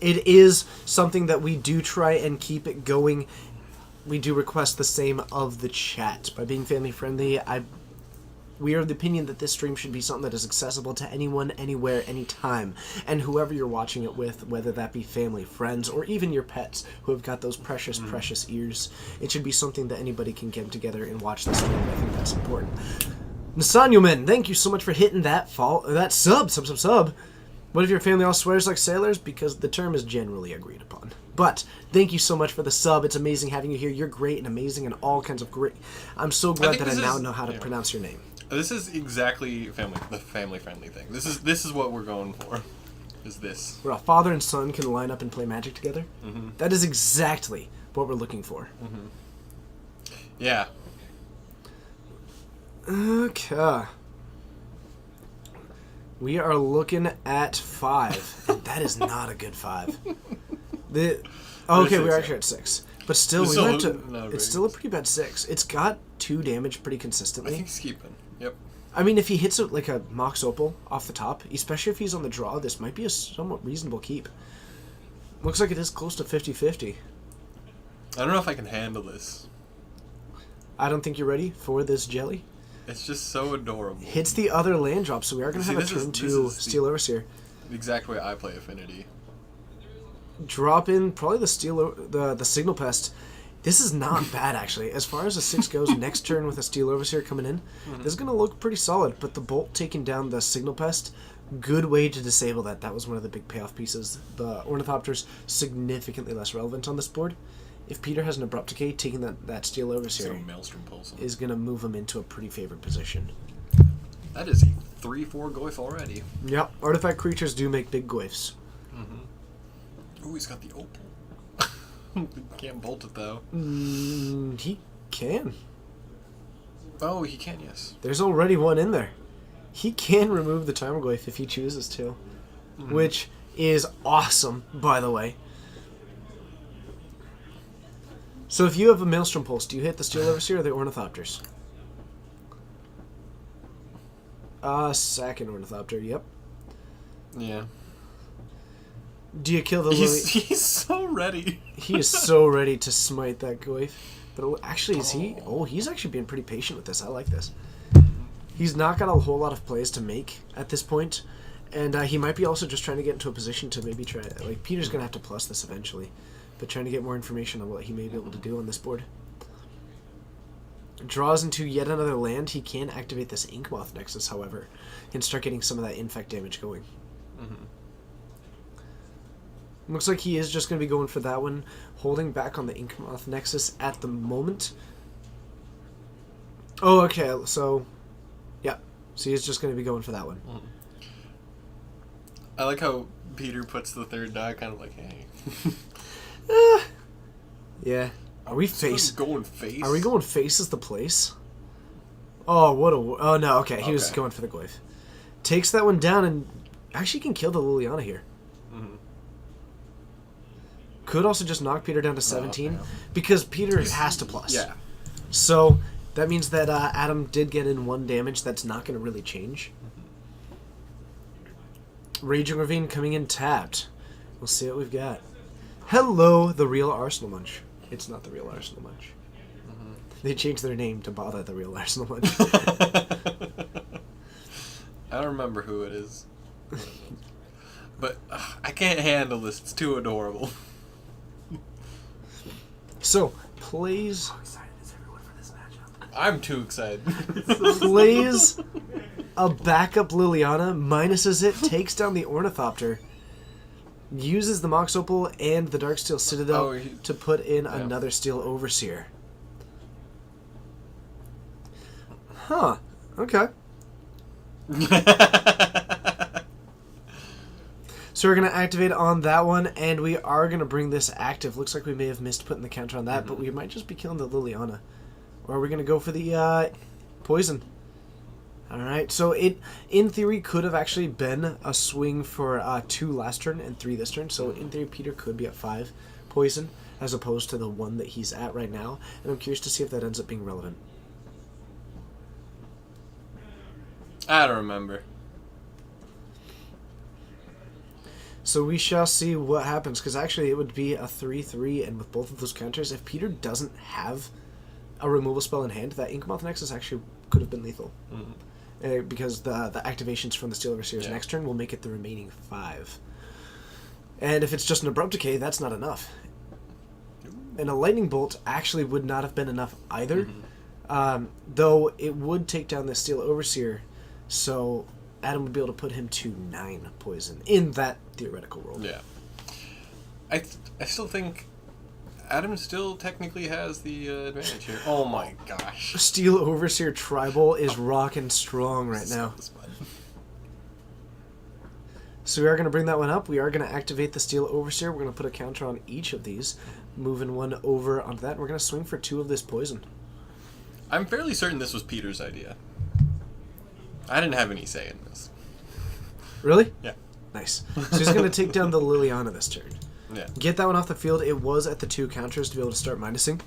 It is something that we do try and keep it going. We do request the same of the chat. By being family friendly, we are of the opinion that this stream should be something that is accessible to anyone, anywhere, anytime. And whoever you're watching it with, whether that be family, friends, or even your pets who have got those precious, precious ears, it should be something that anybody can get together and watch the stream. I think that's important. Nasanyoman, thank you so much for hitting that sub. What if your family all swears like sailors? Because the term is generally agreed upon. But thank you so much for the sub. It's amazing having you here. You're great and amazing and all kinds of great. I'm so glad that I now know how to pronounce your name. This is exactly the family friendly thing. This is what we're going for. Is this? Where a father and son can line up and play Magic together. That is exactly what we're looking for. Yeah. Okay. We are looking at 5. And that is not a good 5. Okay, we're actually at 6. But still, it's still a pretty bad 6. It's got 2 damage pretty I consistently. think he's keeping. Yep. I mean, if he hits it like a Mox Opal off the top, especially if he's on the draw, this might be a somewhat reasonable keep. Looks like it is close to 50-50. I don't know if I can handle this. I don't think you're ready for this jelly. It's just so adorable. Hits the other land drop, so we are going to have a turn 2 Steel Overseer. The exact way I play Affinity. Drop in probably the Signal Pest. This is not bad, actually. As far as the 6 goes, next turn with a Steel Overseer coming in, this is going to look pretty solid. But the Bolt taking down the Signal Pest, good way to disable that. That was one of the big payoff pieces. The Ornithopter's significantly less relevant on this board. If Peter has an Abrupt Decay, taking that Steel Overseer Maelstrom Pulse is going to move him into a pretty favored position. That is a 3/4 Goyf already. Yep, artifact creatures do make big Goyfs. Ooh, he's got the Opal. Can't bolt it though. He can. Oh, he can, yes. There's already one in there. He can remove the Tarmogoyf if he chooses to. Which is awesome, by the way. So if you have a Maelstrom Pulse, do you hit the Steel Overseer or the Ornithopters? Second Ornithopter, yep. Yeah. Do you kill the Lily? He's so ready. He is so ready to smite that Goyf. But actually, is he? Oh, he's actually being pretty patient with this. I like this. He's not got a whole lot of plays to make at this point, and he might be also just trying to get into a position to maybe try. Like Peter's gonna have to plus this eventually, but trying to get more information on what he may be able to do on this board. Draws into yet another land. He can activate this Inkmoth Nexus, however, and start getting some of that infect damage going. Looks like he is just going to be going for that one, holding back on the Inkmoth Nexus at the moment. Oh, okay, so, yeah. So he's just going to be going for that one. I like how Peter puts the third die kind of like, hey. Yeah. Are we face? Going face? Are we going face as the place? Oh, what a... Oh, no, okay. He was going for the Goyf. Takes that one down and actually can kill the Liliana here. could also just knock Peter down to 17 because Peter has to plus. Yeah. So that means that Adam did get in 1 damage. That's not going to really change. Raging Ravine coming in tapped. We'll see what we've got. Hello, the real Arsenal Munch. It's not the real Arsenal Munch. They changed their name to bother the real Arsenal Munch. I don't remember who it is. But I can't handle this. It's too adorable. So, plays I'm too excited. plays a backup Liliana, minuses it, takes down the Ornithopter, uses the Mox Opal and the Darksteel Citadel to put in another Steel Overseer. Huh. Okay. So we're going to activate on that one, and we are going to bring this active. Looks like we may have missed putting the counter on that, but we might just be killing the Liliana. Or are we going to go for the poison? Alright, so it, in theory, could have actually been a swing for 2 last turn and 3 this turn. So in theory, Peter could be at 5 poison, as opposed to the 1 that he's at right now. And I'm curious to see if that ends up being relevant. I don't remember. So we shall see what happens, because actually it would be a 3-3, and with both of those counters, if Peter doesn't have a removal spell in hand, that Inkmoth Nexus actually could have been lethal. Because the activations from the Steel Overseer's next turn will make it the remaining 5. And if it's just an Abrupt Decay, that's not enough. And a Lightning Bolt actually would not have been enough either, though it would take down the Steel Overseer, so Adam would be able to put him to 9 poison in that theoretical world. Yeah. I still think Adam still technically has the advantage here. Oh my gosh. Steel Overseer Tribal is rocking strong right now. This one. So we are going to bring that one up. We are going to activate the Steel Overseer. We're going to put a counter on each of these, moving one over onto that. And we're going to swing for 2 of this poison. I'm fairly certain this was Peter's idea. I didn't have any say in this. Really? Yeah. Nice. So he's going to take down the Liliana this turn. Yeah. Get that one off the field. It was at the 2 counters to be able to start minusing.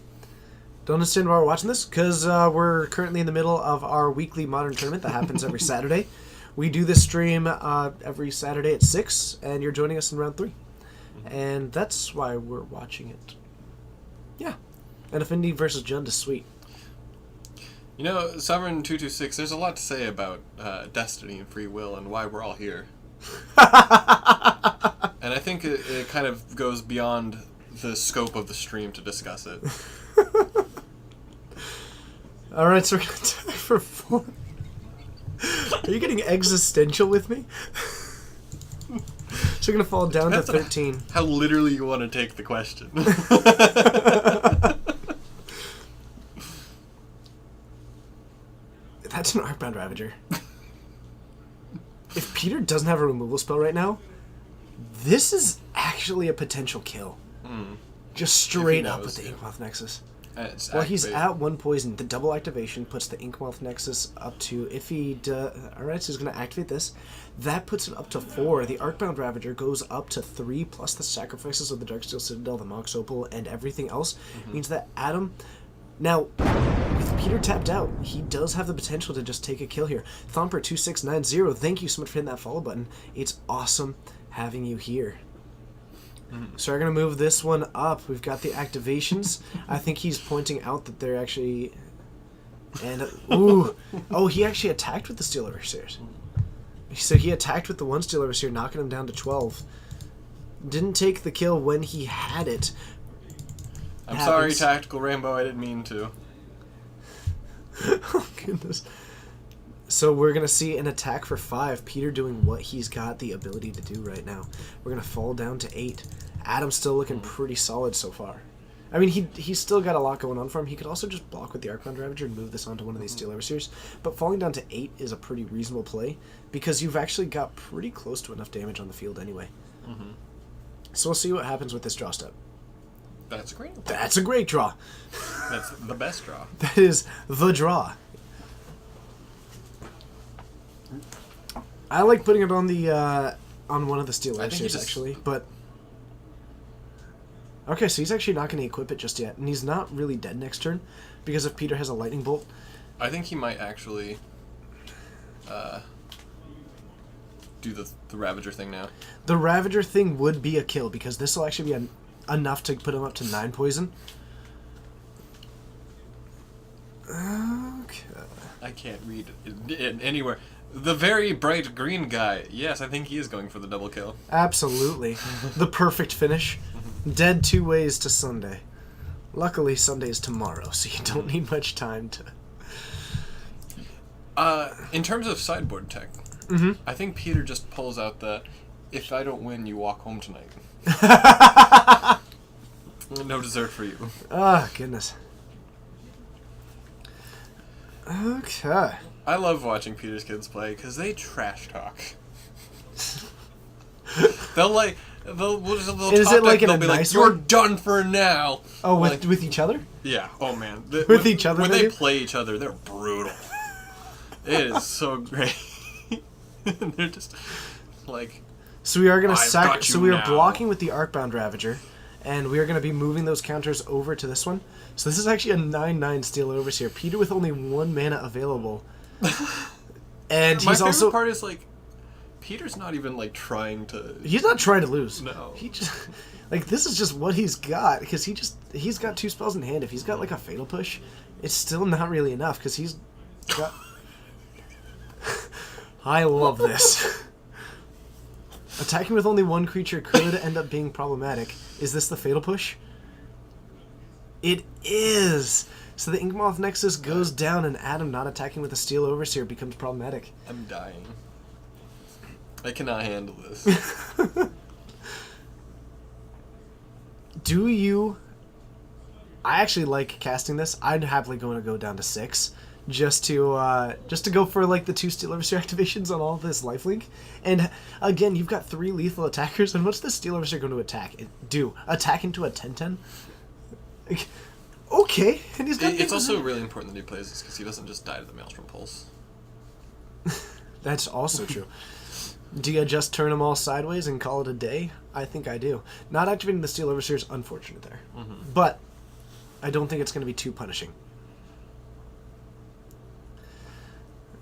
Don't understand why we're watching this, because we're currently in the middle of our weekly Modern tournament that happens every Saturday. We do this stream every Saturday at 6, and you're joining us in round 3. And that's why we're watching it. Yeah. And Affinity versus Jund is sweet. You know, Sovereign 226, there's a lot to say about destiny and free will and why we're all here. And I think it kind of goes beyond the scope of the stream to discuss it. Alright, so we're going to try for 4. Are you getting existential with me? So we're going to fall down to 13. How literally you want to take the question. That's an Arcbound Ravager. If Peter doesn't have a removal spell right now, this is actually a potential kill. Just straight up with the Inkmoth Nexus. Well, he's at 1 poison. The double activation puts the Inkmoth Nexus up to, if he alright, so he's going to activate this. That puts it up to 4. The Arcbound Ravager goes up to 3, plus the sacrifices of the Darksteel Citadel, the Mox Opal, and everything else. Means that Adam... Now, with Peter tapped out, he does have the potential to just take a kill here. Thomper2690, thank you so much for hitting that follow button. It's awesome having you here. So we're going to move this one up. We've got the activations. I think he's pointing out that they're actually... And, ooh. Oh, he actually attacked with the Steel Overseers. So he attacked with the 1 Steel Overseer, knocking him down to 12. Didn't take the kill when he had it. I'm sorry, Tactical Rainbow, I didn't mean to. Oh, goodness. So we're going to see an attack for 5. Peter doing what he's got the ability to do right now. We're going to fall down to 8. Adam's still looking pretty solid so far. I mean, he's still got a lot going on for him. He could also just block with the Arcbound Ravager and move this onto one of these Steel Overseers. But falling down to 8 is a pretty reasonable play, because you've actually got pretty close to enough damage on the field anyway. So we'll see what happens with this draw step. That's great. That's a great draw. That's the best draw. That is the draw. I like putting it on the on one of the Steel I think Overseers he just- actually, but Okay, so he's actually not going to equip it just yet, and he's not really dead next turn, because if Peter has a lightning bolt, I think he might actually do the Ravager thing now. the Ravager thing would be a kill, because this will actually be enough to put him up to 9 poison. Okay. I can't read it anywhere. The very bright green guy. Yes, I think he is going for the double kill. Absolutely. The perfect finish. Dead 2 ways to Sunday. Luckily, Sunday's tomorrow, so you don't need much time to... In terms of sideboard tech, I think Peter just pulls out the, if I don't win, you walk home tonight. No dessert for you. Ah, goodness. Okay. I love watching Peter's kids play because they trash talk. They'll Is talk it like in they'll a be nice like, "You're one?" done for now." Oh, Like, with each other? yeah. Oh man. With each other, when they they do? play each other, they're brutal. It is so great. They're just like, So we are going to I've got So you we are now. blocking with the Arcbound Ravager, and we are going to be moving those counters over to this one. So this is actually a 9/9 Steel Overseer. Peter with only 1 mana available. And my he's favorite also... part is like, Peter's not even like trying to. He's not trying to lose. No. He just... Like, this is just what he's got, because he's got 2 spells in hand. If he's got, like, a Fatal Push, it's still not really enough, because he's got... I love this. Attacking with only 1 creature could end up being problematic. Is this the Fatal Push? It is! So the Inkmoth Nexus goes down, and Adam not attacking with a Steel Overseer becomes problematic. I'm dying. I cannot handle this. Do you... I actually like casting this. I'd happily go down to 6. Just to go for like the 2 Steel Overseer activations on all of this lifelink. And again, you've got 3 lethal attackers, and what's the Steel Overseer going to attack? Attack into a 10/10? Like, okay, and he's got It's things- also really important that he plays this because he doesn't just die to the Maelstrom Pulse. That's also true. Do you just turn them all sideways and call it a day? I think I do. Not activating the Steel Overseer is unfortunate there. But I don't think it's going to be too punishing.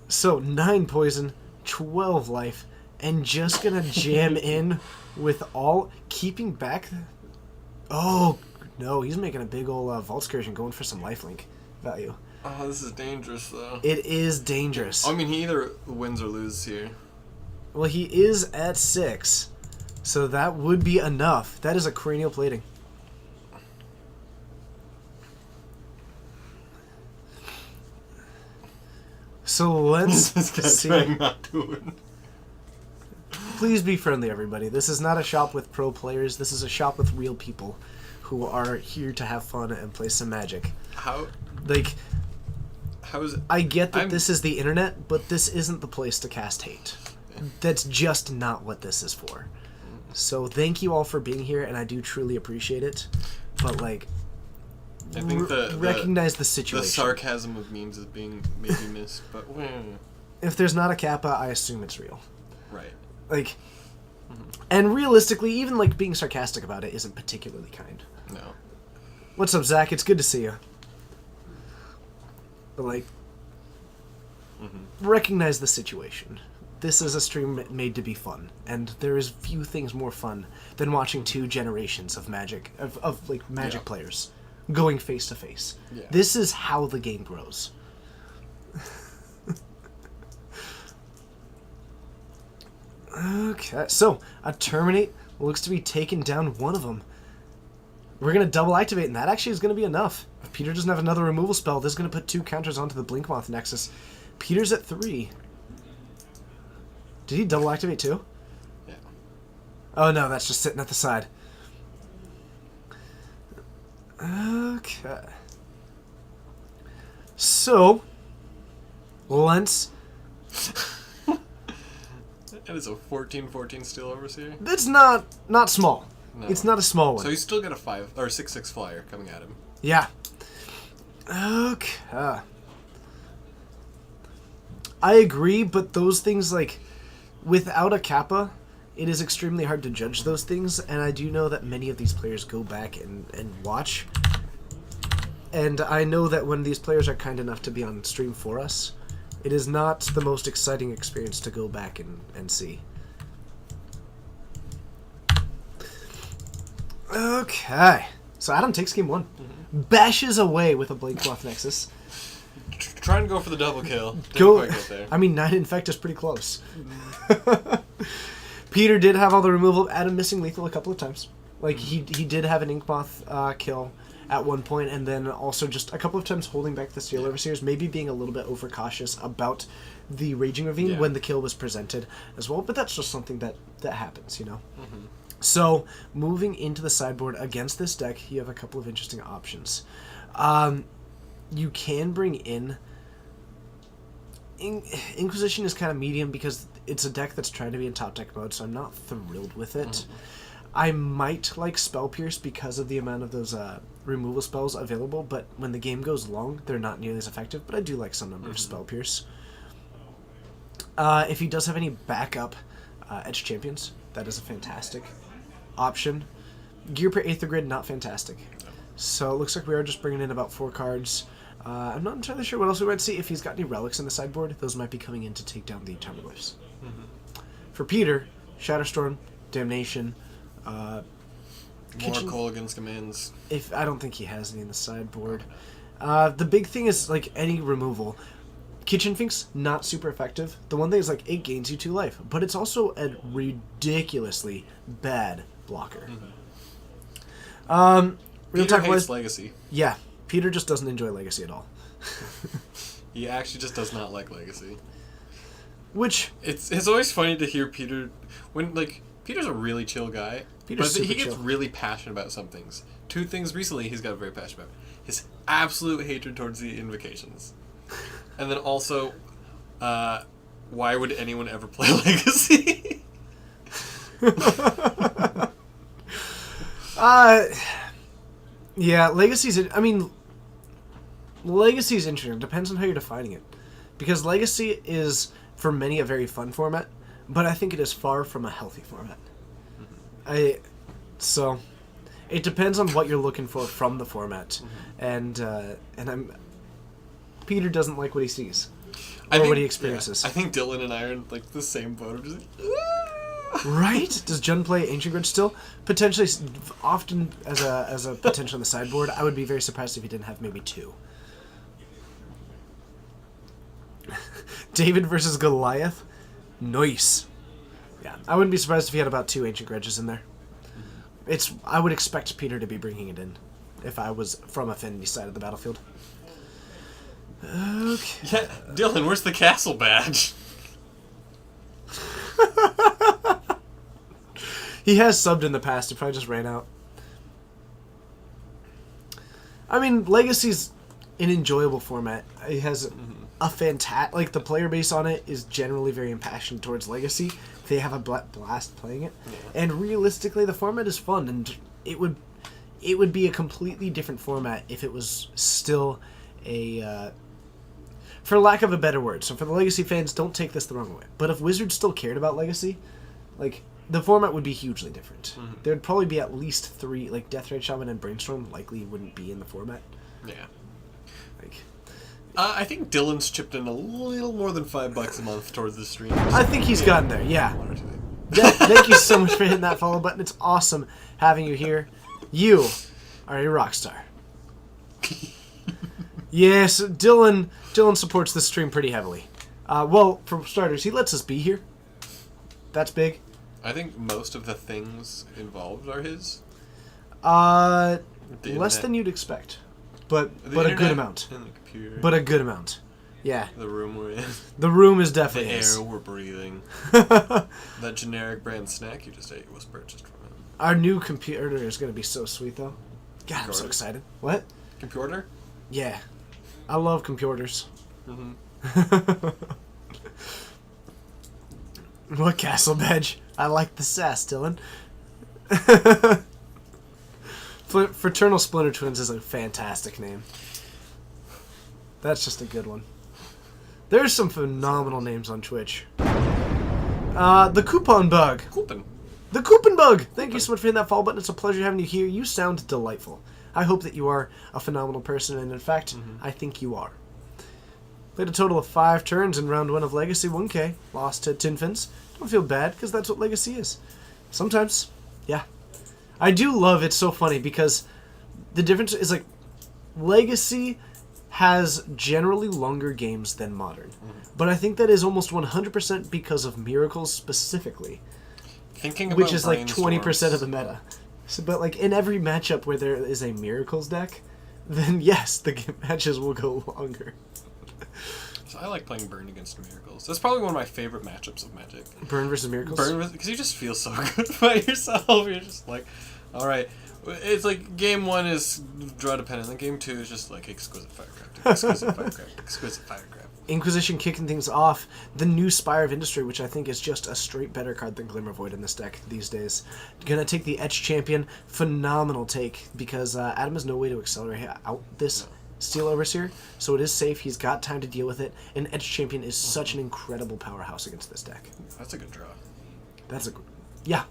So, 9 poison, 12 life, and just going to jam in with all... Keeping back... Oh, no, he's making a big old Vault Excursion going for some lifelink value. Oh, this is dangerous though. It is dangerous. I mean, he either wins or loses here. Well, he is at 6, so that would be enough. That is a cranial plating. So let's This guy's see. trying not to win. Please be friendly, everybody. This is not a shop with pro players. This is a shop with real people who are here to have fun and play some Magic. How Like, is it? I get that I'm- this is the internet, but this isn't the place to cast hate. That's just not what this is for. So thank you all for being here, and I do truly appreciate it. But, like, I think recognize the the situation. sarcasm of memes is being maybe missed, but If there's not a kappa, I assume it's real. right. Like, and realistically, even, like, being sarcastic about it isn't particularly kind. No. What's up, Zach? It's good to see you. But, like, recognize the situation. This is a stream made to be fun, and there is few things more fun than watching 2 generations of Magic, of like, Magic Yeah. players going face to face. Yeah. This is how the game grows. Okay, so a Terminate looks to be taking down one of them. We're going to double activate, and that actually is going to be enough. If Peter doesn't have another removal spell, this is going to put 2 counters onto the Blinkmoth Nexus. Peter's at 3. Did he double activate too? Yeah. Oh no, that's just sitting at the side. Okay. So, Lentz, That is a 14/14 Steel Overseer. that's not small. No. It's not a small one. So he's still got a 5 or 6/6 flyer coming at him. Yeah. Okay. I agree, but those things, like, without a kappa, it is extremely hard to judge those things, and I do know that many of these players go back and watch. And I know that when these players are kind enough to be on stream for us, it is not the most exciting experience to go back and see. Okay. So Adam takes game 1. Bashes away with a Blade Cloth Nexus. Try and go for the double kill. Didn't Go. quite get there. I mean, 9 Infect is pretty close. Peter did have all the removal. Adam missing lethal a couple of times. Like, he did have an Inkmoth kill at one point, and then also just a couple of times holding back the Steel Overseers, maybe being a little bit overcautious about the Raging Ravine when the kill was presented as well. But that's just something that happens, you know? So, moving into the sideboard against this deck, you have a couple of interesting options. You can bring in... Inquisition is kind of medium because it's a deck that's trying to be in top deck mode, so I'm not thrilled with it. I might like Spell Pierce because of the amount of those removal spells available, but when the game goes long, they're not nearly as effective, but I do like some number of Spell Pierce. If he does have any backup Edge Champions, that is a fantastic option. Gear per Aether Grid, not fantastic. So it looks like we are just bringing in about 4 cards. I'm not entirely sure what else we might see. If he's got any relics in the sideboard, those might be coming in to take down the Termaglyphs. For Peter, Shatterstorm, Damnation, More Kitchen- Kolaghan's commands. if I don't think he has any in the sideboard. The big thing is like any removal. Kitchen Finks, not super effective. The one thing is like it gains you 2 life, but it's also a ridiculously bad blocker. We're gonna Peter talk hates about Legacy. yeah. Peter just doesn't enjoy Legacy at all. He actually just does not like Legacy. Which It's always funny to hear Peter when Peter's a really chill guy, Peter's but super he gets chill. really passionate about some things. 2 things recently he's got very passionate about: his absolute hatred towards the Invocations, and then also, why would anyone ever play Legacy? Yeah, Legacy's... I mean, Legacy's interesting. It depends on how you're defining it. Because Legacy is, for many, a very fun format, but I think it is far from a healthy format. So, it depends on what you're looking for from the format. And Peter doesn't like what he sees. Or what he experiences. Yeah, I think Dylan and I are in the same boat. I'm just Right? Does Jun play Ancient Grudge still? Potentially, often as a potential on the sideboard. I would be very surprised if he didn't have maybe 2. David versus Goliath? Nice. Yeah, I wouldn't be surprised if he had about 2 Ancient Grudges in there. I would expect Peter to be bringing it in if I was from Affinity side of the battlefield. Okay. Yeah, Dylan, where's the castle badge? He has subbed in the past. He probably just ran out. I mean, Legacy's an enjoyable format. It has a fantastic... the player base on it is generally very impassioned towards Legacy. They have a blast playing it. Yeah. And realistically, the format is fun, and it would be a completely different format if it was still a... for lack of a better word. So for the Legacy fans, don't take this the wrong way. But if Wizards still cared about Legacy, the format would be hugely different. There'd probably be at least 3, Deathrite Shaman and Brainstorm likely wouldn't be in the format. Yeah. I think Dylan's chipped in a little more than $5 a month towards the stream. I think he's gotten there, yeah. Thank you so much for hitting that follow button. It's awesome having you here. You are a rock star. Yes, Dylan supports the stream pretty heavily. Well, for starters, he lets us be here. That's big. I think most of the things involved are his. Less than you'd expect, but a good internet amount. and the computer. But a good amount. Yeah. The room we're in. The room is The definitely his. air we're breathing. That generic brand snack you just ate was purchased from him. Our new computer is going to be so sweet, though. God, I'm so excited. What? Computer? Yeah. I love computers. What castle badge? I like the sass, Dylan. Fraternal Splinter Twins is a fantastic name. That's just a good one. There's some phenomenal names on Twitch. The coupon bug. Coupon. The coupon bug! Thank you so much for hitting that follow button. It's a pleasure having you here. You sound delightful. I hope that you are a phenomenal person, and in fact, I think you are. Played a total of 5 turns in round 1 of Legacy 1K. Lost to Tinfins. Don't feel bad, because that's what Legacy is. Sometimes, yeah. I do love it's so funny, because the difference is, like, Legacy has generally longer games than Modern. But I think that is almost 100% because of Miracles specifically. Thinking about Which is like brainstorms. 20% of the meta. So, but like in every matchup where there is a Miracles deck, then yes, the matches will go longer. So I like playing Burn against Miracles. That's probably one of my favorite matchups of Magic. Burn versus Miracles? Burn, because you just feel so good by yourself. You're just like, all right. It's like game 1 is draw dependent, and game 2 is just like exquisite firecraft, exquisite firecraft, exquisite firecraft. Inquisition kicking things off. The new Spire of Industry, which I think is just a straight better card than Glimmervoid in this deck these days. Gonna take the Etch Champion. Phenomenal take, because Adam has no way to accelerate out this Steel Overseer, so it is safe. He's got time to deal with it, and Etch Champion is such an incredible powerhouse against this deck. That's a good draw. That's a... Yeah.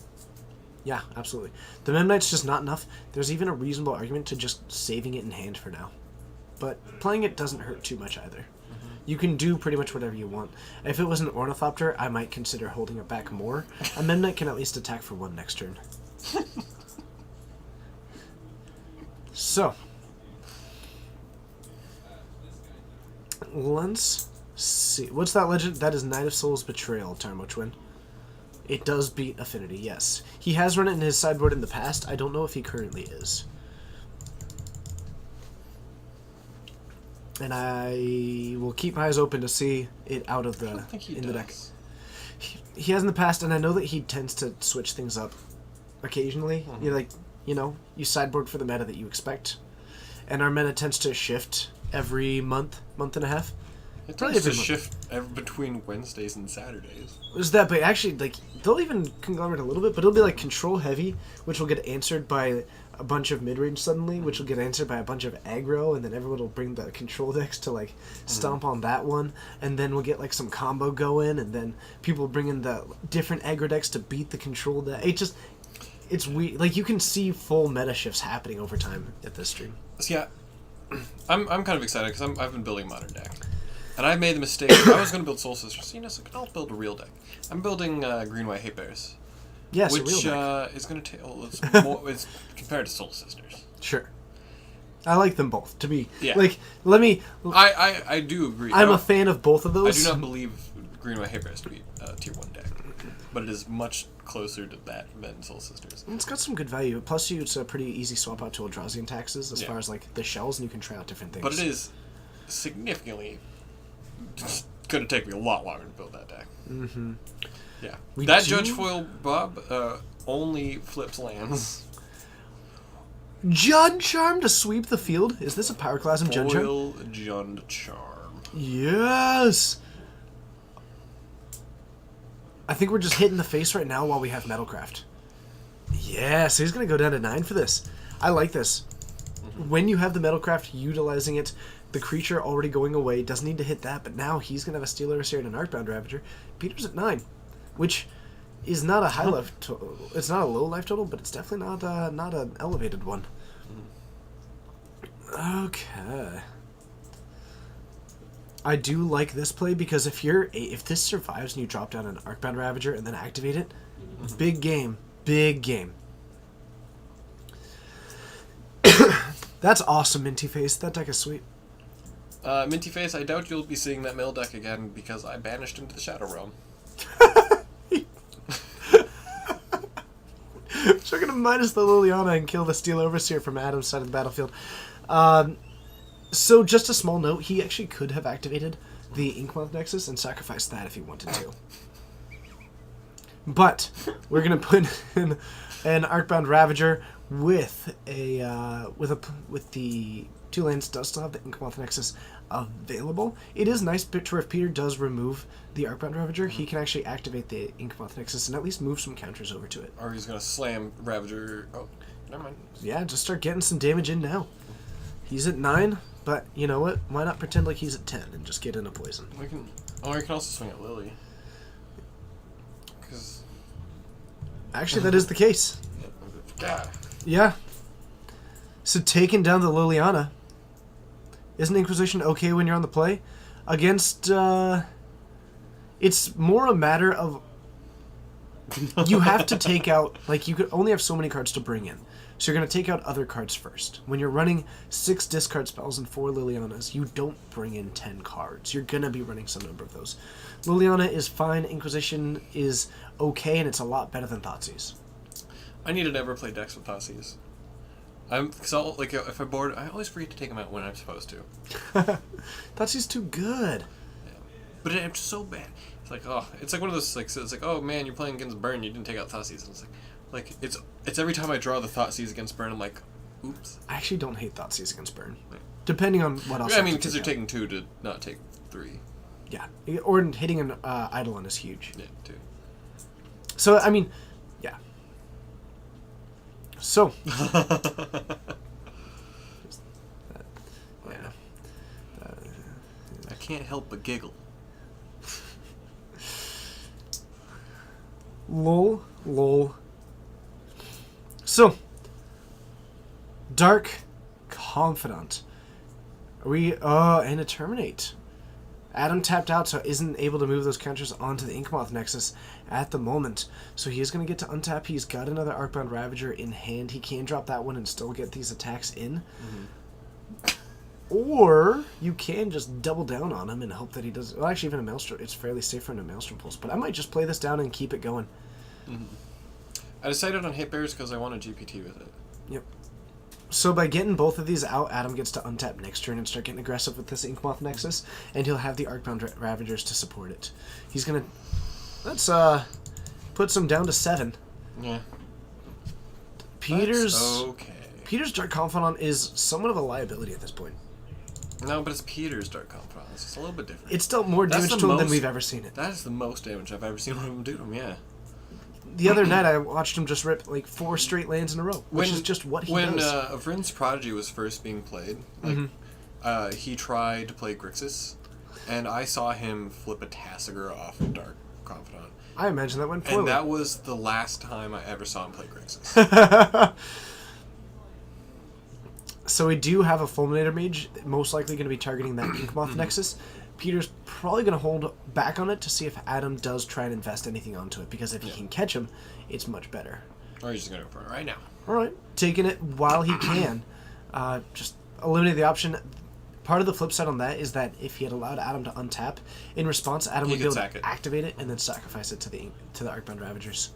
Yeah, absolutely. The Mem Knight's just not enough. There's even a reasonable argument to just saving it in hand for now. But playing it doesn't hurt too much either. You can do pretty much whatever you want. If it was an Ornithopter, I might consider holding it back more. A Mem Knight can at least attack for 1 next turn. So. Let's see. What's that legend? That is Knight of Souls Betrayal, Tarmo Twin. It does beat Affinity, yes. He has run it in his sideboard in the past. I don't know if he currently is. And I will keep my eyes open to see it out of I don't think he in does. the deck. He has in the past, and I know that he tends to switch things up occasionally. You sideboard for the meta that you expect, and our meta tends to shift every month and a half. It Probably tends to every month. shift between Wednesdays and Saturdays. There's that, but actually, like, they'll even conglomerate a little bit, but it'll be like control heavy, which will get answered by a bunch of mid-range suddenly, which will get answered by a bunch of aggro, and then everyone will bring the control decks to, like, stomp on that one, and then we'll get, like, some combo going, and then people will bring in the different aggro decks to beat the control deck. It's weird. Like, you can see full meta shifts happening over time at this stream. So yeah, I'm kind of excited because I've been building a Modern deck. And I made the mistake. I was going to build Soul Sisters. So, so I'll build a real deck. I'm building Green White Hate Bears. Yes, which a real deck. is going to take. It's compared to Soul Sisters. Sure. I like them both. To be Yeah. like, let me. I do agree. I'm a fan of both of I those. do not believe Green White Hate Bears to be a tier 1 deck, but it is much closer to that than Soul Sisters. It's got some good value. Plus, it's a pretty easy swap out to Eldrazi taxes as Yeah. far as like the shells, and you can try out different things. But it is significantly going to take me a lot longer to build that deck. Mm-hmm. Yeah. We That do- Judge Foil Bob only flips lands. Jund Charm to sweep the field. Is this a Pyroclasm Jund Charm? Foil Jund Charm. Yes. I think we're just hitting the face right now while we have Metalcraft. Yeah, so he's gonna go down to 9 for this. I like this. When you have the Metalcraft, utilizing it, the creature already going away doesn't need to hit that, but now he's gonna have a Steel Overseer and an Arcbound Ravager. Peter's at 9, which is not a high life total. It's not a low life total, but it's definitely not an elevated one. Okay. I do like this play because if this survives and you drop down an Arcbound Ravager and then activate it, big game, big game. That's awesome, Minty Face. That deck is sweet. Minty Face, I doubt you'll be seeing that mill deck again because I banished him to the Shadow Realm. So we're gonna minus the Liliana and kill the Steel Overseer from Adam's side of the battlefield. So just a small note, he actually could have activated the Inkmoth Nexus and sacrificed that if he wanted to. But we're gonna put in an Arcbound Ravager with the 2 lands. Does still have the Inkmoth Nexus available. It is nice, but if Peter does remove the Arcbound Ravager, he can actually activate the Inkmoth Nexus and at least move some counters over to it. Or he's going to slam Ravager. Oh, never mind. Yeah, just start getting some damage in now. He's at 9, but you know what? Why not pretend like he's at 10 and just get in a poison? We can. Or you can also swing at Lily. Actually, that is the case. God. Yeah. So taking down the Liliana. Isn't Inquisition okay when you're on the play? Against, it's more a matter of... You have to take out... Like, you could only have so many cards to bring in. So you're going to take out other cards first. When you're running 6 discard spells and 4 Lilianas, you don't bring in 10 cards. You're going to be running some number of those. Liliana is fine. Inquisition is okay, and it's a lot better than Thoughtseize. I need to never play decks with Thoughtseize. Like, if I board, I always forget to take them out when I'm supposed to. Thoughtseize too good. But it's so bad. It's like, oh, it's like one of those, like, so it's like, oh man, you're playing against Burn, you didn't take out Thoughtseize. And it's like it's every time I draw the Thoughtseize against Burn, I'm like, oops. I actually don't hate Thoughtseize against Burn. Right. Depending on what else. I you mean, have to because take you're out. taking 2 to not take 3. Yeah. Or hitting an Eidolon is huge. Yeah, 2. So, I mean, yeah. So. Yeah. I can't help but giggle. Lol. So, Dark Confidant. And a Terminate. Adam tapped out, so isn't able to move those counters onto the Inkmoth Nexus at the moment. So he is going to get to untap. He's got another Arcbound Ravager in hand. He can drop that one and still get these attacks in. Or you can just double down on him and hope that he does. Well, actually, even a Maelstrom, it's fairly safe for a Maelstrom Pulse. But I might just play this down and keep it going. I decided on Hate Bears because I want a GPT with it. Yep. So by getting both of these out, Adam gets to untap next turn and start getting aggressive with this Inkmoth Nexus, and he'll have the Arcbound Ravagers to support it. He's gonna... Let's put some down to 7. Yeah. Peter's That's okay. Peter's Dark Confidant is somewhat of a liability at this point. No, but it's Peter's Dark Confidant. It's just a little bit different. It's dealt more That's damage the to him than most- we've ever seen it. That is the most damage I've ever seen one of them do to him, yeah. The other night, I watched him just rip like 4 straight lands in a row, which is just what he when does. Vryn's Prodigy was first being played, like, he tried to play Grixis, and I saw him flip a Tasigur off of Dark Confidant. I imagine that went poorly. And that was the last time I ever saw him play Grixis. So we do have a Fulminator Mage, most likely going to be targeting that Inkmoth Nexus. Peter's probably going to hold back on it to see if Adam does try and invest anything onto it, because if he can catch him, it's much better. Or he's just going to go for it right now. Alright, taking it while he can. Just eliminate the option. Part of the flip side on that is that if he had allowed Adam to untap, in response, Adam He would be could able sack to it. activate it and then sacrifice it to the Arcbound Ravagers.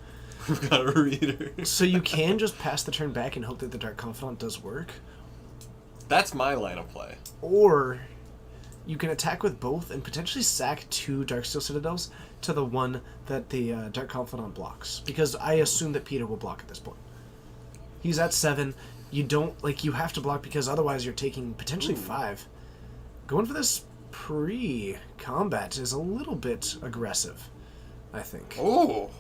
We've got a reader. So you can just pass the turn back and hope that the Dark Confidant does work. That's my line of play. Or you can attack with both and potentially sack 2 Darksteel Citadels to the one that the Dark Confidant blocks. Because I assume that Peter will block at this point. He's at 7. You don't, like, you have to block because otherwise you're taking potentially 5. Going for this pre-combat is a little bit aggressive, I think. Oh!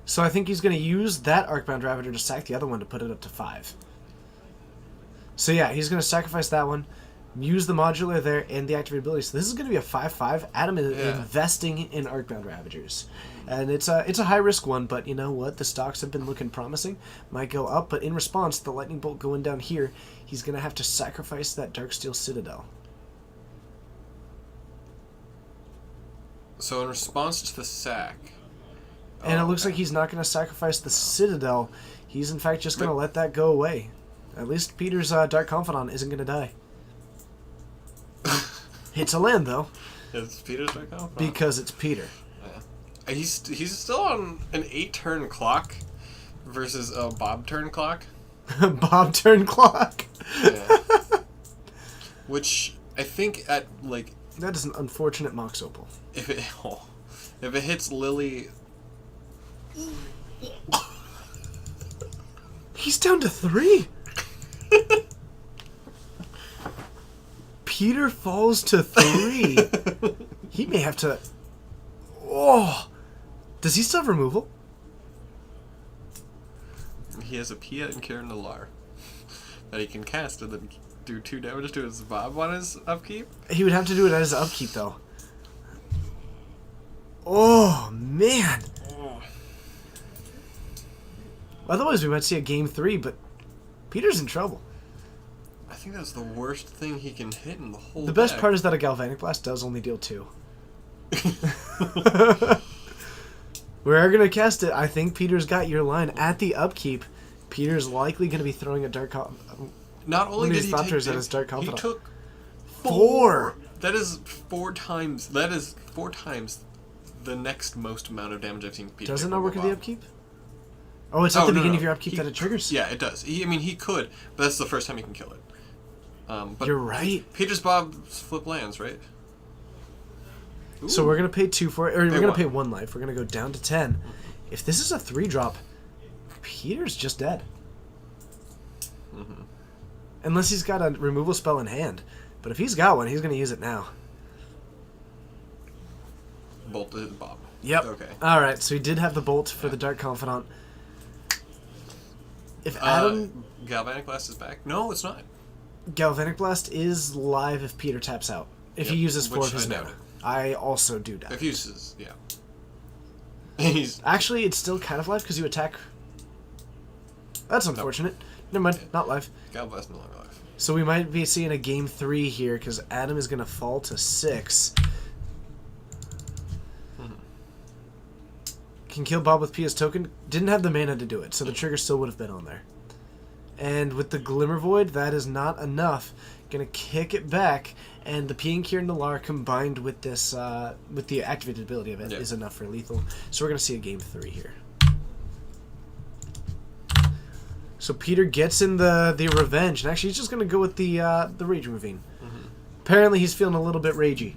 So I think he's going to use that Arcbound Ravager to sack the other one to put it up to 5. So yeah, he's going to sacrifice that one, use the modular there and the activated ability. So this is going to be a 5/5. Adam is investing in Arcbound Ravagers. And it's a high-risk one, but you know what? The stocks have been looking promising. Might go up, but in response, the Lightning Bolt going down here, he's going to have to sacrifice that Darksteel Citadel. So in response to the sack... And it looks like he's not going to sacrifice the Citadel. He's, in fact, just going to let that go away. At least Peter's Dark Confidant isn't going to die. Hits a land, though, It's Peter's Dark Confidant. because it's Peter. Yeah. He's still on an 8-turn clock versus a Bob turn clock. Bob turn clock. Yeah. Which I think at like That is an unfortunate Mox Opal. if it hits Lily, He's down to 3. Peter falls to 3. He may have to... Oh! Does he still have removal? he has a Pia and Kieran Nalar that he can cast and then do 2 damage to his Bob on his upkeep. He would have to do it as upkeep, though. Oh, man. Otherwise, we might see a game 3, but Peter's in trouble. I think that's the worst thing he can hit in the whole The best deck. part is that a Galvanic Blast does only deal 2. We're going to cast it. I think Peter's got your line. At the upkeep, Peter's likely going to be throwing a Dark... Not only One of did his he Thopters take at his Dark he Confidant. took 4! That is 4 times. That is 4 times the next most amount of damage I've seen Peter. Does it take not from work at Bob. the upkeep? Oh, it's at Oh, the no, beginning no. of your upkeep He- that it triggers? Yeah, it does. He could, but that's the first time he can kill it. But You're right. Peter's Bob's flip lands, right? So Ooh. we're going to pay 2 for it, or we're Pay going to one. pay 1 life. We're going to go down to 10. If this is a 3-drop, Peter's just dead. Mm-hmm. Unless he's got a removal spell in hand. But if he's got one, he's going to use it now. Bolt to hit Bob. Yep. Okay. Alright, so he did have the bolt for the Dark Confidant. If Adam... Galvanic Blast is back. No, it's not. Galvanic Blast is live if Peter taps out. If he Yep, uses 4 which of his I doubt mana. it. I also do that. If he uses, yeah. He's Actually, it's still kind of live because you attack... That's unfortunate. Never mind, not live. Gal Blast no longer live. So we might be seeing a game 3 here because Adam is going to fall to 6. Can kill Bob with Pia's token. Didn't have the mana to do it, so the trigger still would have been on there. And with the Glimmer Void, that is not enough. Gonna kick it back, and the Piankir Nalar combined with this, with the activated ability of it, is Yeah. enough for lethal. So we're gonna see a game 3 here. So Peter gets in the revenge, and actually he's just gonna go with the Raging Ravine. Apparently he's feeling a little bit ragey.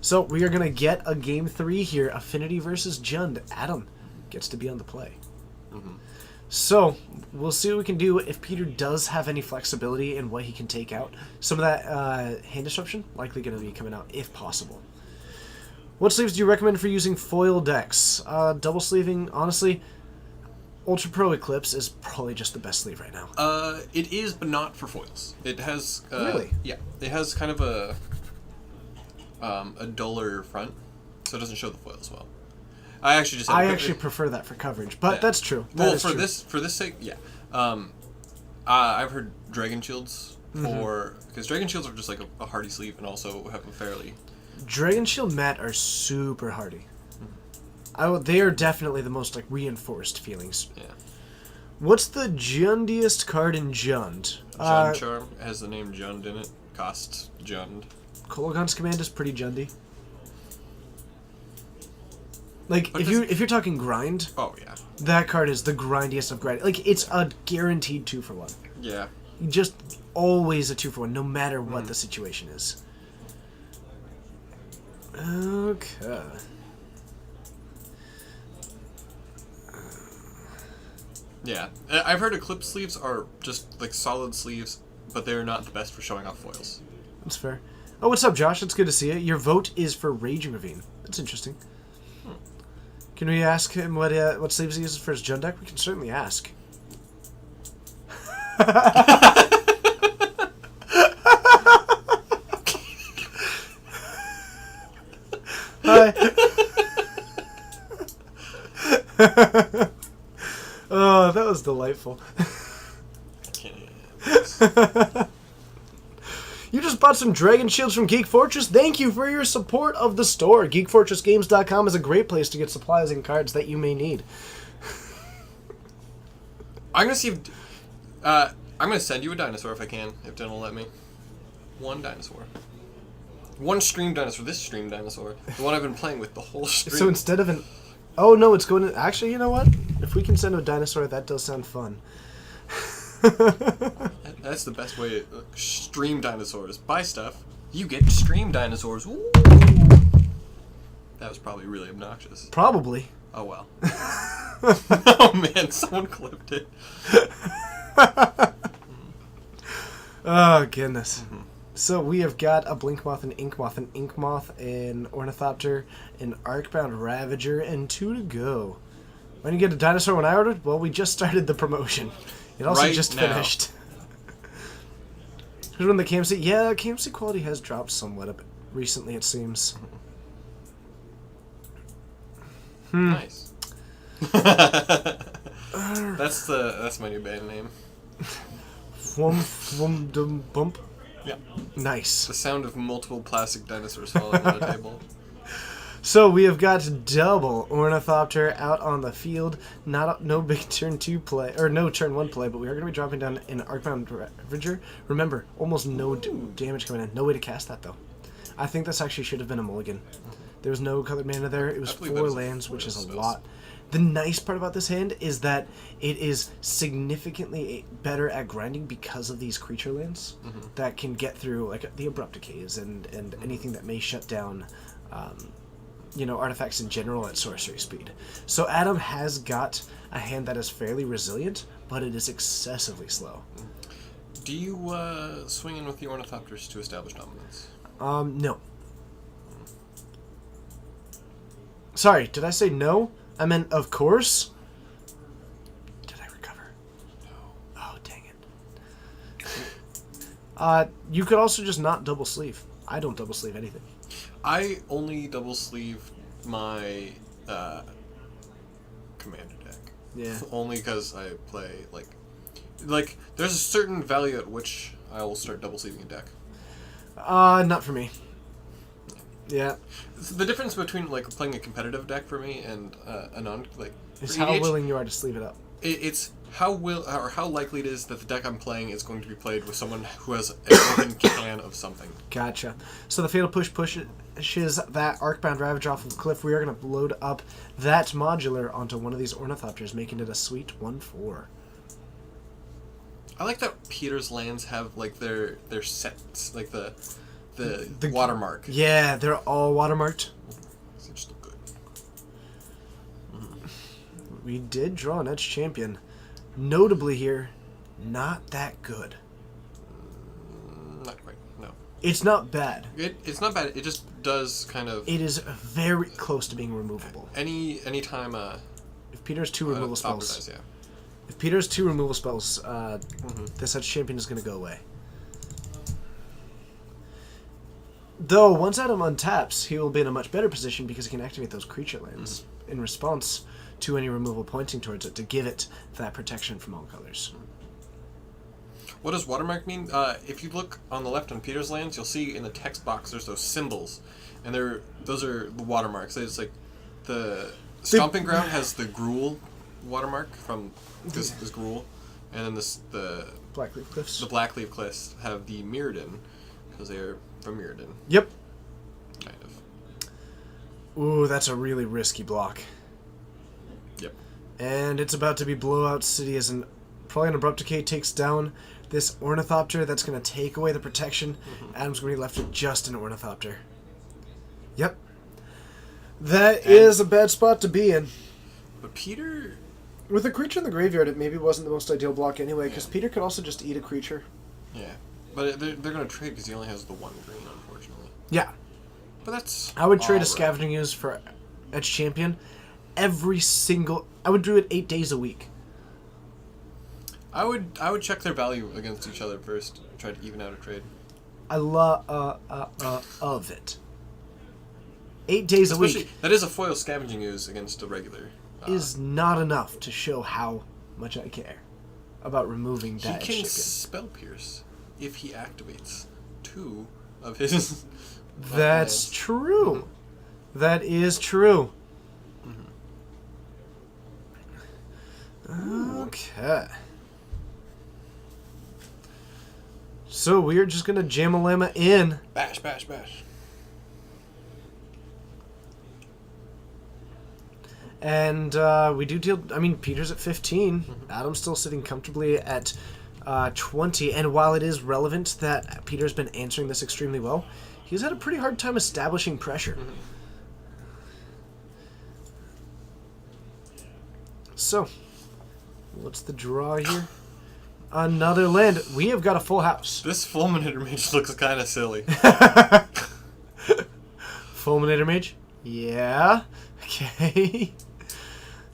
So we are going to get a game 3 here. Affinity versus Jund. Adam gets to be on the play. So we'll see what we can do if Peter does have any flexibility in what he can take out. Some of that hand disruption likely going to be coming out if possible. What sleeves do you recommend for using foil decks? Double sleeving, honestly, Ultra Pro Eclipse is probably just the best sleeve right now. It is, but not for foils. It has Really? Yeah, it has kind of a duller front, so it doesn't show the foils well. I actually prefer that for coverage, but Yeah. that's true. That Well, is for true. this sake, yeah. I've heard Dragon Shields Mm-hmm. because Dragon Shields are just like a hardy sleeve and also have a fairly Dragon Shield Mat are super hardy. They are definitely the most like reinforced feelings. yeah. What's the Jundiest card in Jund? Jund Charm has the name Jund in it. Costs Jund. Kologon's Command is pretty Jundy. Like But if you're talking grind, Oh yeah, that card is the grindiest of grind. Like it's a guaranteed 2-for-1. yeah. Just always a 2-for-1, no matter what the situation is. Okay. Yeah, I've heard Eclipse sleeves are just like solid sleeves, but they're not the best for showing off foils. That's fair. Oh, what's up, Josh? It's good to see you. Your vote is for Raging Ravine. That's interesting. Can we ask him what sleeves he uses for his Jund deck? We can certainly ask. Hi. Oh, that was delightful. You just bought some Dragon Shields from Geek Fortress. Thank you for your support of the store. GeekFortressGames.com is a great place to get supplies and cards that you may need. I'm gonna see if I'm gonna send you a dinosaur if I can, if Den will let me. One dinosaur. One stream dinosaur. This stream dinosaur, the one I've been playing with the whole stream. So instead of an... Oh, no, it's going to... Actually, you know what? If we can send a dinosaur, that does sound fun. That's the best way to stream dinosaurs. Buy stuff, you get stream dinosaurs. Ooh. That was probably really obnoxious. Probably. Oh well. Oh man, someone clipped it. Oh, goodness. So we have got a Blinkmoth, an Inkmoth, an Ornithopter, an Arcbound Ravager, and 2 to go. When you get a dinosaur when I ordered? Well, we just started the promotion. It also Right just now. finished. Here's when the KMC... Yeah, KMC quality has dropped somewhat a bit recently, it seems. Nice. That's my new band name. Dum bump. Yeah. Nice. The sound of multiple plastic dinosaurs falling on a table. So we have got double Ornithopter out on the field. No big turn 2 play, or no turn 1 play, but we are going to be dropping down an Arcbound Ravager. Remember, almost no damage coming in. No way to cast that though. I think this actually should have been a mulligan. There was no colored mana there. It was I believe 4 that is lands, which is a foil lot. The nice part about this hand is that it is significantly better at grinding because of these creature lands that can get through like the Abrupt Decays and anything that may shut down artifacts in general at sorcery speed. So Adam has got a hand that is fairly resilient, but it is excessively slow. Do you swing in with the Ornithopters to establish dominance? No. Sorry, did I say no? I meant of course. Did I recover? No. Oh, dang it. You could also just not double sleeve. I don't double sleeve anything. I only double sleeve my commander deck. Yeah. Only because I play like there's a certain value at which I will start double sleeving a deck. Not for me. Yeah. So the difference between like playing a competitive deck for me and a non It's for how EDH, willing you are to sleeve it up. it's how likely it is that the deck I'm playing is going to be played with someone who has an open can of something. Gotcha. So the Fatal Push pushes that Arcbound Ravager off of the cliff. We are going to load up that modular onto one of these Ornithopters, making it a sweet 1/4. I like that Peter's lands have like their sets, like the watermark. Yeah, they're all watermarked. They just look good. We did draw an Edge Champion. Notably here, not that good. Not quite. No. It's not bad. It's not bad. It just does kind of It is very close to being removable. any time If Peter has 2 removal Opera spells, dies, yeah. if Peter has 2 removal spells, this Edge Champion is going to go away. Though, once Adam untaps, he will be in a much better position because he can activate those creature lands in response to any removal pointing towards it to give it that protection from all colors. What does watermark mean? If you look on the left on Peter's lands, you'll see in the text box there's those symbols, and those are the watermarks. It's like the Stomping Ground has the Gruul watermark from this Gruul, and then the Blackleaf Cliffs. the Blackleaf Cliffs have the Mirrodin because they're from Mirrodin, Yep. kind of. Ooh, that's a really risky block. Yep. And it's about to be Blowout City as probably an Abrupt Decay takes down this Ornithopter that's going to take away the protection. Adam's going to be left with just an Ornithopter. Yep. That is a bad spot to be in. But Peter, With a creature in the graveyard, it maybe wasn't the most ideal block anyway, because Peter could also just eat a creature. yeah, but they're going to trade because he only has the 1 green, unfortunately. Yeah. But that's I would trade a alright. Scavenging Ooze for Edge Champion I would do it 8 days a week. I would check their value against each other first, try to even out a trade. I love of it. 8 days a Especially, week that is a foil Scavenging Ooze against a regular. is not enough to show how much I care about removing He that can champion. spell pierce if he activates 2 of his. That's lands. true. That is true. Okay. So we're just gonna Jam-a-Llama in. Bash, bash, bash. And we do deal. I mean, Peter's at 15. Adam's still sitting comfortably at 20. And while it is relevant that Peter's been answering this extremely well, he's had a pretty hard time establishing pressure. So, what's the draw here? Another land. We have got a full house. This Fulminator Mage looks kind of silly. Fulminator Mage? Yeah. Okay.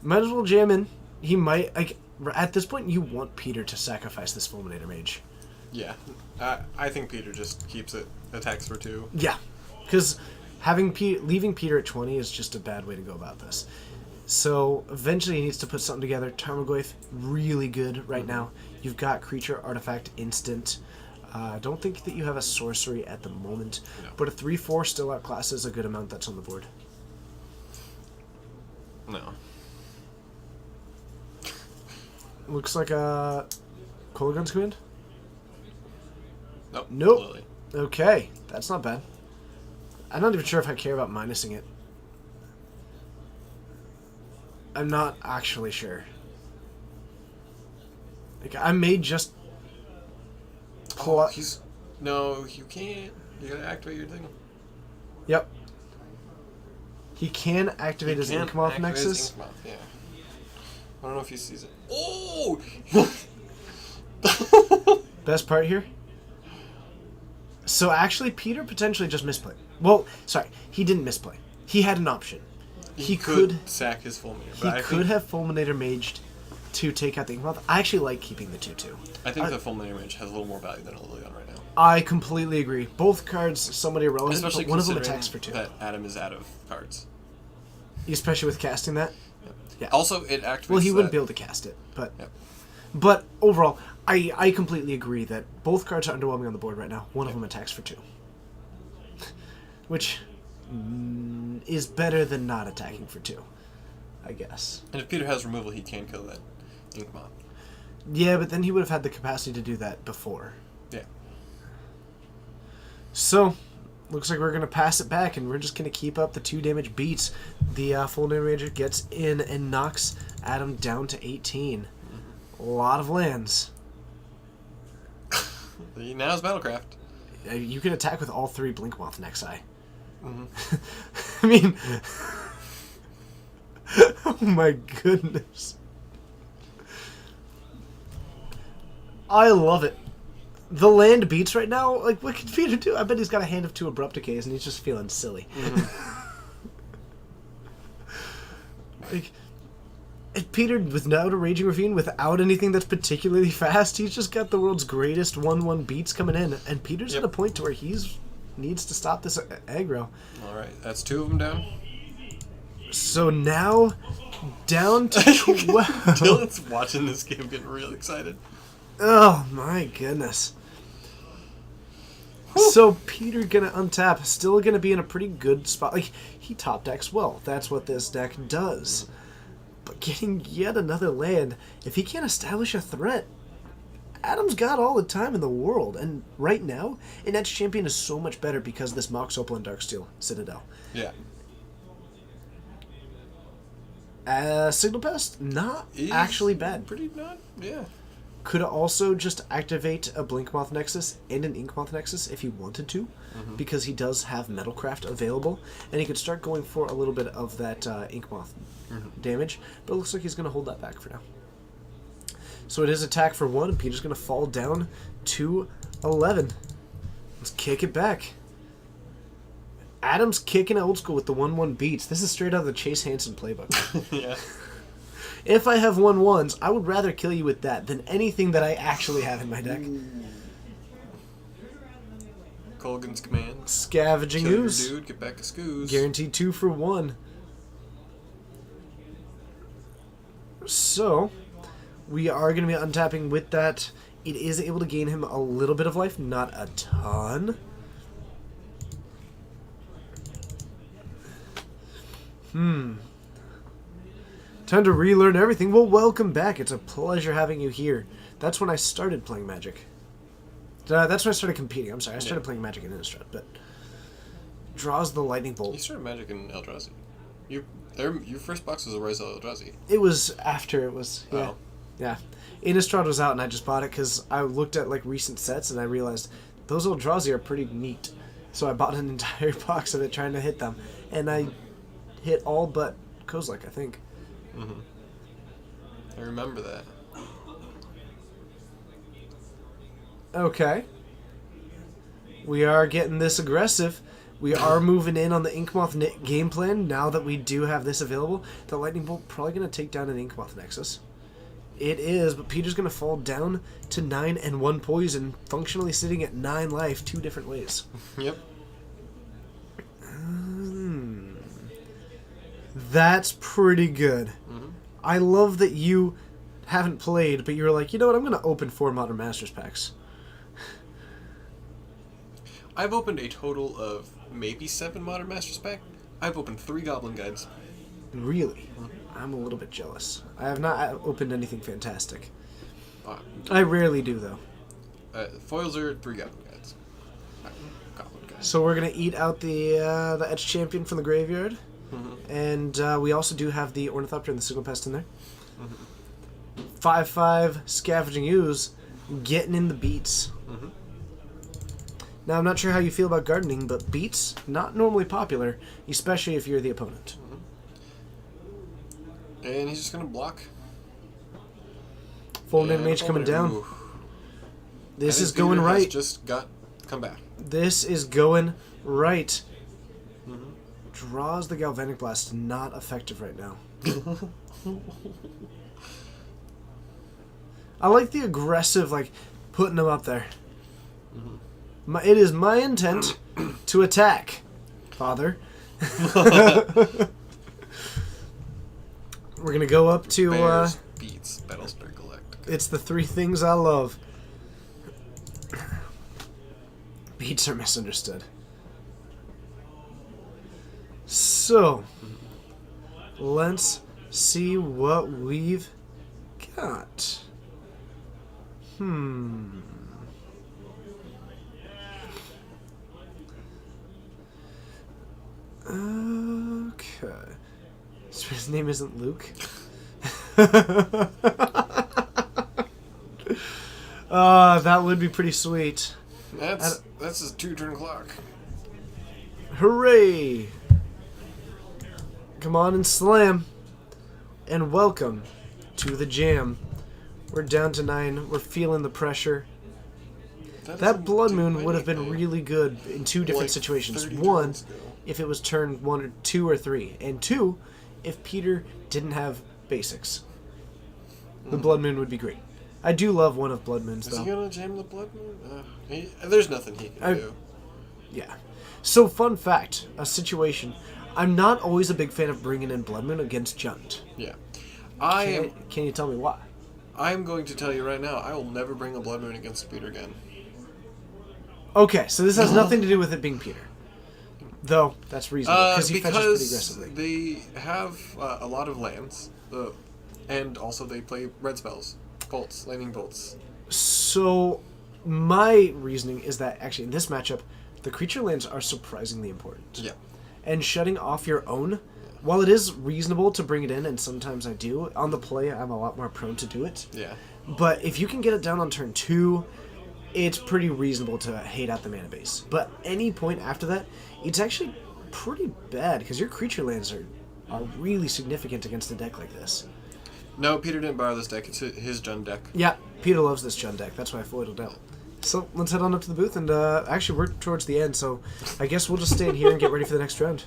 Might as well jam in. He might, like, at this point, you want Peter to sacrifice this Fulminator Mage. Yeah. I think Peter just keeps it attacks for 2. Yeah. Because leaving Peter at 20 is just a bad way to go about this. So eventually he needs to put something together. Tarmogoyf, really good right now. You've got creature, artifact, instant. I don't think that you have a sorcery at the moment, No. but a 3/4 still outclasses a good amount that's on the board. No. Looks like a Kolaghan's command. Nope. Nope. Lily. Okay, that's not bad. I'm not even sure if I care about minusing it. I'm not actually sure. Like, I may just pull Oh, out. he's... No, you can't. You gotta activate your thing. Yep. He can activate his Can't Inkmoth activate his Nexus. Inkmoth, yeah. I don't know if he sees it. Oh! Best part here. So actually, Peter potentially just misplayed. Well, sorry, he didn't misplay. He had an option. He could sack his Fulminator. he But I could think, have Fulminator Maged to take out the Inkmoth. I actually like keeping the 2/2. I think the Fulminator Mage has a little more value than a Lilion right now. I completely agree. Both cards somewhat irrelevant, Especially but one of them considering attacks for 2. that Adam is out of cards. Especially with casting that. Yeah. Also, it activates. Well, he wouldn't that- be able to cast it, but Yep. but overall, I completely agree that both cards are underwhelming on the board right now. One of them attacks for 2, which is better than not attacking for 2, I guess. And if Peter has removal, he can kill that Inkmoth. Yeah, but then he would have had the capacity to do that before. Yeah. So, looks like we're going to pass it back, and we're just going to keep up the 2 damage beats. The full damage gets in and knocks Adam down to 18. A lot of lands. Now it's Battlecraft. You can attack with all 3 Blinkmoth Nexi. I mean... oh my goodness. I love it. The land beats right now, like, what can Peter do? I bet he's got a hand of 2 Abrupt Decays and he's just feeling silly. Like, and Peter, without a Raging Ravine, without anything that's particularly fast, he's just got the world's greatest 1/1 beats coming in. And Peter's Yep. at a point to where he's needs to stop this aggro. Alright, that's 2 of them down. So now, down to 12. Dylan's watching this game getting real excited. Oh my goodness. So Peter gonna untap, still gonna be in a pretty good spot. Like, he top decks well. That's what this deck does. But getting yet another land, if he can't establish a threat, Adam's got all the time in the world. And right now, Inet's Champion is so much better because of this Mox Opal and Darksteel Citadel. Yeah. Signal Pest, not He's actually bad. Pretty not, yeah. Could also just activate a Blinkmoth Nexus and an Inkmoth Nexus if he wanted to, because he does have Metalcraft available, and he could start going for a little bit of that Inkmoth damage, but it looks like he's going to hold that back for now. So it is attack for 1, and Peter's going to fall down to 11. Let's kick it back. Adam's kicking old school with the 1/1 beats. This is straight out of the Chase Hansen playbook. Yeah. If I have 1/1s, I would rather kill you with that than anything that I actually have in my deck. Colgan's command. Scavenging Kill your Ooze. dude, get back a scoos. Guaranteed 2 for 1. So, we are going to be untapping with that. It is able to gain him a little bit of life, not a ton. Time to relearn everything. Well, welcome back. It's a pleasure having you here. That's when I started playing Magic. That's when I started competing. I'm sorry, I started playing Magic in Innistrad, but draws the lightning You bolt. started Magic in Eldrazi. Your first box was a Rise of Eldrazi. It was after it was, yeah. Oh. Yeah. Innistrad was out and I just bought it because I looked at like recent sets and I realized those Eldrazi are pretty neat. So I bought an entire box of it trying to hit them. And I hit all but Kozilek, I think. I remember that. Okay. We are getting this aggressive. We are moving in on the Inkmoth game plan now that we do have this available. The Lightning Bolt probably going to take down an Inkmoth Nexus. It is, but Peter's going to fall down to 9 and 1 poison, functionally sitting at 9 life 2 different ways. Yep. That's pretty good. Mm-hmm. I love that you haven't played, but you're like, you know what, I'm going to open 4 Modern Masters packs. I've opened a total of maybe 7 Modern Masters pack. I've opened 3 Goblin Guides. Really? I'm a little bit jealous. I have not opened anything fantastic. Uh, I rarely do, though. Foils are 3 Goblin Guides. Goblin Guides. So we're going to eat out the Etch Champion from the graveyard. Mm-hmm. And we also do have the Ornithopter and the Signal Pest in there. 5/5 Scavenging Ooze getting in the beats. Mm-hmm. Now, I'm not sure how you feel about gardening, but beats, not normally popular, especially if you're the opponent. And he's just gonna block. Full And Mage coming down. Ooh. This And is his going Peter has right. Just come back. This is going right. Mm-hmm. Draws the Galvanic Blast. Not effective right now. I like the aggressive, like, putting them up there. It is my intent to attack, Father. We're going to go up to... Bears, Beats, Battlestar Galactica. It's the 3 things I love. Beats are misunderstood. So, let's see what we've got. Okay. So his name isn't Luke? That would be pretty sweet. That's his 2-turn clock. Hooray! Come on and slam. And welcome to the jam. We're down to 9. We're feeling the pressure. That doesn't Blood do Moon would have been anything. really good in 2 different Like situations. 30 1, turns ago. if it was turn 1 or 2 or 3. And 2, if Peter didn't have basics. The Blood Moon would be great. I do love one of Blood Moons, Is though. he gonna jam the Blood Moon? There's nothing he can do. Yeah. So, fun fact, a situation. I'm not always a big fan of bringing in Blood Moon against Jund. Yeah. Can you tell me why? I'm going to tell you right now, I will never bring a Blood Moon against Peter again. Okay, so this has nothing to do with it being Peter. Though, that's reasonable, because he fetches pretty aggressively. They have a lot of lands, and also they play red spells. Bolts, lightning bolts. So, my reasoning is that, actually, in this matchup, the creature lands are surprisingly important. Yeah. And shutting off your own, while it is reasonable to bring it in, and sometimes I do, on the play I'm a lot more prone to do it. Yeah. But if you can get it down on turn 2, it's pretty reasonable to hate out the mana base. But any point after that, it's actually pretty bad, because your creature lands are really significant against a deck like this. No, Peter didn't borrow this deck. It's his Jund deck. Yeah, Peter loves this Jund deck. That's why I foiled out. So let's head on up to the booth, and actually we're towards the end, so I guess we'll just stay in here and get ready for the next round.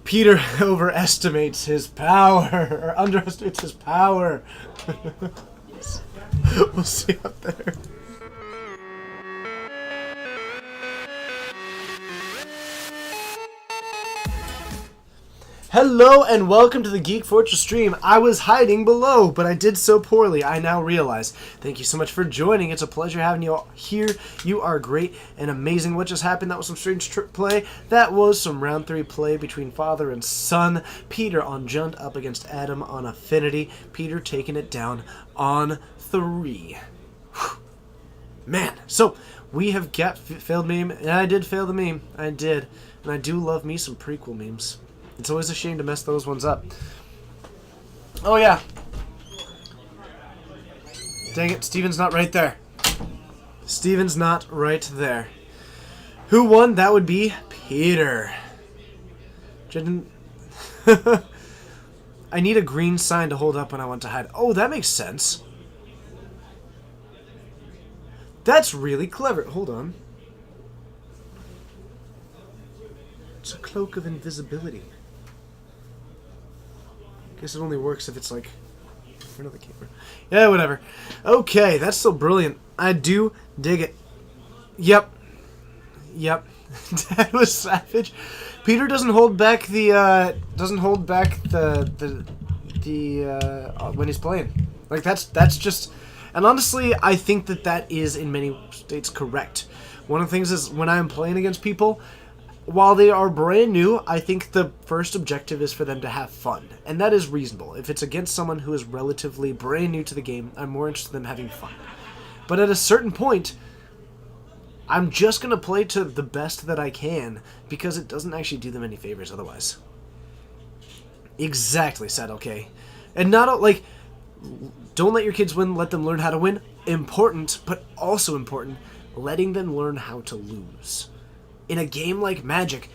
Peter overestimates his power, or underestimates his power. We'll see up there. Hello and welcome to the Geek Fortress stream. I was hiding below, but I did so poorly, I now realize. Thank you so much for joining. It's a pleasure having you all here. You are great and amazing. What just happened? That was some strange play. That was some round 3 play between father and son. Peter on Jund up against Adam on Affinity. Peter taking it down on 3. Whew. Man, so we have got failed meme, and I did fail the meme. I did. And I do love me some prequel memes. It's always a shame to mess those ones up. Oh, yeah. Dang it, Steven's not right there. Steven's not right there. Who won? That would be Peter. I need a green sign to hold up when I want to hide. Oh, that makes sense. That's really clever. Hold on. It's a cloak of invisibility. Guess it only works if it's like in front of the camera. Yeah, whatever. Okay, that's so brilliant. I do dig it. Yep. Yep, that was savage. Peter doesn't hold back the when he's playing. Like that's just, and honestly, I think that is in many states correct. One of the things is when I'm playing against people, while they are brand new, I think the first objective is for them to have fun, and that is reasonable. If it's against someone who is relatively brand new to the game, I'm more interested in them having fun. But at a certain point, I'm just going to play to the best that I can, because it doesn't actually do them any favors otherwise. Exactly, said okay. And not, like, don't let your kids win, let them learn how to win. Important, but also important, letting them learn how to lose. In a game like Magic,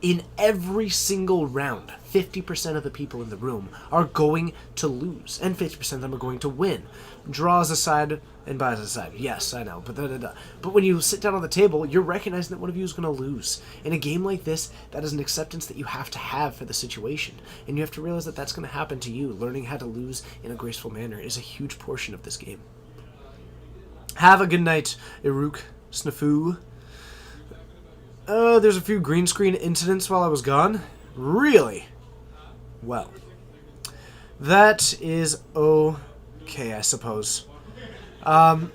in every single round, 50% of the people in the room are going to lose, and 50% of them are going to win. Draws aside and buys aside. Yes, I know, but when you sit down on the table, you're recognizing that one of you is going to lose. In a game like this, that is an acceptance that you have to have for the situation, and you have to realize that that's going to happen to you. Learning how to lose in a graceful manner is a huge portion of this game. Have a good night, Iruk Snafu. There's a few green screen incidents while I was gone. Really? Well, that is okay, I suppose. I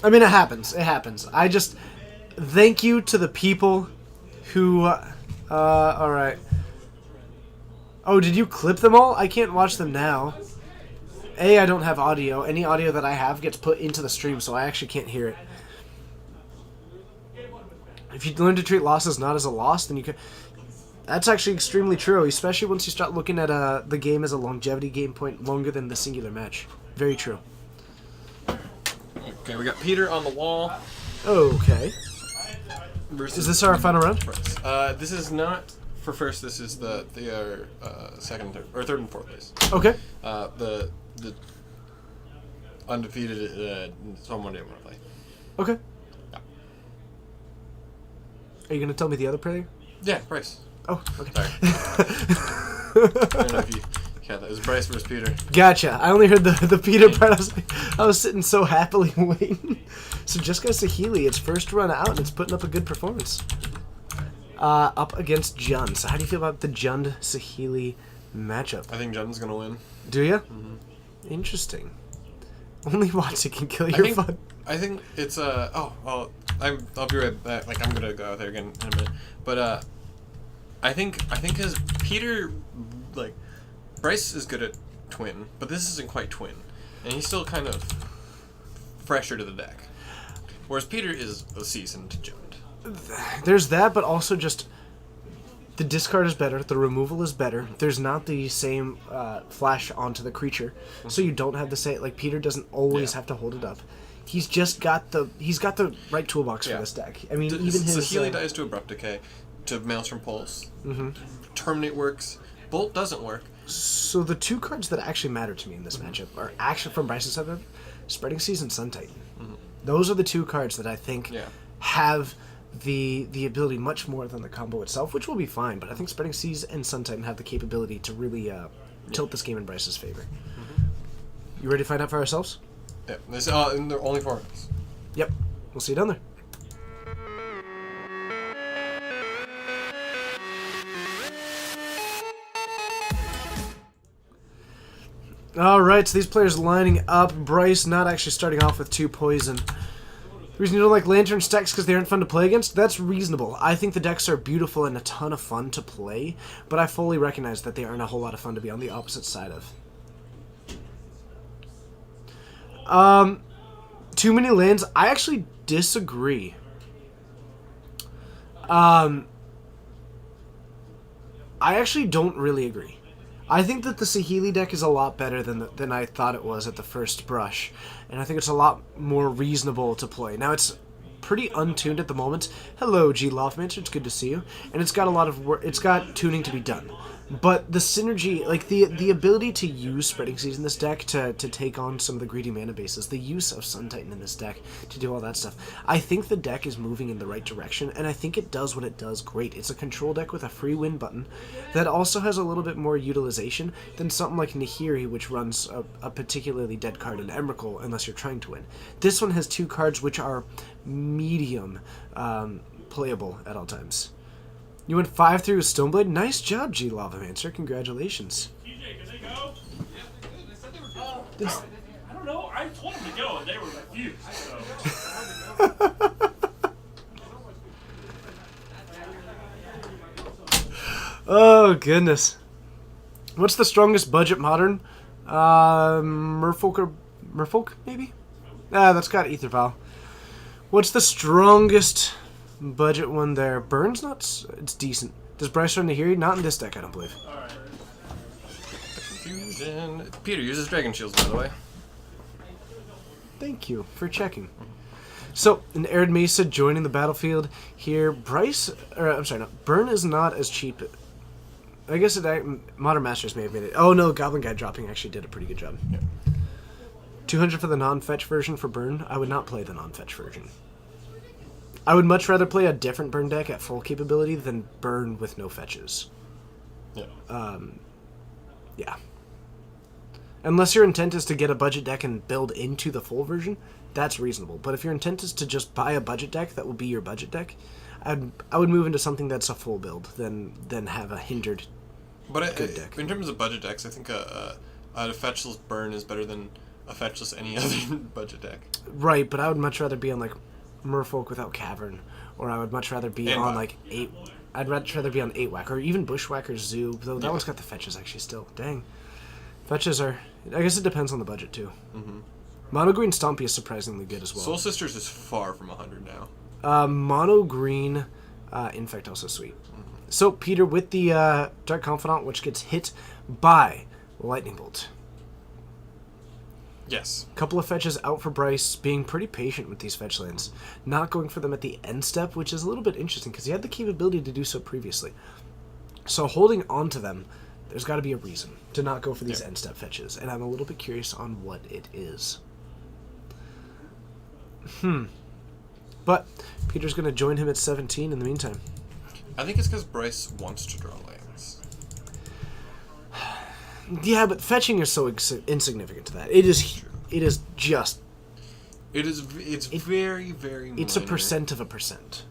mean, it happens. It happens. I just thank you to the people who. All right. Oh, did you clip them all? I can't watch them now. I don't have audio. Any audio that I have gets put into the stream, so I actually can't hear it. If you learn to treat losses not as a loss, then you can. That's actually extremely true, especially once you start looking at the game as a longevity game point longer than the singular match. Very true. Okay, we got Peter on the wall. Okay. Versus Is this our final round? Bryce. This is not for first. This is the second, third and fourth place. Okay. The undefeated someone didn't want to play. Okay. Yeah. Are you going to tell me the other player? Yeah, Bryce. Oh, okay. Sorry. I don't know if you caught that. It was Bryce versus Peter. Gotcha. I only heard the Peter part. I was sitting so happily waiting. So Jessica Sahili, its first run out, and it's putting up a good performance. Up against Jund. So how do you feel about the Jund-Sahili matchup? I think Jund's gonna win. Do you? Mm-hmm. Interesting. Only Watson can kill your fun. I think it's I'll be right back. Like, I'm gonna go out there again in a minute. But I think because Peter, like, Bryce is good at Twin, but this isn't quite Twin, and he's still kind of fresher to the deck. Whereas Peter is a seasoned Jund. There's that, but also just the discard is better, the removal is better. There's not the same flash onto the creature, so you don't have the same. Like, Peter doesn't always have to hold it up. He's just got the right toolbox for this deck. I mean, even his Sahili dies to Abrupt Decay, to Maelstrom Pulse. Mm-hmm. Terminate works. Bolt doesn't work. So the two cards that actually matter to me in this matchup are actually from Bryce's side, Spreading Seas and Sun Titan. Mm-hmm. Those are the two cards that I think have the ability much more than the combo itself, which will be fine. But I think Spreading Seas and Sun Titan have the capability to really tilt this game in Bryce's favor. Mm-hmm. You ready to find out for ourselves? Yeah, and they're only 4 minutes. Yep. We'll see you down there. Alright, so these players lining up. Bryce not actually starting off with 2 poison. The reason you don't like Lantern stacks because they aren't fun to play against? That's reasonable. I think the decks are beautiful and a ton of fun to play, but I fully recognize that they aren't a whole lot of fun to be on the opposite side of. Too many lands? I actually disagree. I actually don't really agree. I think that the Sahili deck is a lot better than I thought it was at the first brush, and I think it's a lot more reasonable to play. Now, it's pretty untuned at the moment. Hello, G. Loftmancer, it's good to see you. And it's got a lot of work. It's got tuning to be done. But the synergy, like the ability to use Spreading Seas in this deck to take on some of the greedy mana bases, the use of Sun Titan in this deck to do all that stuff, I think the deck is moving in the right direction, and I think it does what it does great. It's a control deck with a free win button that also has a little bit more utilization than something like Nahiri, which runs a particularly dead card in Emrakul unless you're trying to win. This one has 2 cards which are medium playable at all times. You went 5 through with Stoneblade. Nice job, G Lavamancer. Congratulations. TJ, can they go? This- I don't know. I told them to go, and they were refused. So. Oh, goodness. What's the strongest budget modern? Merfolk, maybe? That's got Ether Vial. What's the strongest budget one there? Burns not... It's decent. Does Bryce run the Hiri? Not in this deck, I don't believe. Confusion. Peter uses Dragon Shields, by the way. Thank you for checking. So, an Arid Mesa joining the battlefield here. Burn is not as cheap. I guess Modern Masters may have made it. Oh no, Goblin Guide dropping actually did a pretty good job. Yeah. 200 for the non-fetch version for Burn. I would not play the non-fetch version. I would much rather play a different Burn deck at full capability than Burn with no fetches. Yeah. Yeah. Unless your intent is to get a budget deck and build into the full version, that's reasonable. But if your intent is to just buy a budget deck that will be your budget deck, I would move into something that's a full build than have a hindered But good deck. in terms of budget decks, I think a fetchless Burn is better than a fetchless any other budget deck. Right, but I would much rather be on like Merfolk without Cavern, or I would much rather be And on Whack. like 8. I'd much rather be on 8-Whack, or even Bushwhacker Zoo, though that Yeah. one's got the fetches actually still. Dang. Fetches are... I guess it depends on the budget too. Mm-hmm. Mono Green Stompy is surprisingly good as well. Soul Sisters is far from 100 now. Mono Green Infect also sweet. So, Peter, with the Dark Confidant, which gets hit by Lightning Bolt. Yes. Couple of fetches out for Bryce, being pretty patient with these fetch lands. Not going for them at the end step, which is a little bit interesting, because he had the capability to do so previously. So holding on to them, there's got to be a reason to not go for these end step fetches, and I'm a little bit curious on what it is. But Peter's going to join him at 17 in the meantime. I think it's because Bryce wants to draw lands. Yeah, but fetching is so insignificant to that. It is. True. It is just. It's very, very It's a minor. percent of a percent.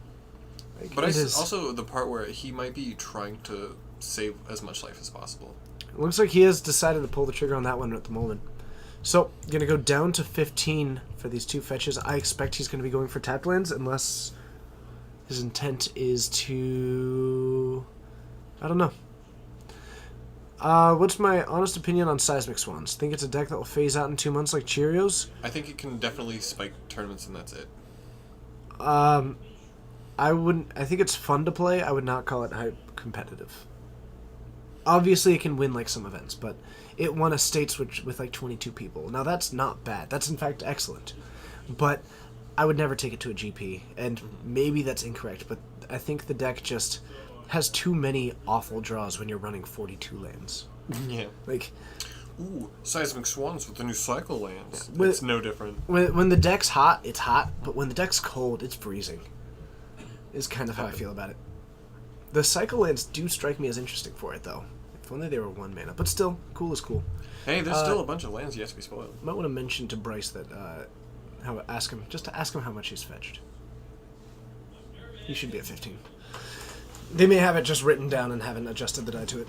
Like, But it it's is- also the part where he might be trying to save as much life as possible. It looks like he has decided to pull the trigger on that one at the moment. So, gonna go down to 15 for these two fetches. I expect he's gonna be going for tapped lands unless his intent is to... I don't know. What's my honest opinion on Seismic Swans? Think it's a deck that will phase out in 2 months like Cheerios? I think it can definitely spike tournaments and that's it. I wouldn't... I think it's fun to play. I would not call it hype competitive. Obviously, it can win like some events, but it won a States with like 22 people. Now, that's not bad. That's, in fact, excellent. But I would never take it to a GP, and maybe that's incorrect, but I think the deck just has too many awful draws when you're running 42 lands. Yeah. Like, Ooh, Seismic Swans with the new cycle lands. With- It's no different. when the deck's hot, it's hot, but when the deck's cold, it's freezing. Is kind of how I feel about it. The cycle lands do strike me as interesting for it, though. If only they were 1 mana. But still, cool is cool. Hey, there's still a bunch of lands yet to be spoiled. Might want to mention to Bryce that, ask him how much he's fetched. He should be at 15. They may have it just written down and haven't adjusted the die to it.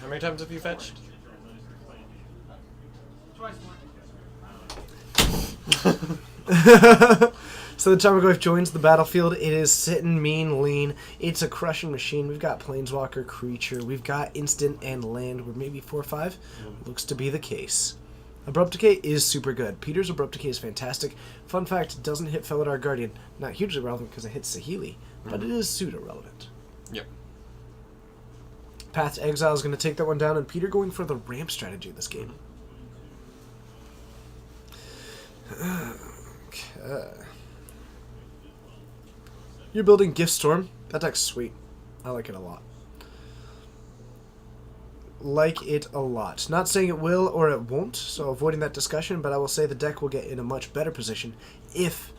How many times have you fetched? So the Tamagotchi joins the battlefield. It is sitting mean, lean. It's a crushing machine. We've got Planeswalker, Creature. We've got Instant and Land. We're maybe 4 or 5. Looks to be the case. Abrupt Decay is super good. Peter's Abrupt Decay is fantastic. Fun fact, it doesn't hit Felidar Guardian. Not hugely relevant because it hits Saheeli, but it is pseudo-relevant. Yep. Path to Exile is going to take that one down, and Peter going for the ramp strategy this game. Okay. You're building Gift Storm. That deck's sweet. I like it a lot. Like it a lot. Not saying it will or it won't, so avoiding that discussion, but I will say the deck will get in a much better position if,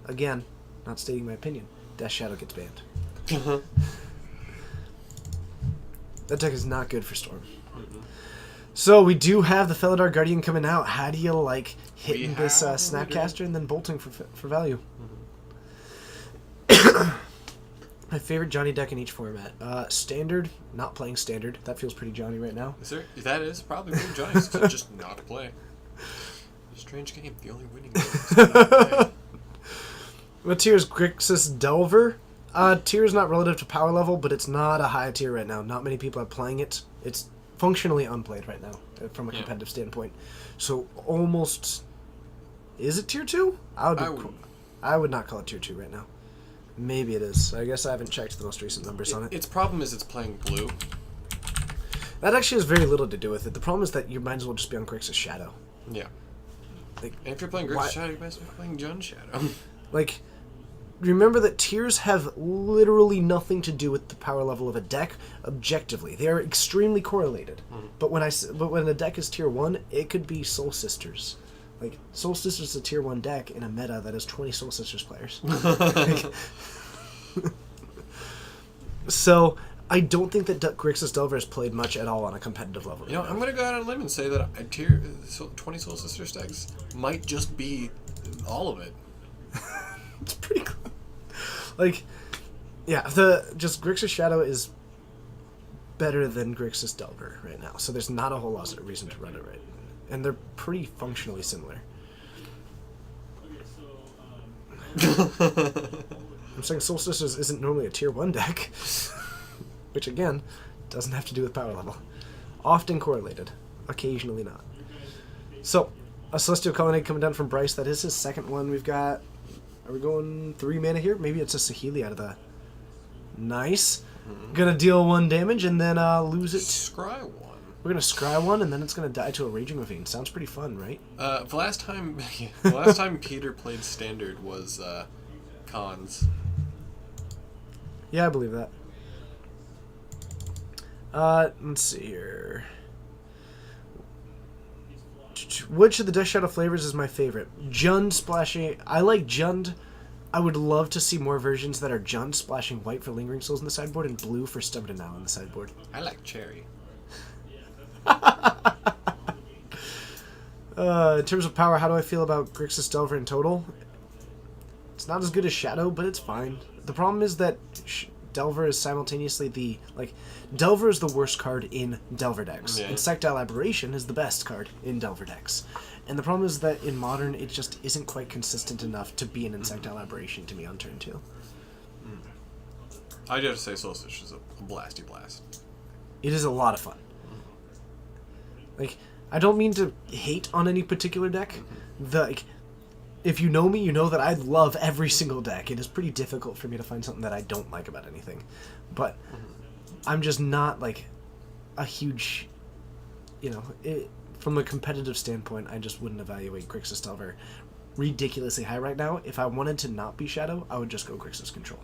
again, not stating my opinion, Death Shadow gets banned. That deck is not good for Storm. So we do have the Felidar Guardian coming out. How do you like hitting this have a Snapcaster and then bolting for value? My favorite Johnny deck in each format. Standard, not playing Standard. That feels pretty Johnny right now. Is there? That is probably pretty Johnny's to just not play. Strange game. The only winning game. Is to not play. What tier is Grixis Delver? Tier is not relative to power level, but it's not a high tier right now. Not many people are playing it. It's functionally unplayed right now from a Yeah. competitive standpoint. So almost... Is it tier 2? I would not call it tier 2 right now. Maybe it is. I guess I haven't checked the most recent numbers on it. Its problem is it's playing blue. That actually has very little to do with it. The problem is that you might as well just be on Grixis Shadow. Yeah. Like, And if you're playing why- Grixis Shadow, you might as well be playing Jun Shadow. Like, remember that tiers have literally nothing to do with the power level of a deck objectively. They are extremely correlated. But when a deck is tier 1, it could be Soul Sisters. Like, Soul Sisters is a tier 1 deck in a meta that has 20 Soul Sisters players. So, I don't think that Grixis Delver has played much at all on a competitive level. You know, I'm gonna go out on a limb and say that 20 Soul Sister stacks might just be all of it. It's pretty cool. Like, yeah, just Grixis Shadow is better than Grixis Delver right now. So there's not a whole lot of reason to run it right. And they're pretty functionally similar. Okay, so I'm saying Soul Sisters isn't normally a tier 1 deck. Which, again, doesn't have to do with power level. Often correlated. Occasionally not. So, a Celestial Colonnade coming down from Bryce. That is his second one. We've got... Are we going 3 mana here? Maybe it's a Saheeli out of the... Nice. Gonna deal 1 damage and then lose it. Scry one. We're gonna scry 1 and then it's gonna die to a Raging Ravine. Sounds pretty fun, right? The last time Peter played Standard was Cons. Yeah, I believe that. Let's see here. Which of the Death Shadow flavors is my favorite? Jund splashing... I like Jund. I would love to see more versions that are Jund splashing white for Lingering Souls in the sideboard and blue for Stubborn Now on the sideboard. I like Cherry. In terms of power, how do I feel about Grixis Delver in total? It's not as good as Shadow, but it's fine. The problem is that Delver is simultaneously the... Like, Delver is the worst card in Delver decks. Yeah. Insectile Aberration is the best card in Delver decks. And the problem is that in Modern, it just isn't quite consistent enough to be an Insectile Aberration to me on turn 2. I do have to say Soul Sister is a blasty blast. It is a lot of fun. Like, I don't mean to hate on any particular deck. If you know me, you know that I love every single deck. It is pretty difficult for me to find something that I don't like about anything. But I'm just not, like, a huge... from a competitive standpoint, I just wouldn't evaluate Grixis Delver ridiculously high right now. If I wanted to not be Shadow, I would just go Grixis Control.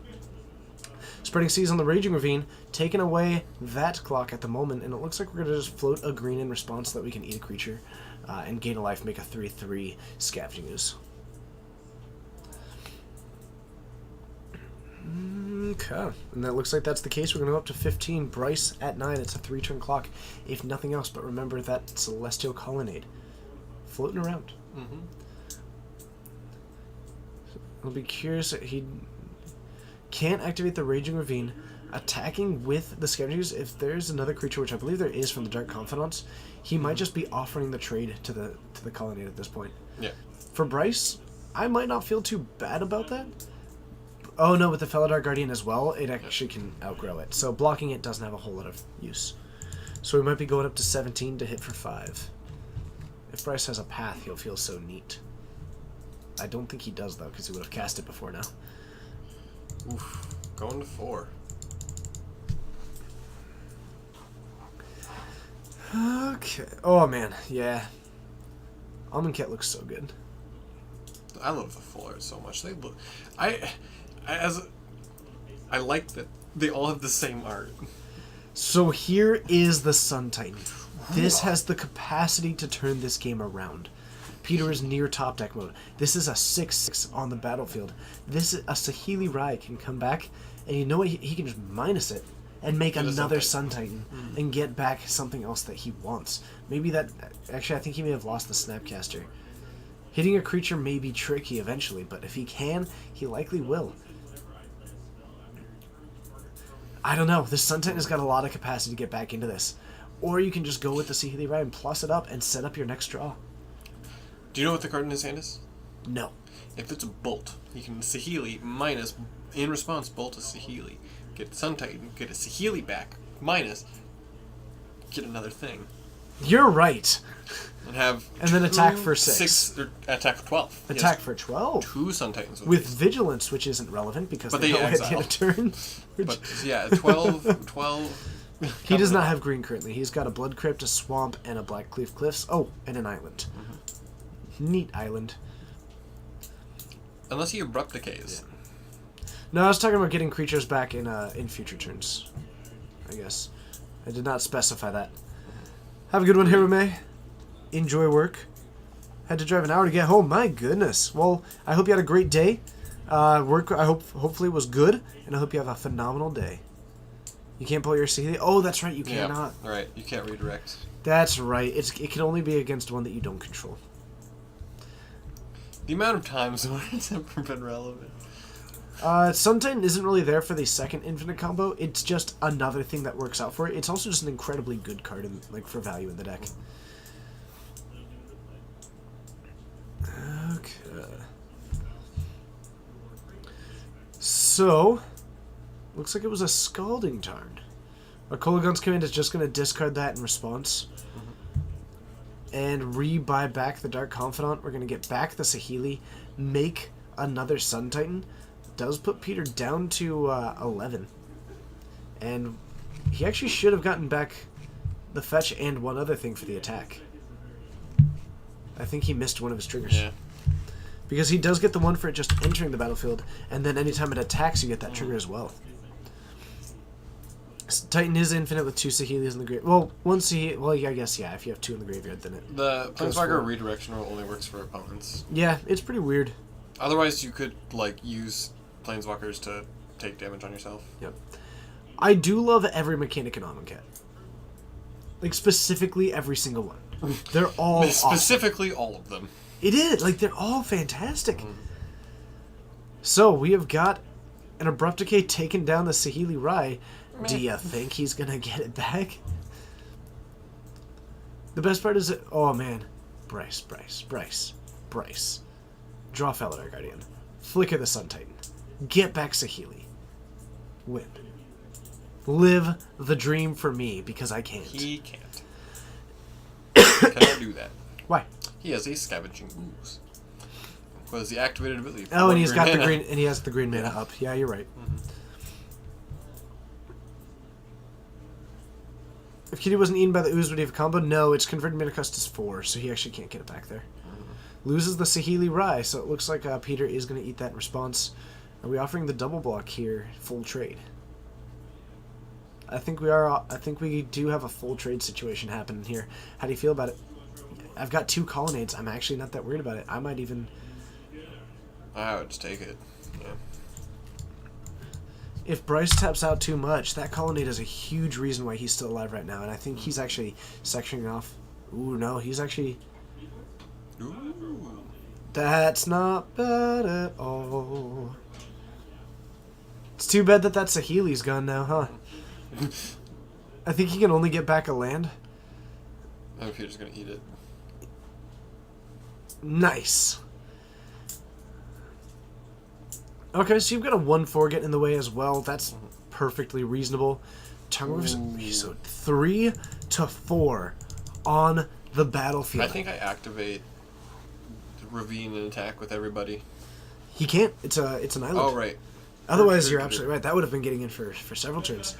Spreading Seas on the Raging Ravine, taking away that clock at the moment, and it looks like we're going to just float a green in response so that we can eat a creature and gain a life, make a 3/3 Scavenging Ooze. Okay, and that looks like that's the case. We're going to go up to 15. Bryce at 9. It's a 3-turn clock, if nothing else. But remember that Celestial Colonnade floating around. I'll be curious. He can't activate the Raging Ravine. Attacking with the Scavengers, if there's another creature, which I believe there is from the Dark Confidants, he might just be offering the trade to the Colonnade at this point. Yeah. For Bryce, I might not feel too bad about that. Oh no, with the Felidar Guardian as well, it actually can outgrow it. So blocking it doesn't have a whole lot of use. So we might be going up to 17 to hit for 5. If Bryce has a path, he'll feel so neat. I don't think he does, though, because he would have cast it before now. Oof. Going to 4. Okay. Oh, man. Yeah. Amonkhet looks so good. I love the full art so much. They look... I like that they all have the same art. So here is the Sun Titan. This has the capacity to turn this game around. Peter is near top deck mode. This is a 6/6 on the battlefield. A Saheeli Rai can come back, and you know what? He can just minus it and make Get a another Sun Sun Titan and get back something else that he wants. Maybe that... Actually, I think he may have lost the Snapcaster. Hitting a creature may be tricky eventually, but if he can, he likely will. I don't know. This Sun Titan has got a lot of capacity to get back into this. Or you can just go with the Saheeli Rai and plus it up and set up your next draw. Do you know what the card in his hand is? No. If it's a bolt, you can Saheeli minus, in response, bolt a Saheeli. Get Sun Titan, get a Saheeli back, minus, get another thing. You're right. And have And then attack for 6. or attack for 12. He Attack has for 12. 2 Sun Titans With these. Vigilance, which isn't relevant because But they they don't hit the end exile. of turn. Which- But yeah, 12. he does not have green currently. He's got a Blood Crypt, a Swamp, and a Blackcleave Cliffs. Oh, and an island. Neat island. Unless he abrupt decays. No, I was talking about getting creatures back in future turns. I guess. I did not specify that. Have a good one, Hirume. Enjoy work. Had to drive an hour to get home. My goodness. Well, I hope you had a great day. Work, I hopefully was good, and I hope you have a phenomenal day. You can't pull your CD. Oh, that's right. You cannot. Yeah, right. You can't redirect. That's right. It can only be against one that you don't control. The amount of times when it's ever been relevant. Sun Titan isn't really there for the second infinite combo. It's just another thing that works out for it. It's also just an incredibly good card for value in the deck. Okay. So, looks like it was a Scalding Tarn. Our Kolaghan's Command is just going to discard that in response. And re-buy back the Dark Confidant. We're going to get back the Saheeli, make another Sun Titan. Does put Peter down to 11. And he actually should have gotten back the fetch and one other thing for the attack. I think he missed one of his triggers. Yeah. Because he does get the one for it just entering the battlefield, and then anytime it attacks, you get that trigger as well. Titan is infinite with 2 Saheelis in the graveyard. Well, one Saheeli. Well, yeah, I guess, yeah, if you have 2 in the graveyard, then it. The Goes Planeswalker for it. redirection rule only works for opponents. Yeah, it's pretty weird. Otherwise, you could, use Planeswalkers to take damage on yourself. Yep. I do love every mechanic in Amonkhet. Specifically every single one. They're all awesome. Specifically, all of them. It is. They're all fantastic. So, we have got an Abrupt Decay taking down the Saheeli Rai. Do you think he's going to get it back? The best part is that... Oh, man. Bryce. Draw Felidar Guardian. Flicker the Sun Titan. Get back Saheeli. Win. Live the dream for me, because I can't. He can't. Cannot do that. Why? He has a Scavenging Ooze. Was the activated ability? for Oh, and one he's got the mana. green, and he has the green mana up. Yeah, you're right. If Kitty wasn't eaten by the ooze, would he have a combo? No, its converted mana cost is 4, so he actually can't get it back there. Loses the Saheeli Rai, so it looks like Peter is going to eat that in response. Are we offering the double block here? Full trade. I think we are. I think we do have a full trade situation happening here. How do you feel about it? I've got 2 Colonnades. I'm actually not that worried about it. I might even... I would just take it. Yeah. If Bryce taps out too much, that Colonnade is a huge reason why he's still alive right now, and I think he's actually sectioning off. Ooh, no, he's actually... Ooh. That's not bad at all. It's too bad that that's Saheeli's gone now, huh? I think he can only get back a land. I hope you're just gonna eat it. Nice. Okay, so you've got a 1/4 getting in the way as well. That's perfectly reasonable. Tongue's so 3 to 4 on the battlefield. I think I activate Ravine and attack with everybody. He can't. It's an island. Oh, right. Otherwise, you're absolutely right. That would have been getting in for several turns.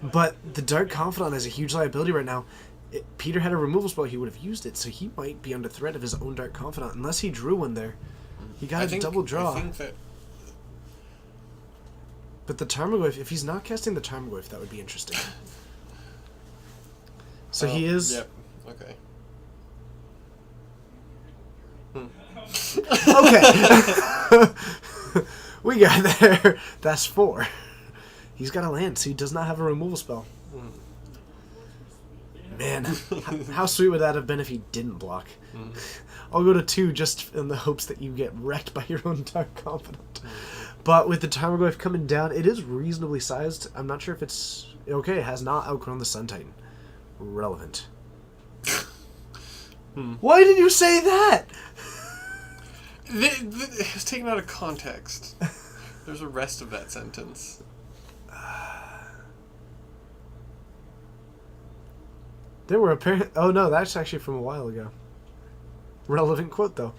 But the Dark Confidant is a huge liability right now. Peter had a removal spell, he would have used it, so he might be under threat of his own Dark Confidant, unless he drew one there. He got a double draw. I think that... But the Tarmogoyf, if he's not casting the Tarmogoyf, that would be interesting. So he is... Yep. Okay. Okay. We got there. That's 4. He's got a land, so he does not have a removal spell. Man, how sweet would that have been if he didn't block? I'll go to 2 just in the hopes that you get wrecked by your own Dark Confidant. But with the Tarmogoyf coming down, it is reasonably sized. I'm not sure if it's... Okay, it has not outgrown the Sun Titan. Relevant. Why did you say that? It was taken out of context. There's a rest of that sentence. There were apparent... Oh no, that's actually from a while ago. Relevant quote, though.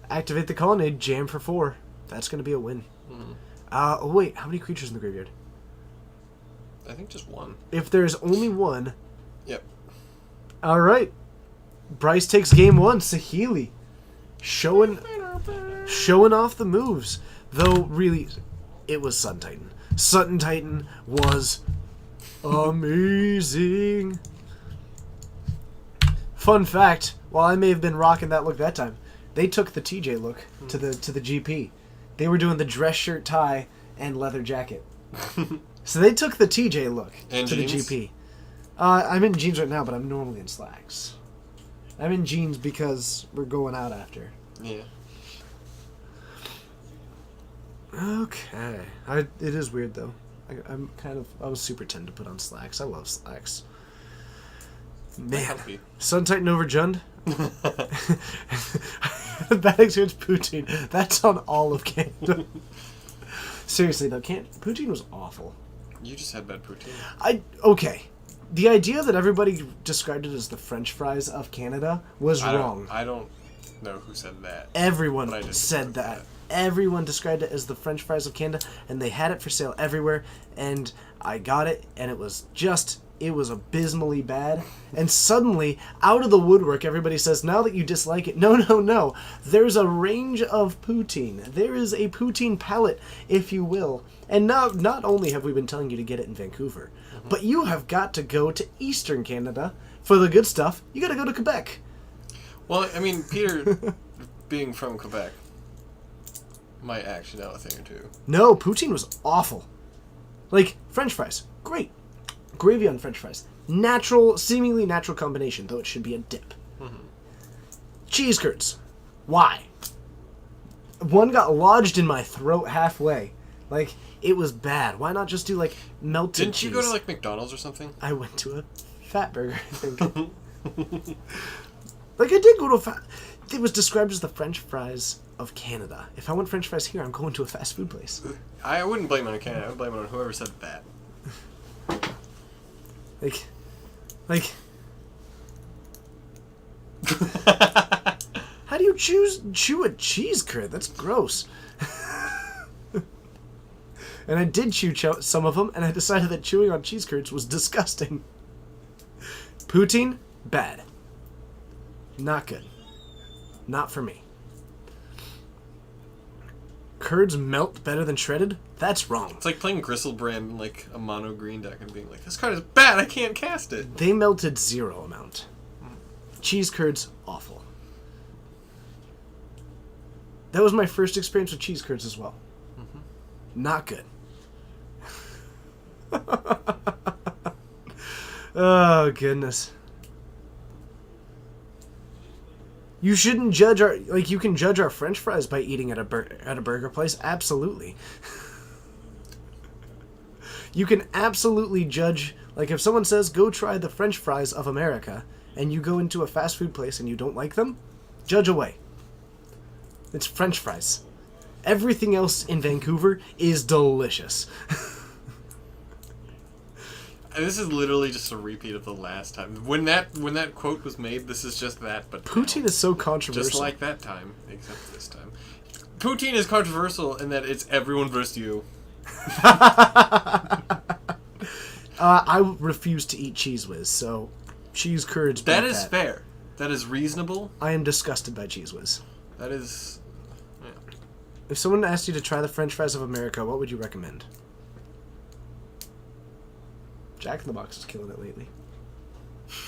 Activate the Colonnade, jam for 4. That's going to be a win. Oh wait, how many creatures in the graveyard? I think just 1. If there's only 1... Yep. Alright. Bryce takes game 1. Saheeli. Showing off the moves. Though, really, it was Sun Titan. Sun Titan was amazing. Fun fact, while I may have been rocking that look that time, they took the TJ look to the GP. They were doing the dress shirt tie and leather jacket. So they took the TJ look And to jeans? the GP. I'm in jeans right now, but I'm normally in slacks. I'm in jeans because we're going out after. Yeah. Okay. It is weird though. I was super tempted to put on slacks. I love slacks. Man. Comfy. Sun Titan over Jund. Bad experience Poutine. That's on all of Canada. Seriously though, Poutine was awful. You just had bad poutine. Okay. The idea that everybody described it as the French fries of Canada was wrong. I don't know who said that. Everyone But I just said wrote that. that. Everyone described it as the French fries of Canada, and they had it for sale everywhere, and I got it, and it was abysmally bad. And suddenly, out of the woodwork, everybody says, now that you dislike it, no. There's a range of poutine. There is a poutine palette, if you will. And not only have we been telling you to get it in Vancouver, but you have got to go to Eastern Canada for the good stuff. You got to go to Quebec. Well, I mean, Peter, being from Quebec, might actually know a thing or two. No, poutine was awful. Like, French fries, great. Gravy on French fries. Natural, seemingly natural combination, though it should be a dip. Cheese curds. Why? One got lodged in my throat halfway. Like, it was bad. Why not just do, like, melted Didn't cheese? you go to, like, McDonald's or something? I went to a Fat Burger, I think. Like, I did go to a fat... It was described as the French fries of Canada. If I want French fries here, I'm going to a fast food place. I wouldn't blame it on Canada. I would blame it on whoever said that. Like... How do you chew a cheese curd? That's gross. And I did chew some of them, and I decided that chewing on cheese curds was disgusting. Poutine, bad. Not good. Not for me. Curds melt better than shredded? That's wrong. It's like playing Gristlebrand in, like, a mono green deck and being like, this card is bad, I can't cast it. They melted 0 amount. Cheese curds, awful. That was my first experience with cheese curds as well. Not good. Oh, goodness. You shouldn't judge our... Like, you can judge our French fries by eating at a burger place. Absolutely. You can absolutely judge... Like, if someone says, go try the French fries of America, and you go into a fast food place and you don't like them, judge away. It's French fries. Everything else in Vancouver is delicious. And this is literally just a repeat of the last time. When that quote was made, this is just that, but Poutine now. is so controversial. Just like that time, except this time. Poutine is controversial in that it's everyone versus you. I refuse to eat Cheese Whiz, so cheese curds. That beat is fair. That is reasonable. I am disgusted by Cheese Whiz. That is... Yeah. If someone asked you to try the French fries of America, what would you recommend? Jack in the Box is killing it lately.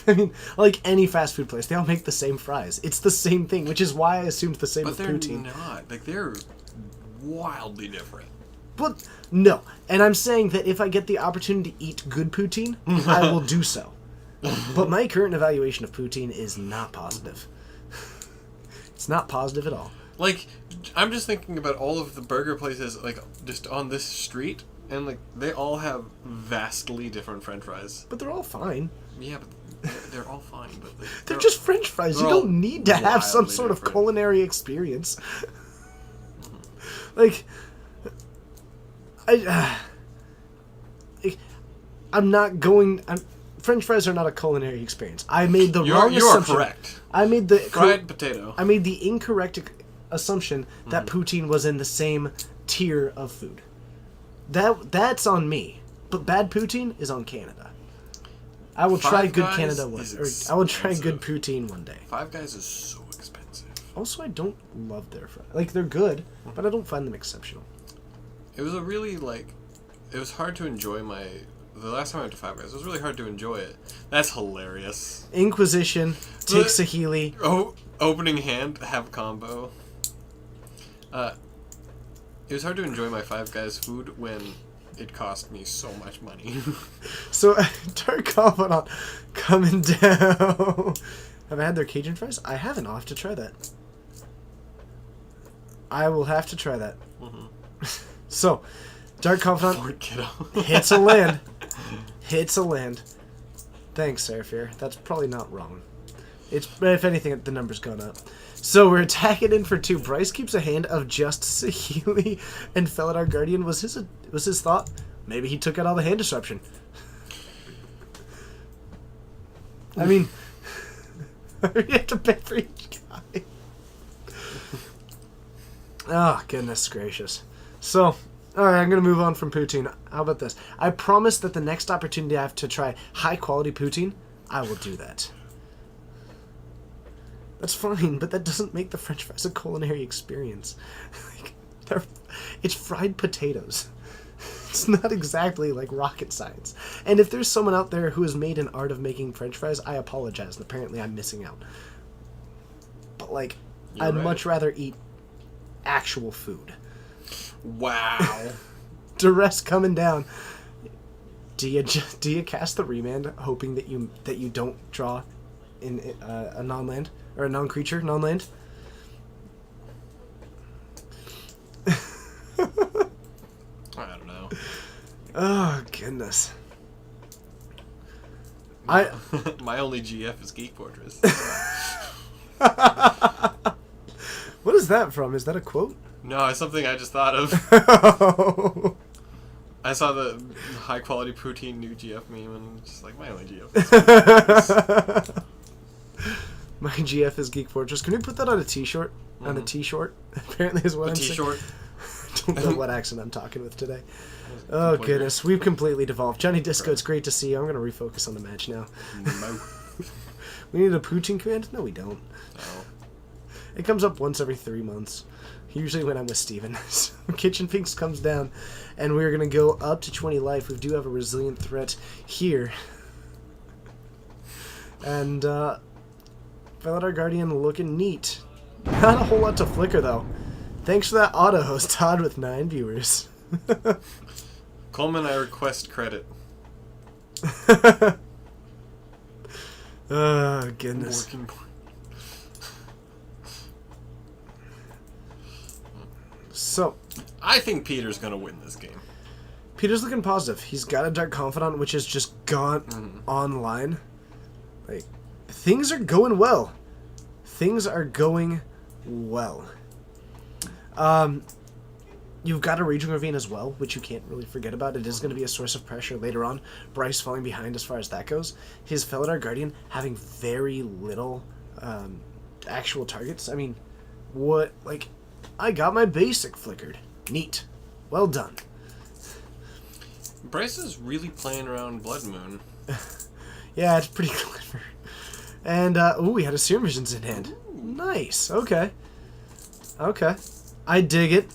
I mean, like any fast food place, they all make the same fries. It's the same thing, which is why I assumed the same But with they're poutine. not. Like, they're wildly different. But no, and I'm saying that if I get the opportunity to eat good poutine, I will do so. But my current evaluation of poutine is not positive. It's not positive at all. Like, I'm just thinking about all of the burger places, like, just on this street, and, like, they all have vastly different french fries. But they're all fine. Yeah, but they're all fine, but like, They're just french fries. You they're all don't need to have some wildly sort of different. culinary experience. Like, I'm not going... French fries are not a culinary experience. I made the wrong You are assumption. correct. I made the Fried potato. I made the incorrect assumption that Mm-hmm. poutine was in the same tier of food. That's on me. But bad poutine is on Canada. I will try Five good Guys Canada one. is Or I will try expensive. good poutine one day. Five Guys is so expensive. Also, I don't love their fries. Like, they're good, but I don't find them exceptional. It was a really, like, it was hard to enjoy the last time I went to Five Guys, it was really hard to enjoy it. That's hilarious. Inquisition, Tixahili. Oh, opening hand, have combo. It was hard to enjoy my Five Guys food when it cost me so much money. So, Dark Confidant coming down. Have I had their Cajun fries? I haven't. I'll have to try that. I will have to try that. So, Dark Confidant Poor kiddo. hits a land. Hits a land. Thanks, Seraphir. That's probably not wrong. It's, if anything, the number's gone up. So we're attacking in for 2. Bryce keeps a hand of just Saheeli and Felidar Guardian. Was his thought? Maybe he took out all the hand disruption. I mean, you have to pay for each guy. Oh, goodness gracious. So, alright, I'm going to move on from poutine. How about this? I promise that the next opportunity I have to try high-quality poutine, I will do that. That's fine, but that doesn't make the french fries a culinary experience. Like, it's fried potatoes. It's not exactly like rocket science. And if there's someone out there who has made an art of making french fries, I apologize. Apparently I'm missing out. But, like, You're I'd right. much rather eat actual food. Wow. Duress coming down. Do you cast the remand, hoping that you don't draw in a non-land or a non-creature non-land? I don't know. Oh goodness. My only GF is Geek Fortress. What is that from? Is that a quote? No, it's something I just thought of. Oh. I saw the high quality poutine new GF meme and I'm just like, my only GF. My GF is Geek Fortress. Can we put that on a T-shirt? On a T-shirt? Apparently is what A I'm saying. T-short. Don't know what accent I'm talking with today. Oh goodness, we've completely devolved. Johnny Disco, it's great to see you. I'm gonna refocus on the match now. No. We need a poutine command? No, we don't. No. It comes up once every 3 months. Usually when I'm with Steven. So Kitchen Finks comes down, and we're going to go up to 20 life. We do have a resilient threat here. And, Felidar Guardian looking neat. Not a whole lot to flicker, though. Thanks for that auto host, Todd, with 9 viewers. Coleman, I request credit. Oh, goodness. Working point. So, I think Peter's gonna win this game. Peter's looking positive. He's got a Dark Confidant, which has just gone online. Like, things are going well. Things are going well. You've got a Raging Ravine as well, which you can't really forget about. It is going to be a source of pressure later on. Bryce falling behind as far as that goes. His Felidar Guardian having very little actual targets. I mean, what, like, I got my basic flickered. Neat. Well done. Bryce is really playing around Blood Moon. Yeah, it's pretty clever. And, ooh, we had a Serum Visions in hand. Nice. Okay. Okay. I dig it.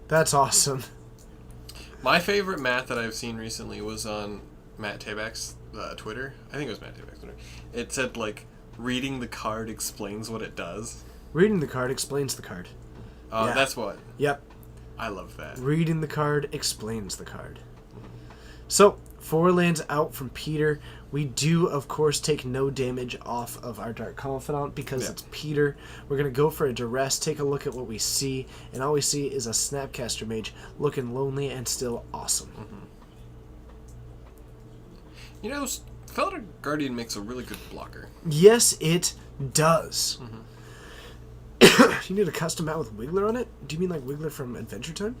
That's awesome. My favorite math that I've seen recently was on Matt Tabak's Twitter. I think it was Matt Tabak's Twitter. It said, like, reading the card explains what it does. Reading the card explains the card. Yeah. That's what. Yep. I love that. Reading the card explains the card. So, 4 lands out from Peter. We do, of course, take no damage off of our Dark Confidant because it's Peter. We're going to go for a Duress, take a look at what we see, and all we see is a Snapcaster Mage looking lonely and still awesome. You know, Felder Guardian makes a really good blocker. Yes, it does. You need a custom mount with Wiggler on it? Do you mean like Wiggler from Adventure Time?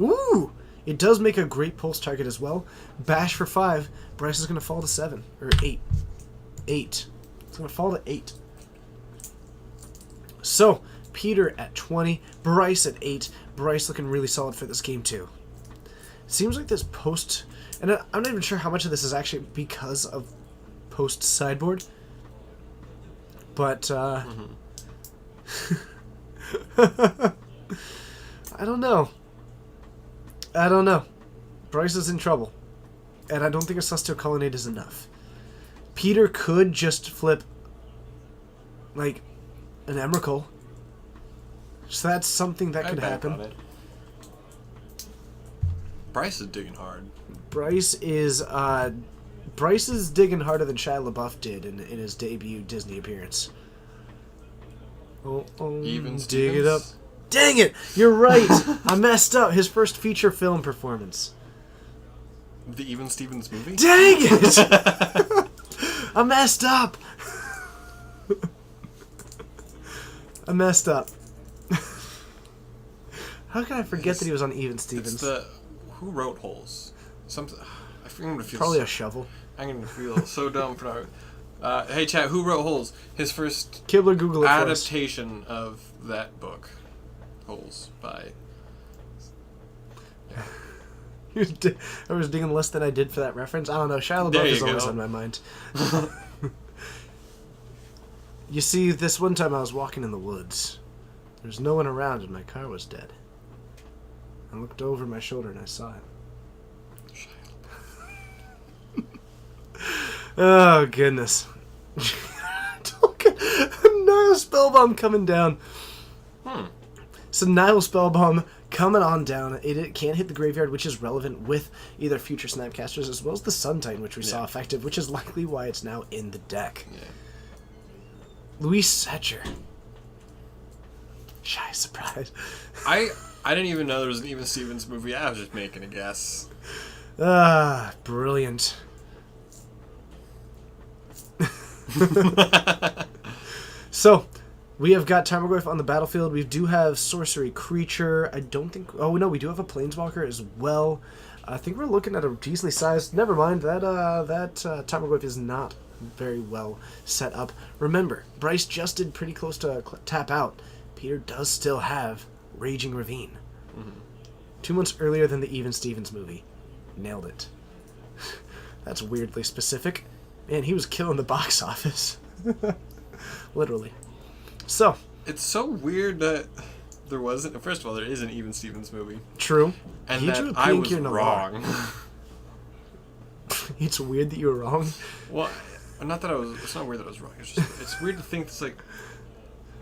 Ooh! It does make a great pulse target as well. Bash for 5. Bryce is going to fall to 7. Or 8. 8. It's going to fall to 8. So, Peter at 20. Bryce at 8. Bryce looking really solid for this game too. Seems like this post... And I'm not even sure how much of this is actually because of post sideboard. But, I don't know. Bryce is in trouble. And I don't think a Celestial Colonnade is enough. Peter could just flip, like, an Emrakul. So that's something that could bet on happen. it. Bryce is digging hard. Bryce is digging harder than Shia LaBeouf did in his debut Disney appearance. Even dig it up. Stevens? Dang it! You're right. I messed up. His first feature film performance. The Even Stevens movie? Dang it! I messed up. I messed up. How can I forget that he was on Even Stevens? It's the... Who wrote Holes? Something... I think I'm gonna feel... Probably a shovel. I'm gonna feel so dumb for not... hey, chat, who wrote Holes? His first Kibler, Google it for us. adaptation of that book. Holes by... I was digging less than I did for that reference. I don't know. Shia There LaBeouf you is always go. on my mind. You see, this one time I was walking in the woods. There was no one around and my car was dead. I looked over my shoulder and I saw it. Oh, goodness. Nile Spellbomb coming down. So Nile Spellbomb coming on down. It can't hit the graveyard, which is relevant with either future Snapcasters as well as the Sun Titan, which we saw effective, which is likely why it's now in the deck. Yeah. Luis Setcher. Shy surprise. I didn't even know there was an Even Stevens movie. I was just making a guess. Ah, brilliant. So, we have got Tarmogoyf on the battlefield. We do have Sorcery Creature. I don't think... Oh, no, we do have a Planeswalker as well. I think we're looking at a decently sized... Never mind, that Tarmogoyf is not very well set up. Remember, Bryce just did pretty close to tap out. Peter does still have Raging Ravine. 2 months earlier than the Even Stevens movie. Nailed it. That's weirdly specific. Man, he was killing the box office. Literally. So. It's so weird that there wasn't... First of all, there is an Even Stevens movie. True. And He drew that a I pink was here in the wrong. It's weird that you were wrong. Well, not that I was... It's not weird that I was wrong. It's just... It's weird to think it's like...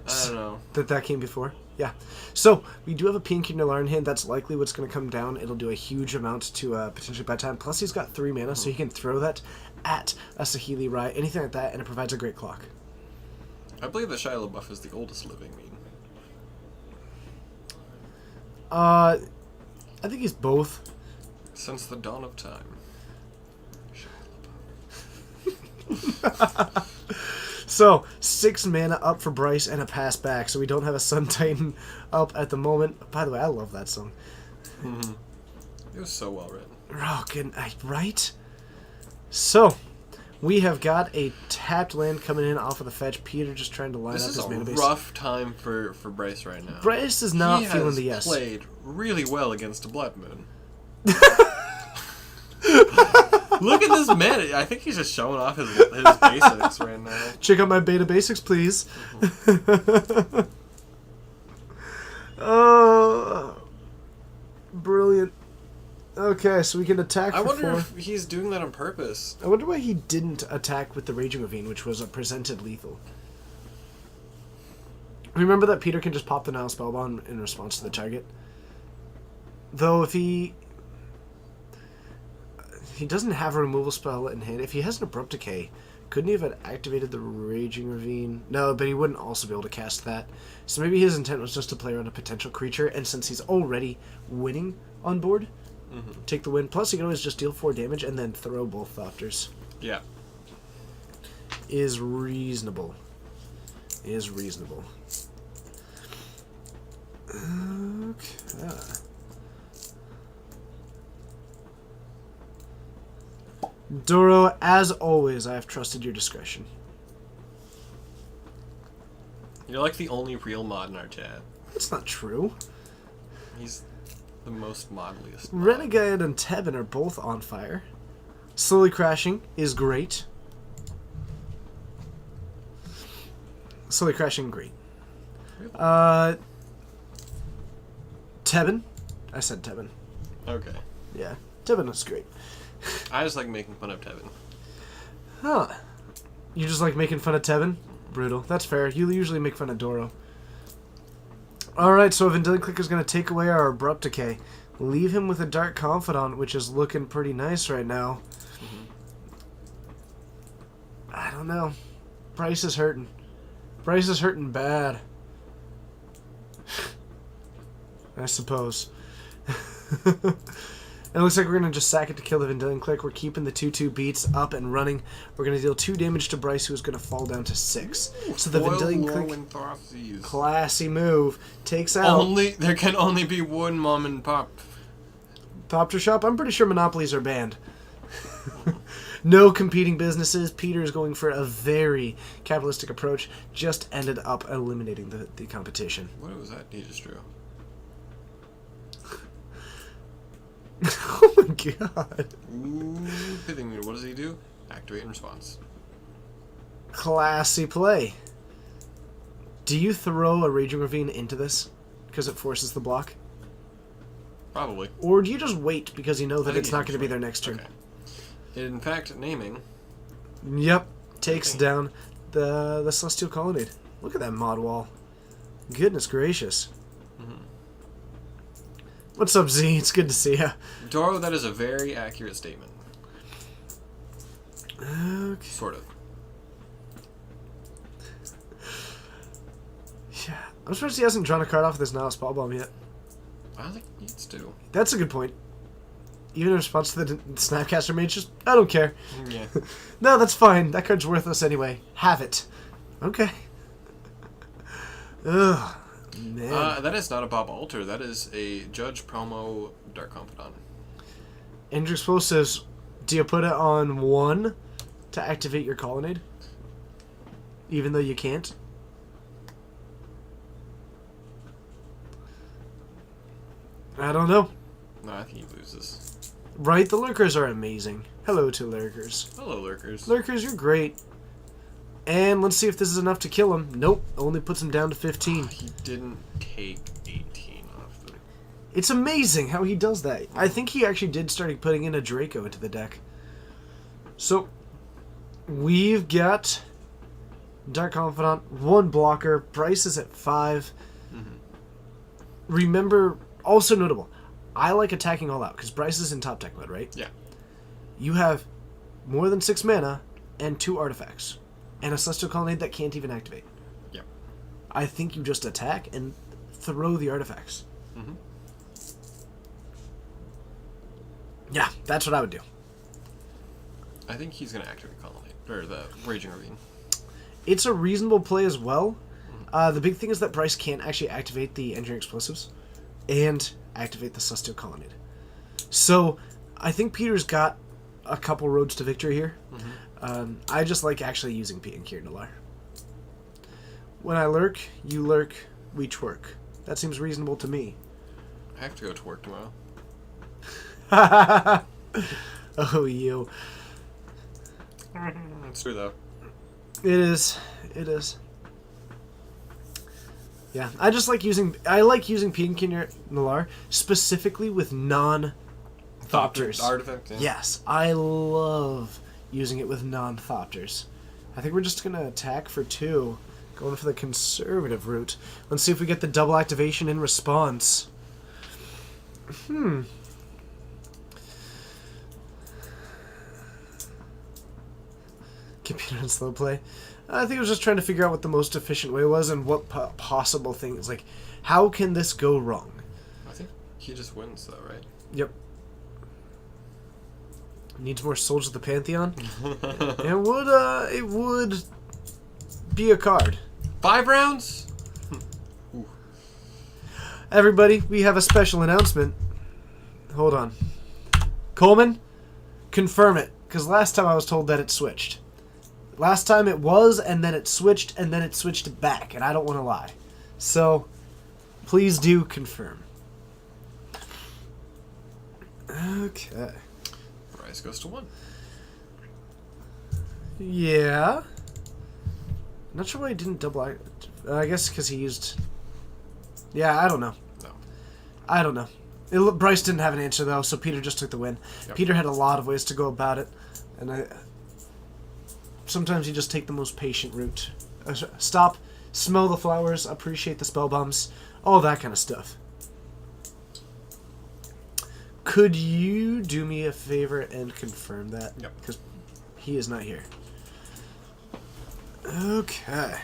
I don't know. That came before? Yeah. So, we do have a Pink in Nalar in hand. That's likely what's going to come down. It'll do a huge amount to potentially bad time. Plus, he's got 3 mana, so he can throw that at a Saheeli Rai, anything like that, and it provides a great clock. I believe that Shia LaBeouf is the oldest living meme. I think he's both. Since the dawn of time. So, 6 mana up for Bryce and a pass back, so we don't have a Sun Titan up at the moment. By the way, I love that song. It was so well written. Right? So, we have got a tapped land coming in off of the fetch. Peter just trying to line This up is his a mana base. rough time for Bryce right now. Bryce is not he feeling has the yes. played really well against a Blood Moon. Look at this man. I think he's just showing off his basics right now. Check out my beta basics, please. Oh, brilliant. Okay, so we can attack I for wonder 4. if he's doing that on purpose. I wonder why he didn't attack with the Raging Ravine, which was a presented lethal. Remember that Peter can just pop the Nile Spellbomb in response to the target? Though if he... He doesn't have a removal spell in hand. If he has an Abrupt Decay, couldn't he have activated the Raging Ravine? No, but he wouldn't also be able to cast that. So maybe his intent was just to play around a potential creature, and since he's already winning on board, take the win. Plus, he can always just deal 4 damage and then throw both Thopters. Yeah. Is reasonable. Is reasonable. Okay. Doro, as always, I have trusted your discretion. You're like the only real mod in our chat. That's not true. He's the most modliest. mod. Renegade and Tebin are both on fire. Slowly Crashing is great. Slowly Crashing, great. Tebin? I said Tebin. Okay. Yeah, Tebin is great. I just like making fun of Tevin. Huh. You just like making fun of Tebin? Brutal. That's fair. You usually make fun of Doro. Alright, so Vendilion Clicker's going to take away our Abrupt Decay. Leave him with a Dark Confidant, which is looking pretty nice right now. I don't know. Bryce is hurting. Bryce is hurting bad. I suppose. It looks like we're going to just sack it to kill the Vendilion Click. We're keeping the 2-2 beats up and running. We're going to deal 2 damage to Bryce, who's going to fall down to 6. So the Vendilion Click, classy move, takes out... There can only be one mom and pop. Thopter Shop? I'm pretty sure monopolies are banned. No competing businesses. Peter is going for a very capitalistic approach. Just ended up eliminating the competition. What was that he just drew? Oh my god. Ooh, Pithing Needle. What does he do? Activate in response. Classy play. Do you throw a Raging Ravine into this? Because it forces the block? Probably. Or do you just wait because you know I that think it's he not just going to be wait. their next turn? Okay. In fact, naming. Yep. Takes down the Celestial Colonnade. Look at that mod wall. Goodness gracious. What's up, Z? It's good to see ya. Doro, that is a very accurate statement. Okay. Sort of. Yeah. I'm surprised he hasn't drawn a card off of this Nihil Spell Bomb yet. I don't think he needs to. That's a good point. Even in response to the Snapcaster Mage, just, I don't care. Yeah. No, that's fine. That card's worthless anyway. Have it. Okay. Ugh. Man. That is not a Bob Alter. That is a Judge promo Dark Confidant. Andrew Expo says, do you put it on 1 to activate your Colonnade? Even though you can't? I don't know. No, I think he loses. Right, the Lurkers are amazing. Hello to Lurkers. Hello, Lurkers. Lurkers, you're great. And let's see if this is enough to kill him. Nope, only puts him down to 15. He didn't take 18 off the... It's amazing how he does that. I think he actually did start putting in a Draco into the deck. So, we've got Dark Confidant, 1 blocker. Bryce is at 5. Remember, also notable, I like attacking all out, because Bryce is in top deck mode, right? Yeah. You have more than 6 mana and 2 artifacts. And a Celestial Colonnade that can't even activate. Yep. I think you just attack and throw the artifacts. Mm-hmm. Yeah, that's what I would do. I think he's going to activate Colonnade. Or the Raging Ravine. It's a reasonable play as well. The big thing is that Bryce can't actually activate the Engineering Explosives and activate the Celestial Colonnade. So, I think Peter's got a couple roads to victory here. I just like actually using Pete and Kier Nalar. When I lurk, you lurk, we twerk. That seems reasonable to me. I have to go to work tomorrow. Oh, you. It's true, though. It is. It is. Yeah, I just like using... I like using Pete and Kier Nalar specifically with non-Thopters. Artifact, yeah. Yes, I love using it with non-Thopters. I think we're just going to attack for 2. Going for the conservative route. Let's see if we get the double activation in response. Computer and slow play. I think I was just trying to figure out what the most efficient way was and what possible things. Like, how can this go wrong? I think he just wins though, right? Yep. Needs more Soldiers of the Pantheon. It would be a card. 5 rounds? Everybody, we have a special announcement. Hold on. Coleman, confirm it, because last time I was told that it switched. Last time it was, and then it switched, and then it switched back, and I don't want to lie. So, please do confirm. Okay. Bryce goes to 1. Yeah. Not sure why he didn't double. I guess because he used. Yeah, I don't know. No. I don't know. Bryce didn't have an answer though, so Peter just took the win. Yep. Peter had a lot of ways to go about it, and sometimes you just take the most patient route. Stop, smell the flowers, appreciate the spell bombs, all that kind of stuff. Could you do me a favor and confirm that? Yep. Because he is not here. Okay.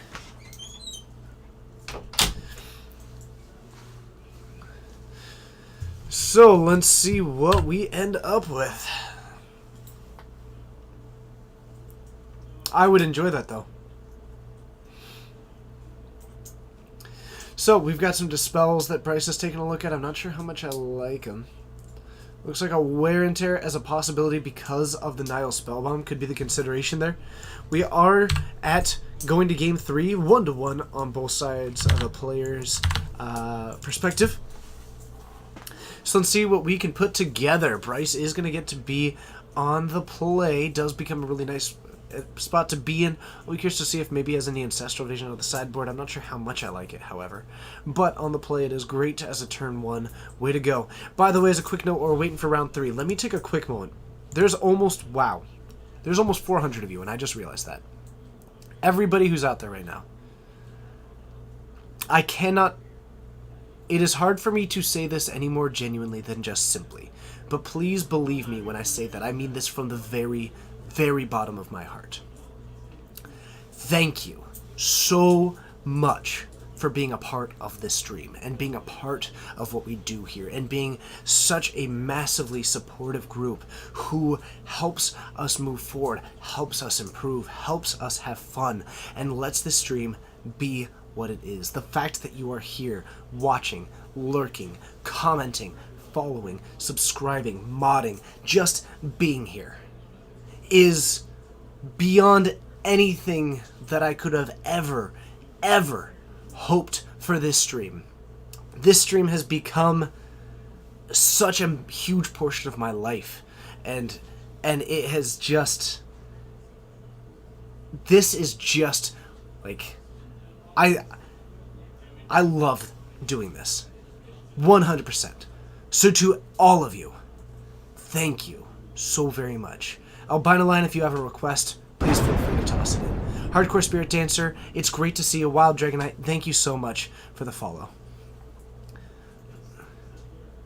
So, let's see what we end up with. I would enjoy that, though. So, we've got some Dispels that Bryce has taken a look at. I'm not sure how much I like them. Looks like a Wear and Tear as a possibility because of the Nile Spellbomb could be the consideration there. We are at going to Game 3, 1-1 on both sides of the player's perspective. So let's see what we can put together. Bryce is going to get to be on the play. Does become a really nice spot to be in. I'll be curious to see if maybe he has any Ancestral Vision on the sideboard. I'm not sure how much I like it, however. But on the play, it is great as a turn 1. Way to go. By the way, as a quick note, we're waiting for round 3. Let me take a quick moment. There's almost 400 of you, and I just realized that. Everybody who's out there right now. I cannot... It is hard for me to say this any more genuinely than just simply. But please believe me when I say that. I mean this from the very, very bottom of my heart. Thank you so much for being a part of this stream and being a part of what we do here and being such a massively supportive group who helps us move forward, helps us improve, helps us have fun, and lets this stream be what it is. The fact that you are here watching, lurking, commenting, following, subscribing, modding, just being here is beyond anything that I could have ever hoped for this stream. This stream has become such a huge portion of my life, and it has just... This is just, like... I love doing this. 100%. So to all of you, thank you so very much. Albino Line, if you have a request, please feel free to toss it in. Hardcore Spirit Dancer, it's great to see you. Wild Dragonite, thank you so much for the follow.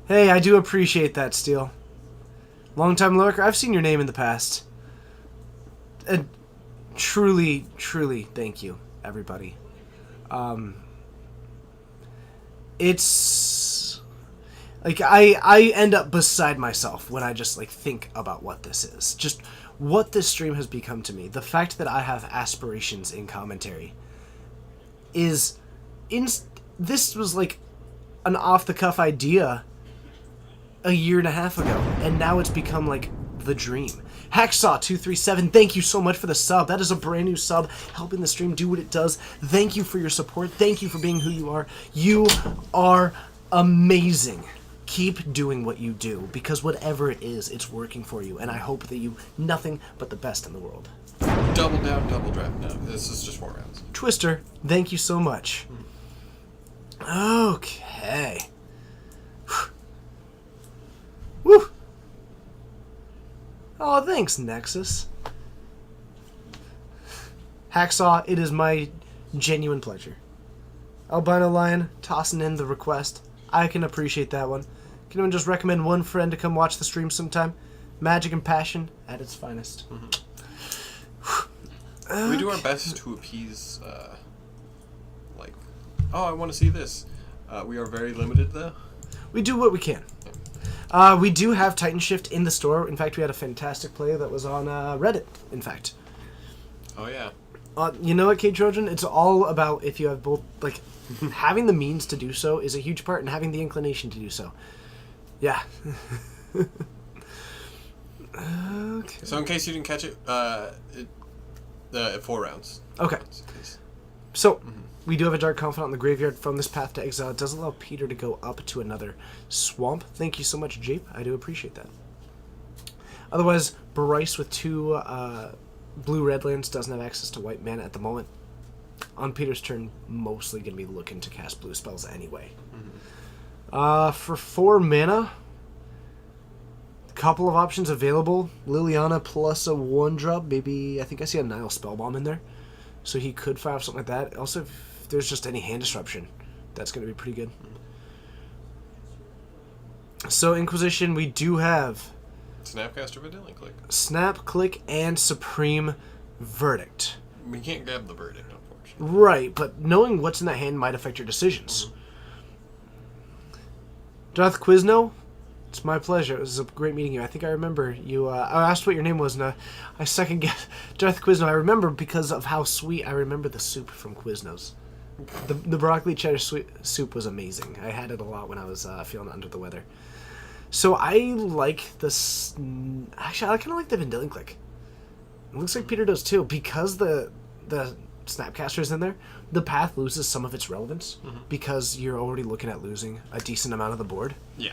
Hey, I do appreciate that, Steel. Long-time lurker, I've seen your name in the past. And truly, truly, thank you, everybody. It's... Like, I end up beside myself when I just, like, think about what this is. Just what this stream has become to me. The fact that I have aspirations in commentary is... This was, like, an off-the-cuff idea a year and a half ago, and now it's become, like, the dream. Hacksaw237, thank you so much for the sub. That is a brand new sub, helping the stream do what it does. Thank you for your support. Thank you for being who you are. You are amazing. Keep doing what you do, because whatever it is, it's working for you, and I hope that you nothing but the best in the world. Double down, double draft. No, this is just 4 rounds. Twister, thank you so much. Okay. Woo! Oh, thanks, Nexus. Hacksaw, it is my genuine pleasure. Albino Lion, tossing in the request. I can appreciate that one. Can anyone just recommend one friend to come watch the stream sometime? Magic and passion at its finest. We do our best to appease, like, oh, I want to see this. We are very limited, though. We do what we can. We do have Titan Shift in the store. In fact, we had a fantastic play that was on Reddit, in fact. Oh, yeah. You know what, K Trojan? It's all about if you have both, like, having the means to do so is a huge part, and having the inclination to do so. Yeah. Okay. So in case you didn't catch it, 4 rounds. Okay. So, we do have a Dark Confidant in the graveyard from this Path to Exile. It does allow Peter to go up to another swamp. Thank you so much, Jape. I do appreciate that. Otherwise, Bryce with 2 blue-red lands doesn't have access to white mana at the moment. On Peter's turn, mostly going to be looking to cast blue spells anyway. For 4 mana, a couple of options available. Liliana plus a 1-drop. Maybe, I think I see a Nile Spellbomb in there. So he could fire off something like that. Also, if there's just any hand disruption, that's going to be pretty good. So, Inquisition, we do have Snapcaster Vidillion Click. Snap, Click, and Supreme Verdict. We can't grab the verdict, unfortunately. Right, but knowing what's in that hand might affect your decisions. Darth Quizno, it's my pleasure. It was a great meeting you. I think I remember you. I asked what your name was, and I second guessed. Darth Quizno, I remember because of how sweet. I remember the soup from Quiznos. The broccoli cheddar soup was amazing. I had it a lot when I was feeling under the weather. So I like this. Actually, I kind of like the Vendilion Click. It looks like Peter does too, because the Snapcaster's in there. The path loses some of its relevance because you're already looking at losing a decent amount of the board. Yeah.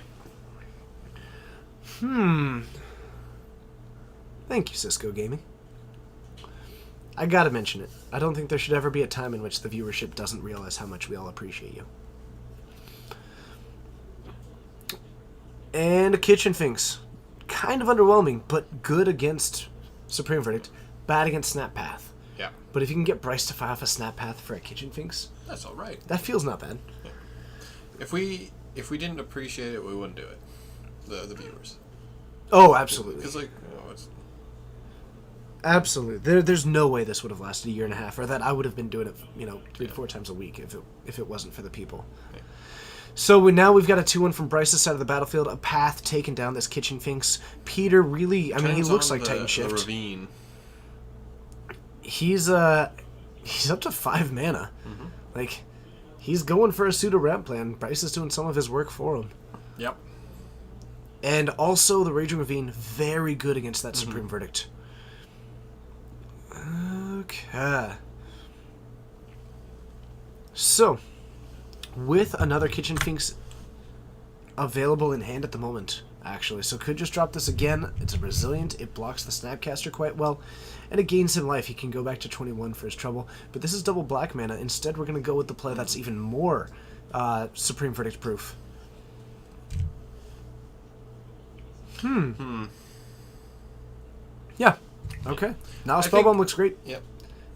Thank you, Cisco Gaming. I gotta mention it. I don't think there should ever be a time in which the viewership doesn't realize how much we all appreciate you. And a Kitchen Finks. Kind of underwhelming, but good against Supreme Verdict. Bad against Snap Path. Yeah. But if you can get Bryce to fire off a Snap Path for a Kitchen Finks, That's all right. that feels not bad. If we didn't appreciate it, we wouldn't do it. The viewers. Oh, absolutely. Because, like, you know, it's... Absolutely. There's no way this would have lasted a year and a half, or that I would have been doing it, 3 to 4 times a week if it wasn't for the people. Yeah. So now we've got a 2-1 from Bryce's side of the battlefield. A path taking down this Kitchen Finks. Peter really, I mean, he Turns looks on like Titan the Shift. ravine. He's up to 5 mana. Like, he's going for a pseudo ramp plan. Bryce is doing some of his work for him. Yep. And also the Raging Ravine, very good against that Supreme Verdict. Okay. So, with another Kitchen Finks available in hand at the moment, actually. So could just drop this again. It's a resilient. It blocks the Snapcaster quite well. And it gains him life. He can go back to 21 for his trouble. But this is double black mana. Instead, we're going to go with the play that's even more Supreme Verdict proof. Yeah. Okay. Now think- Spellbomb looks great. Yep.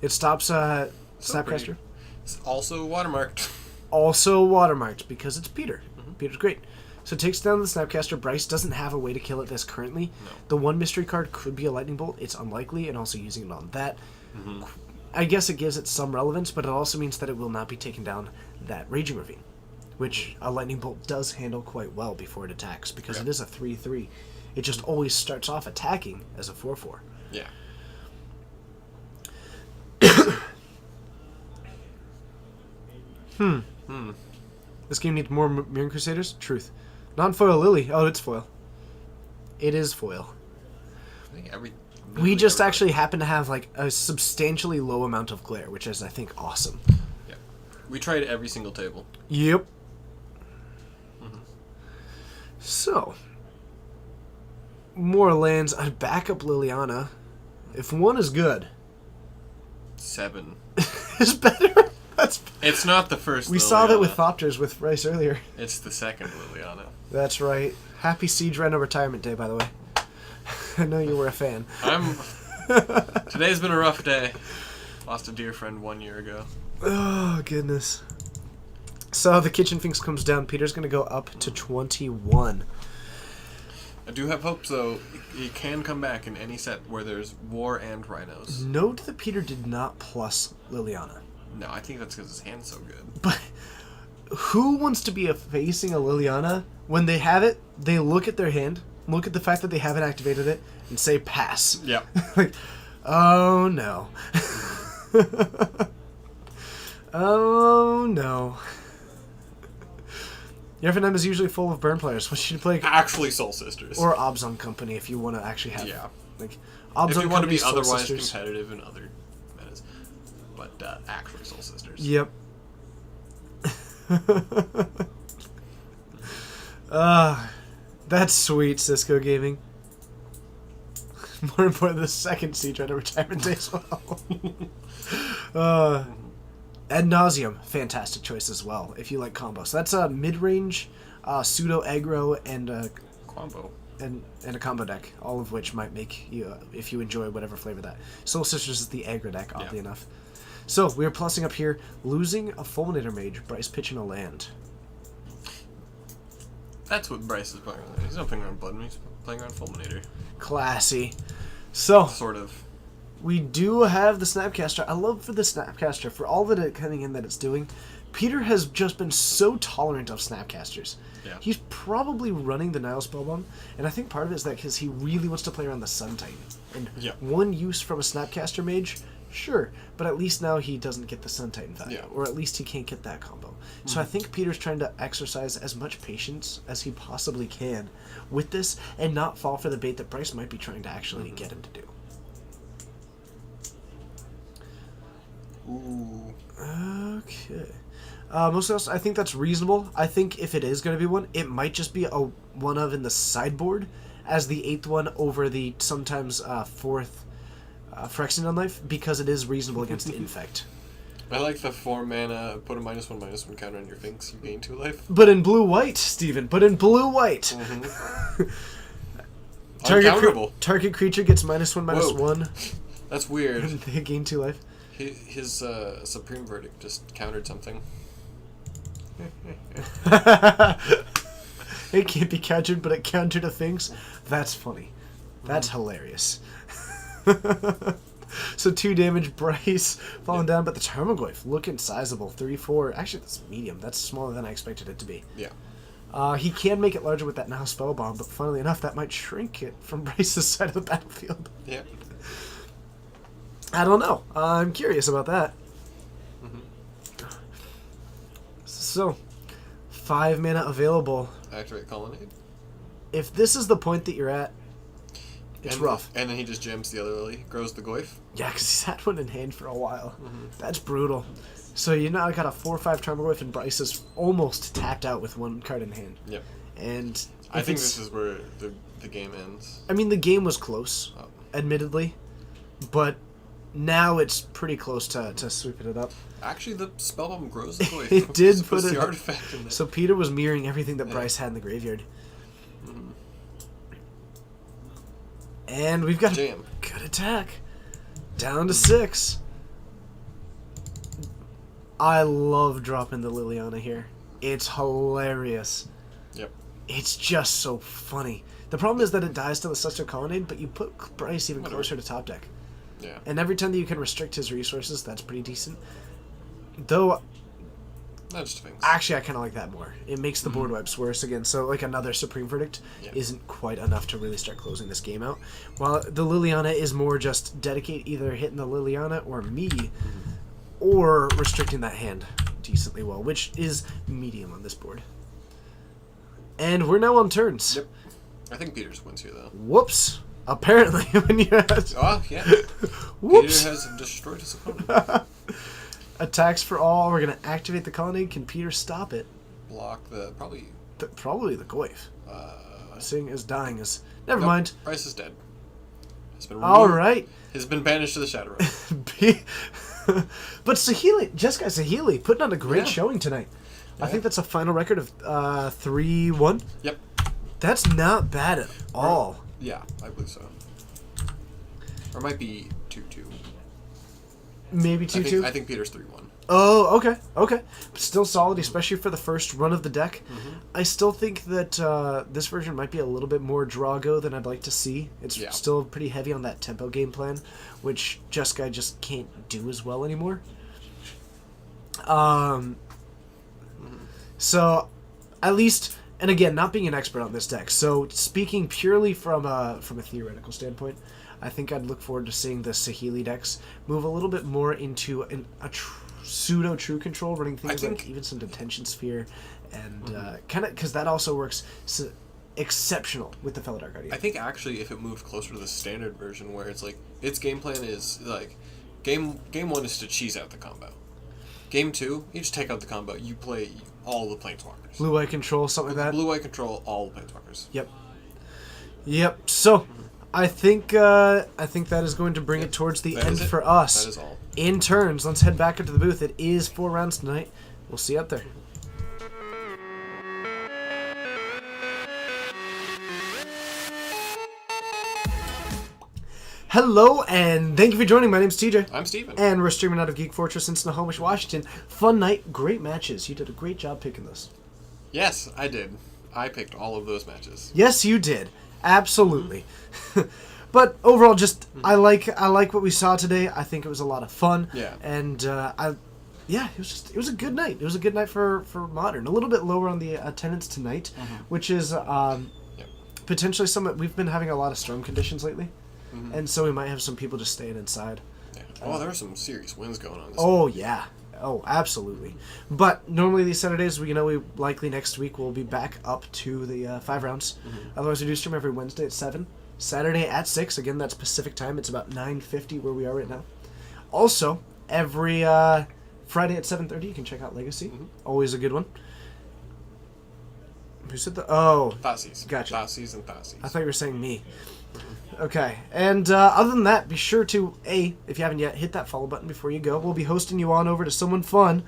It stops So Snapcaster. pretty. It's also watermarked. Also watermarked because it's Peter. Peter's great. So it takes down the Snapcaster. Bryce doesn't have a way to kill it this currently. No. The one mystery card could be a Lightning Bolt. It's unlikely, and also using it on that. I guess it gives it some relevance, but it also means that it will not be taking down that Raging Ravine, which a Lightning Bolt does handle quite well before it attacks, because it is a 3/3. It just always starts off attacking as a 4/4. Yeah. This game needs more Mirren Crusaders? Truth. Non-foil Lily. Oh, it's foil. It is foil. I think We just actually happen to have like a substantially low amount of glare, which is, I think, awesome. Yeah. We tried every single table. Yep. So, more lands. I'd back up Liliana. If one is good, 7. is better. That's. It's not the first. We saw that with Liliana. Thopters with Rice earlier. It's the second Liliana. That's right. Happy Siege Rhino retirement day, by the way. I know you were a fan. Today's been a rough day. Lost a dear friend 1 year ago. Oh, goodness. So the Kitchen Finks comes down. Peter's going to go up to 21. I do have hopes, though. He can come back in any set where there's war and rhinos. Note that Peter did not plus Liliana. No, I think that's because his hand's so good. But who wants to be facing a Liliana when they have it? They look at their hand, look at the fact that they haven't activated it, and say pass. Yep. Like, oh no. Oh no. Yefenheim is usually full of burn players. What should you play? Actually, Soul Sisters. Or Obzon Company if you want to actually have. Yeah. Like, if Obzon you want to be Company, Soul otherwise Sisters. competitive in other metas. But actually Soul Sisters. Yep. That's sweet, Cisco Gaming. More important, the second Siege at a retirement day as well. Ad Nauseam, fantastic choice as well, if you like combos. So that's a mid-range, pseudo aggro, and a Combo. and a combo deck, all of which might make you, if you enjoy whatever flavor that. Soul Sisters is the aggro deck, oddly Yeah. enough. So, we're plussing up here, losing a Fulminator Mage, Bryce pitching a land. That's what Bryce is playing on. He's not playing around Blood Moon, he's playing around Fulminator. Classy. So, Sort of. we do have the Snapcaster. I love for the Snapcaster, for all that it coming in that it's doing, Peter has just been so tolerant of Snapcasters. Yeah. He's probably running the Nile Spellbomb, and I think part of it is that because he really wants to play around the Sun Titan. And Yeah. one use from a Snapcaster Mage, sure, but at least now he doesn't get the Sun Titan value, Yeah. or at least he can't get that combo. So I think Peter's trying to exercise as much patience as he possibly can with this, and not fall for the bait that Bryce might be trying to actually get him to do. Ooh. Okay. Most else, I think that's reasonable. I think if it is going to be one, it might just be a one of in the sideboard as the 8th one over the sometimes 4th Phyrexian Knife, because it is reasonable against Infect. I like the 4 mana, put a -1/-1 counter on your Finks, you gain 2 life. But in blue-white, Steven. But in blue-white. Uncounterable. Target creature gets -1/-1. That's weird. And they gain 2 life. His Supreme Verdict just countered something. It can't be countered, but it countered a things. That's funny. That's hilarious. So 2 damage, Bryce falling down, but the Tarmogoyf looking sizable. 3/4. Actually, that's medium. That's smaller than I expected it to be. Yeah. He can make it larger with that now Spellbomb, but funnily enough, that might shrink it from Bryce's side of the battlefield. Yeah. I don't know. I'm curious about that. So, 5 mana available. Activate Colonnade. If this is the point that you're at, it's And- rough. And then he just jams the other lily, grows the Goyf. Yeah, because he's had one in hand for a while. That's brutal. So you now got a 4/5 Tarmogoyf, and Bryce is almost tapped out with 1 card in hand. Yep. And I if think it's- this is where the game ends. I mean, the game was close, Oh. admittedly, but now it's pretty close to sweeping it up. Actually, the Spellbomb grows the Goyf. It did Just put puts it the up. artifact in there. So Peter was mirroring everything that Yeah. Bryce had in the graveyard. And we've got a Jam. good attack. Down to 6. I love dropping the Liliana here. It's hilarious. Yep. It's just so funny. The problem is that it dies to the Celestial Colonnade, but you put Bryce even Whatever. closer to top deck. Yeah. And every time that you can restrict his resources, that's pretty decent. Though, That's things. actually, I kind of like that more. It makes the board wipes worse again. So, like, another Supreme Verdict Yeah. isn't quite enough to really start closing this game out. While the Liliana is more just dedicate either hitting the Liliana or me, or restricting that hand decently well, which is medium on this board. And we're now on turns. Yep. I think Peters wins here, though. Whoops. Apparently, when you Oh, yeah. whoops. Peter has destroyed his opponent. Attacks for all. We're going to activate the Colonnade. Can Peter stop it? Block the... Probably... Probably the Goyf. Seeing as dying is... Never Nope, mind. Bryce is dead. Has been All removed. right. Has been banished to the Shadow Realm. But Saheeli, Jessica Saheeli, putting on a great Yeah. showing tonight. I Yeah. think that's a final record of 3-1. Yep. That's not bad at all. Yeah, I believe so. Or it might be 2-2. Maybe 2-2. I think Peter's 3-1. Oh, okay, okay. Still solid, especially for the first run of the deck. I still think that this version might be a little bit more Drago than I'd like to see. It's Yeah. still pretty heavy on that tempo game plan, which Jeskai just can't do as well anymore. So, at least, and again, not being an expert on this deck, so speaking purely from a theoretical standpoint, I think I'd look forward to seeing the Saheeli decks move a little bit more into a pseudo true control, running things like think- even some detention sphere, and kind of because that also works exceptional with the Felidar Guardian. I think actually if it moved closer to the standard version where it's like its game plan is like game 1 is to cheese out the combo. Game 2, you just take out the combo. You play all the planeswalkers. Blue Eye Control, something like that. Blue Eye control all the planeswalkers. Yep. So, I think that is going to bring it towards the That end is it. for us. That is all. In turns, let's head back into the booth. It is 4 rounds tonight. We'll see you up there. Hello, and thank you for joining. My name's TJ. I'm Steven. And we're streaming out of Geek Fortress in Snohomish, Washington. Fun night, great matches. You did a great job picking this. Yes, I did. I picked all of those matches. Yes, you did. Absolutely. But overall, just I like what we saw today. I think it was a lot of fun. Yeah. And it was a good night. It was a good night for Modern. A little bit lower on the attendance tonight, which is potentially we've been having a lot of storm conditions lately, and so we might have some people just staying inside. Yeah. Oh, there were some serious wins going on. Oh yeah. Oh, absolutely. But normally these Saturdays, we likely next week we'll be back up to the 5 rounds. Otherwise, we do stream every Wednesday at 7. Saturday at 6. Again, that's Pacific time. It's about 9:50 where we are right now. Also, every Friday at 7:30, you can check out Legacy. Always a good one. Who said the... Oh, Thassis. Gotcha. Thassis and Thassis. I thought you were saying me. Okay, and other than that, be sure to, if you haven't yet, hit that follow button before you go. We'll be hosting you on over to Someone Fun.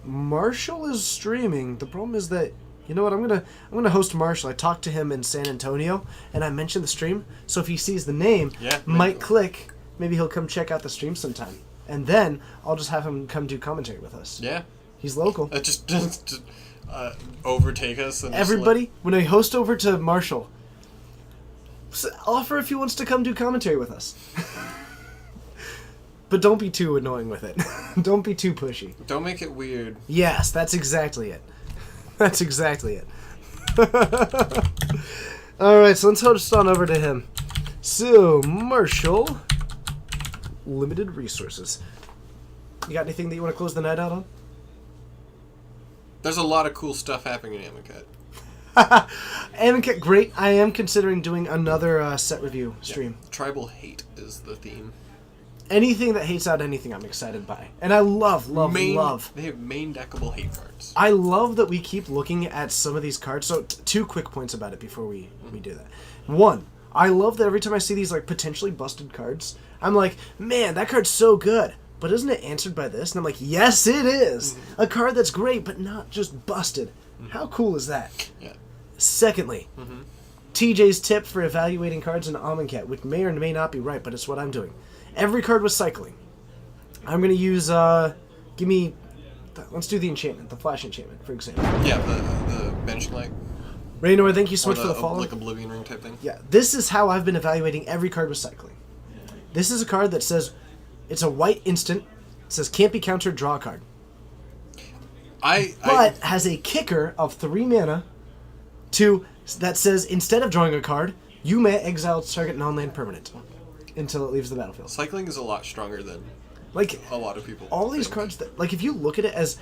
Marshall is streaming. The problem is that, you know what, I'm gonna host Marshall. I talked to him in San Antonio, and I mentioned the stream, so if he sees the name, might click, maybe he'll come check out the stream sometime. And then, I'll just have him come do commentary with us. Yeah. He's local. Just overtake us. And Everybody, when I host over to Marshall, offer if he wants to come do commentary with us. But don't be too annoying with it. Don't be too pushy. Don't make it weird. Yes, that's exactly it. That's exactly it. Alright, so let's host on over to him. So, Marshall, limited resources. You got anything that you want to close the night out on? There's a lot of cool stuff happening in Amonkhet. Amonkhet, great. I am considering doing another set review stream. Tribal hate is the theme. Anything that hates out anything, I'm excited by. And I love. They have main deckable hate cards. I love that we keep looking at some of these cards. So, 2 quick points about it before we do that. 1, I love that every time I see these like potentially busted cards, I'm like, man, that card's so good. But isn't it answered by this? And I'm like, yes, it is. A card that's great, but not just busted. How cool is that? Yeah. Secondly, TJ's tip for evaluating cards in Amonkhet, which may or may not be right, but it's what I'm doing. Every card was cycling. I'm going to use, let's do the enchantment, the flash enchantment, for example. Yeah, the bench like. Raynor, thank you so Or much for the follow. like Oblivion Ring type thing. Yeah, this is how I've been evaluating every card with cycling. This is a card that says, it's a white instant, it says can't be countered, draw a card. But has a kicker of 3 mana that says instead of drawing a card, you may exile target non-land permanent until it leaves the battlefield. Cycling is a lot stronger than Like, a lot of people. all these think. cards that, like, if you look at it as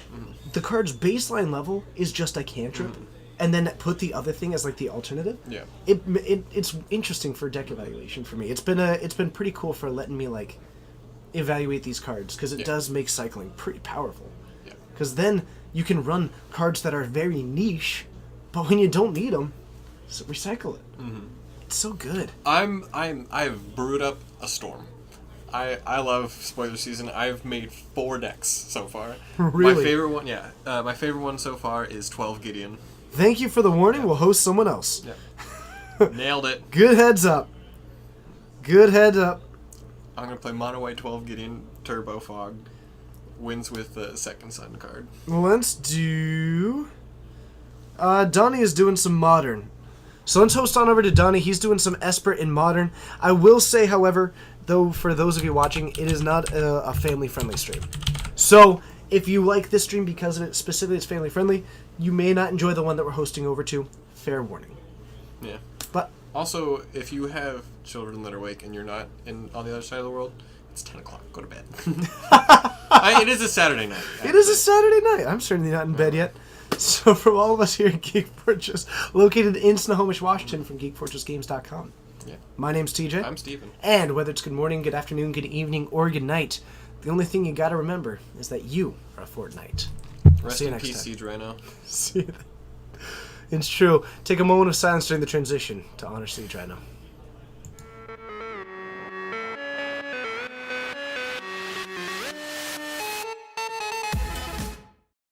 the card's baseline level is just a cantrip, and then put the other thing as like the alternative. Yeah. It's interesting for deck evaluation for me. It's been pretty cool for letting me like evaluate these cards because it does make cycling pretty powerful. Yeah. Because then you can run cards that are very niche, but when you don't need them, so recycle it. It's so good. I've brewed up a storm. I love spoiler season. I've made 4 decks so far. Really? My favorite one, my favorite one so far is 12 Gideon. Thank you for the warning. We'll host someone else. Yeah. Nailed it. Good heads up. Good heads up. I'm gonna play mono white 12 Gideon Turbo Fog wins with the Second Sun card. Let's do... Donnie is doing some Modern. So let's host on over to Donnie. He's doing some Esper in Modern. I will say, however, though, for those of you watching, it is not a family-friendly stream. So, if you like this stream because of it, specifically it's family-friendly, you may not enjoy the one that we're hosting over to. Fair warning. Yeah. But Also, if you have children that are awake and you're not on the other side of the world, it's 10 o'clock. Go to bed. It is a Saturday night. it is a Saturday night. I'm certainly not in bed yet. So from all of us here at Geek Fortress, located in Snohomish, Washington, from GeekFortressGames.com. Yeah. My name's TJ. I'm Steven. And whether it's good morning, good afternoon, good evening, or good night, the only thing you gotta remember is that you are a Fortnite. Rest see you in next peace, time. Siege Rhino. See you then. It's true. Take a moment of silence during the transition to honor Siege Rhino.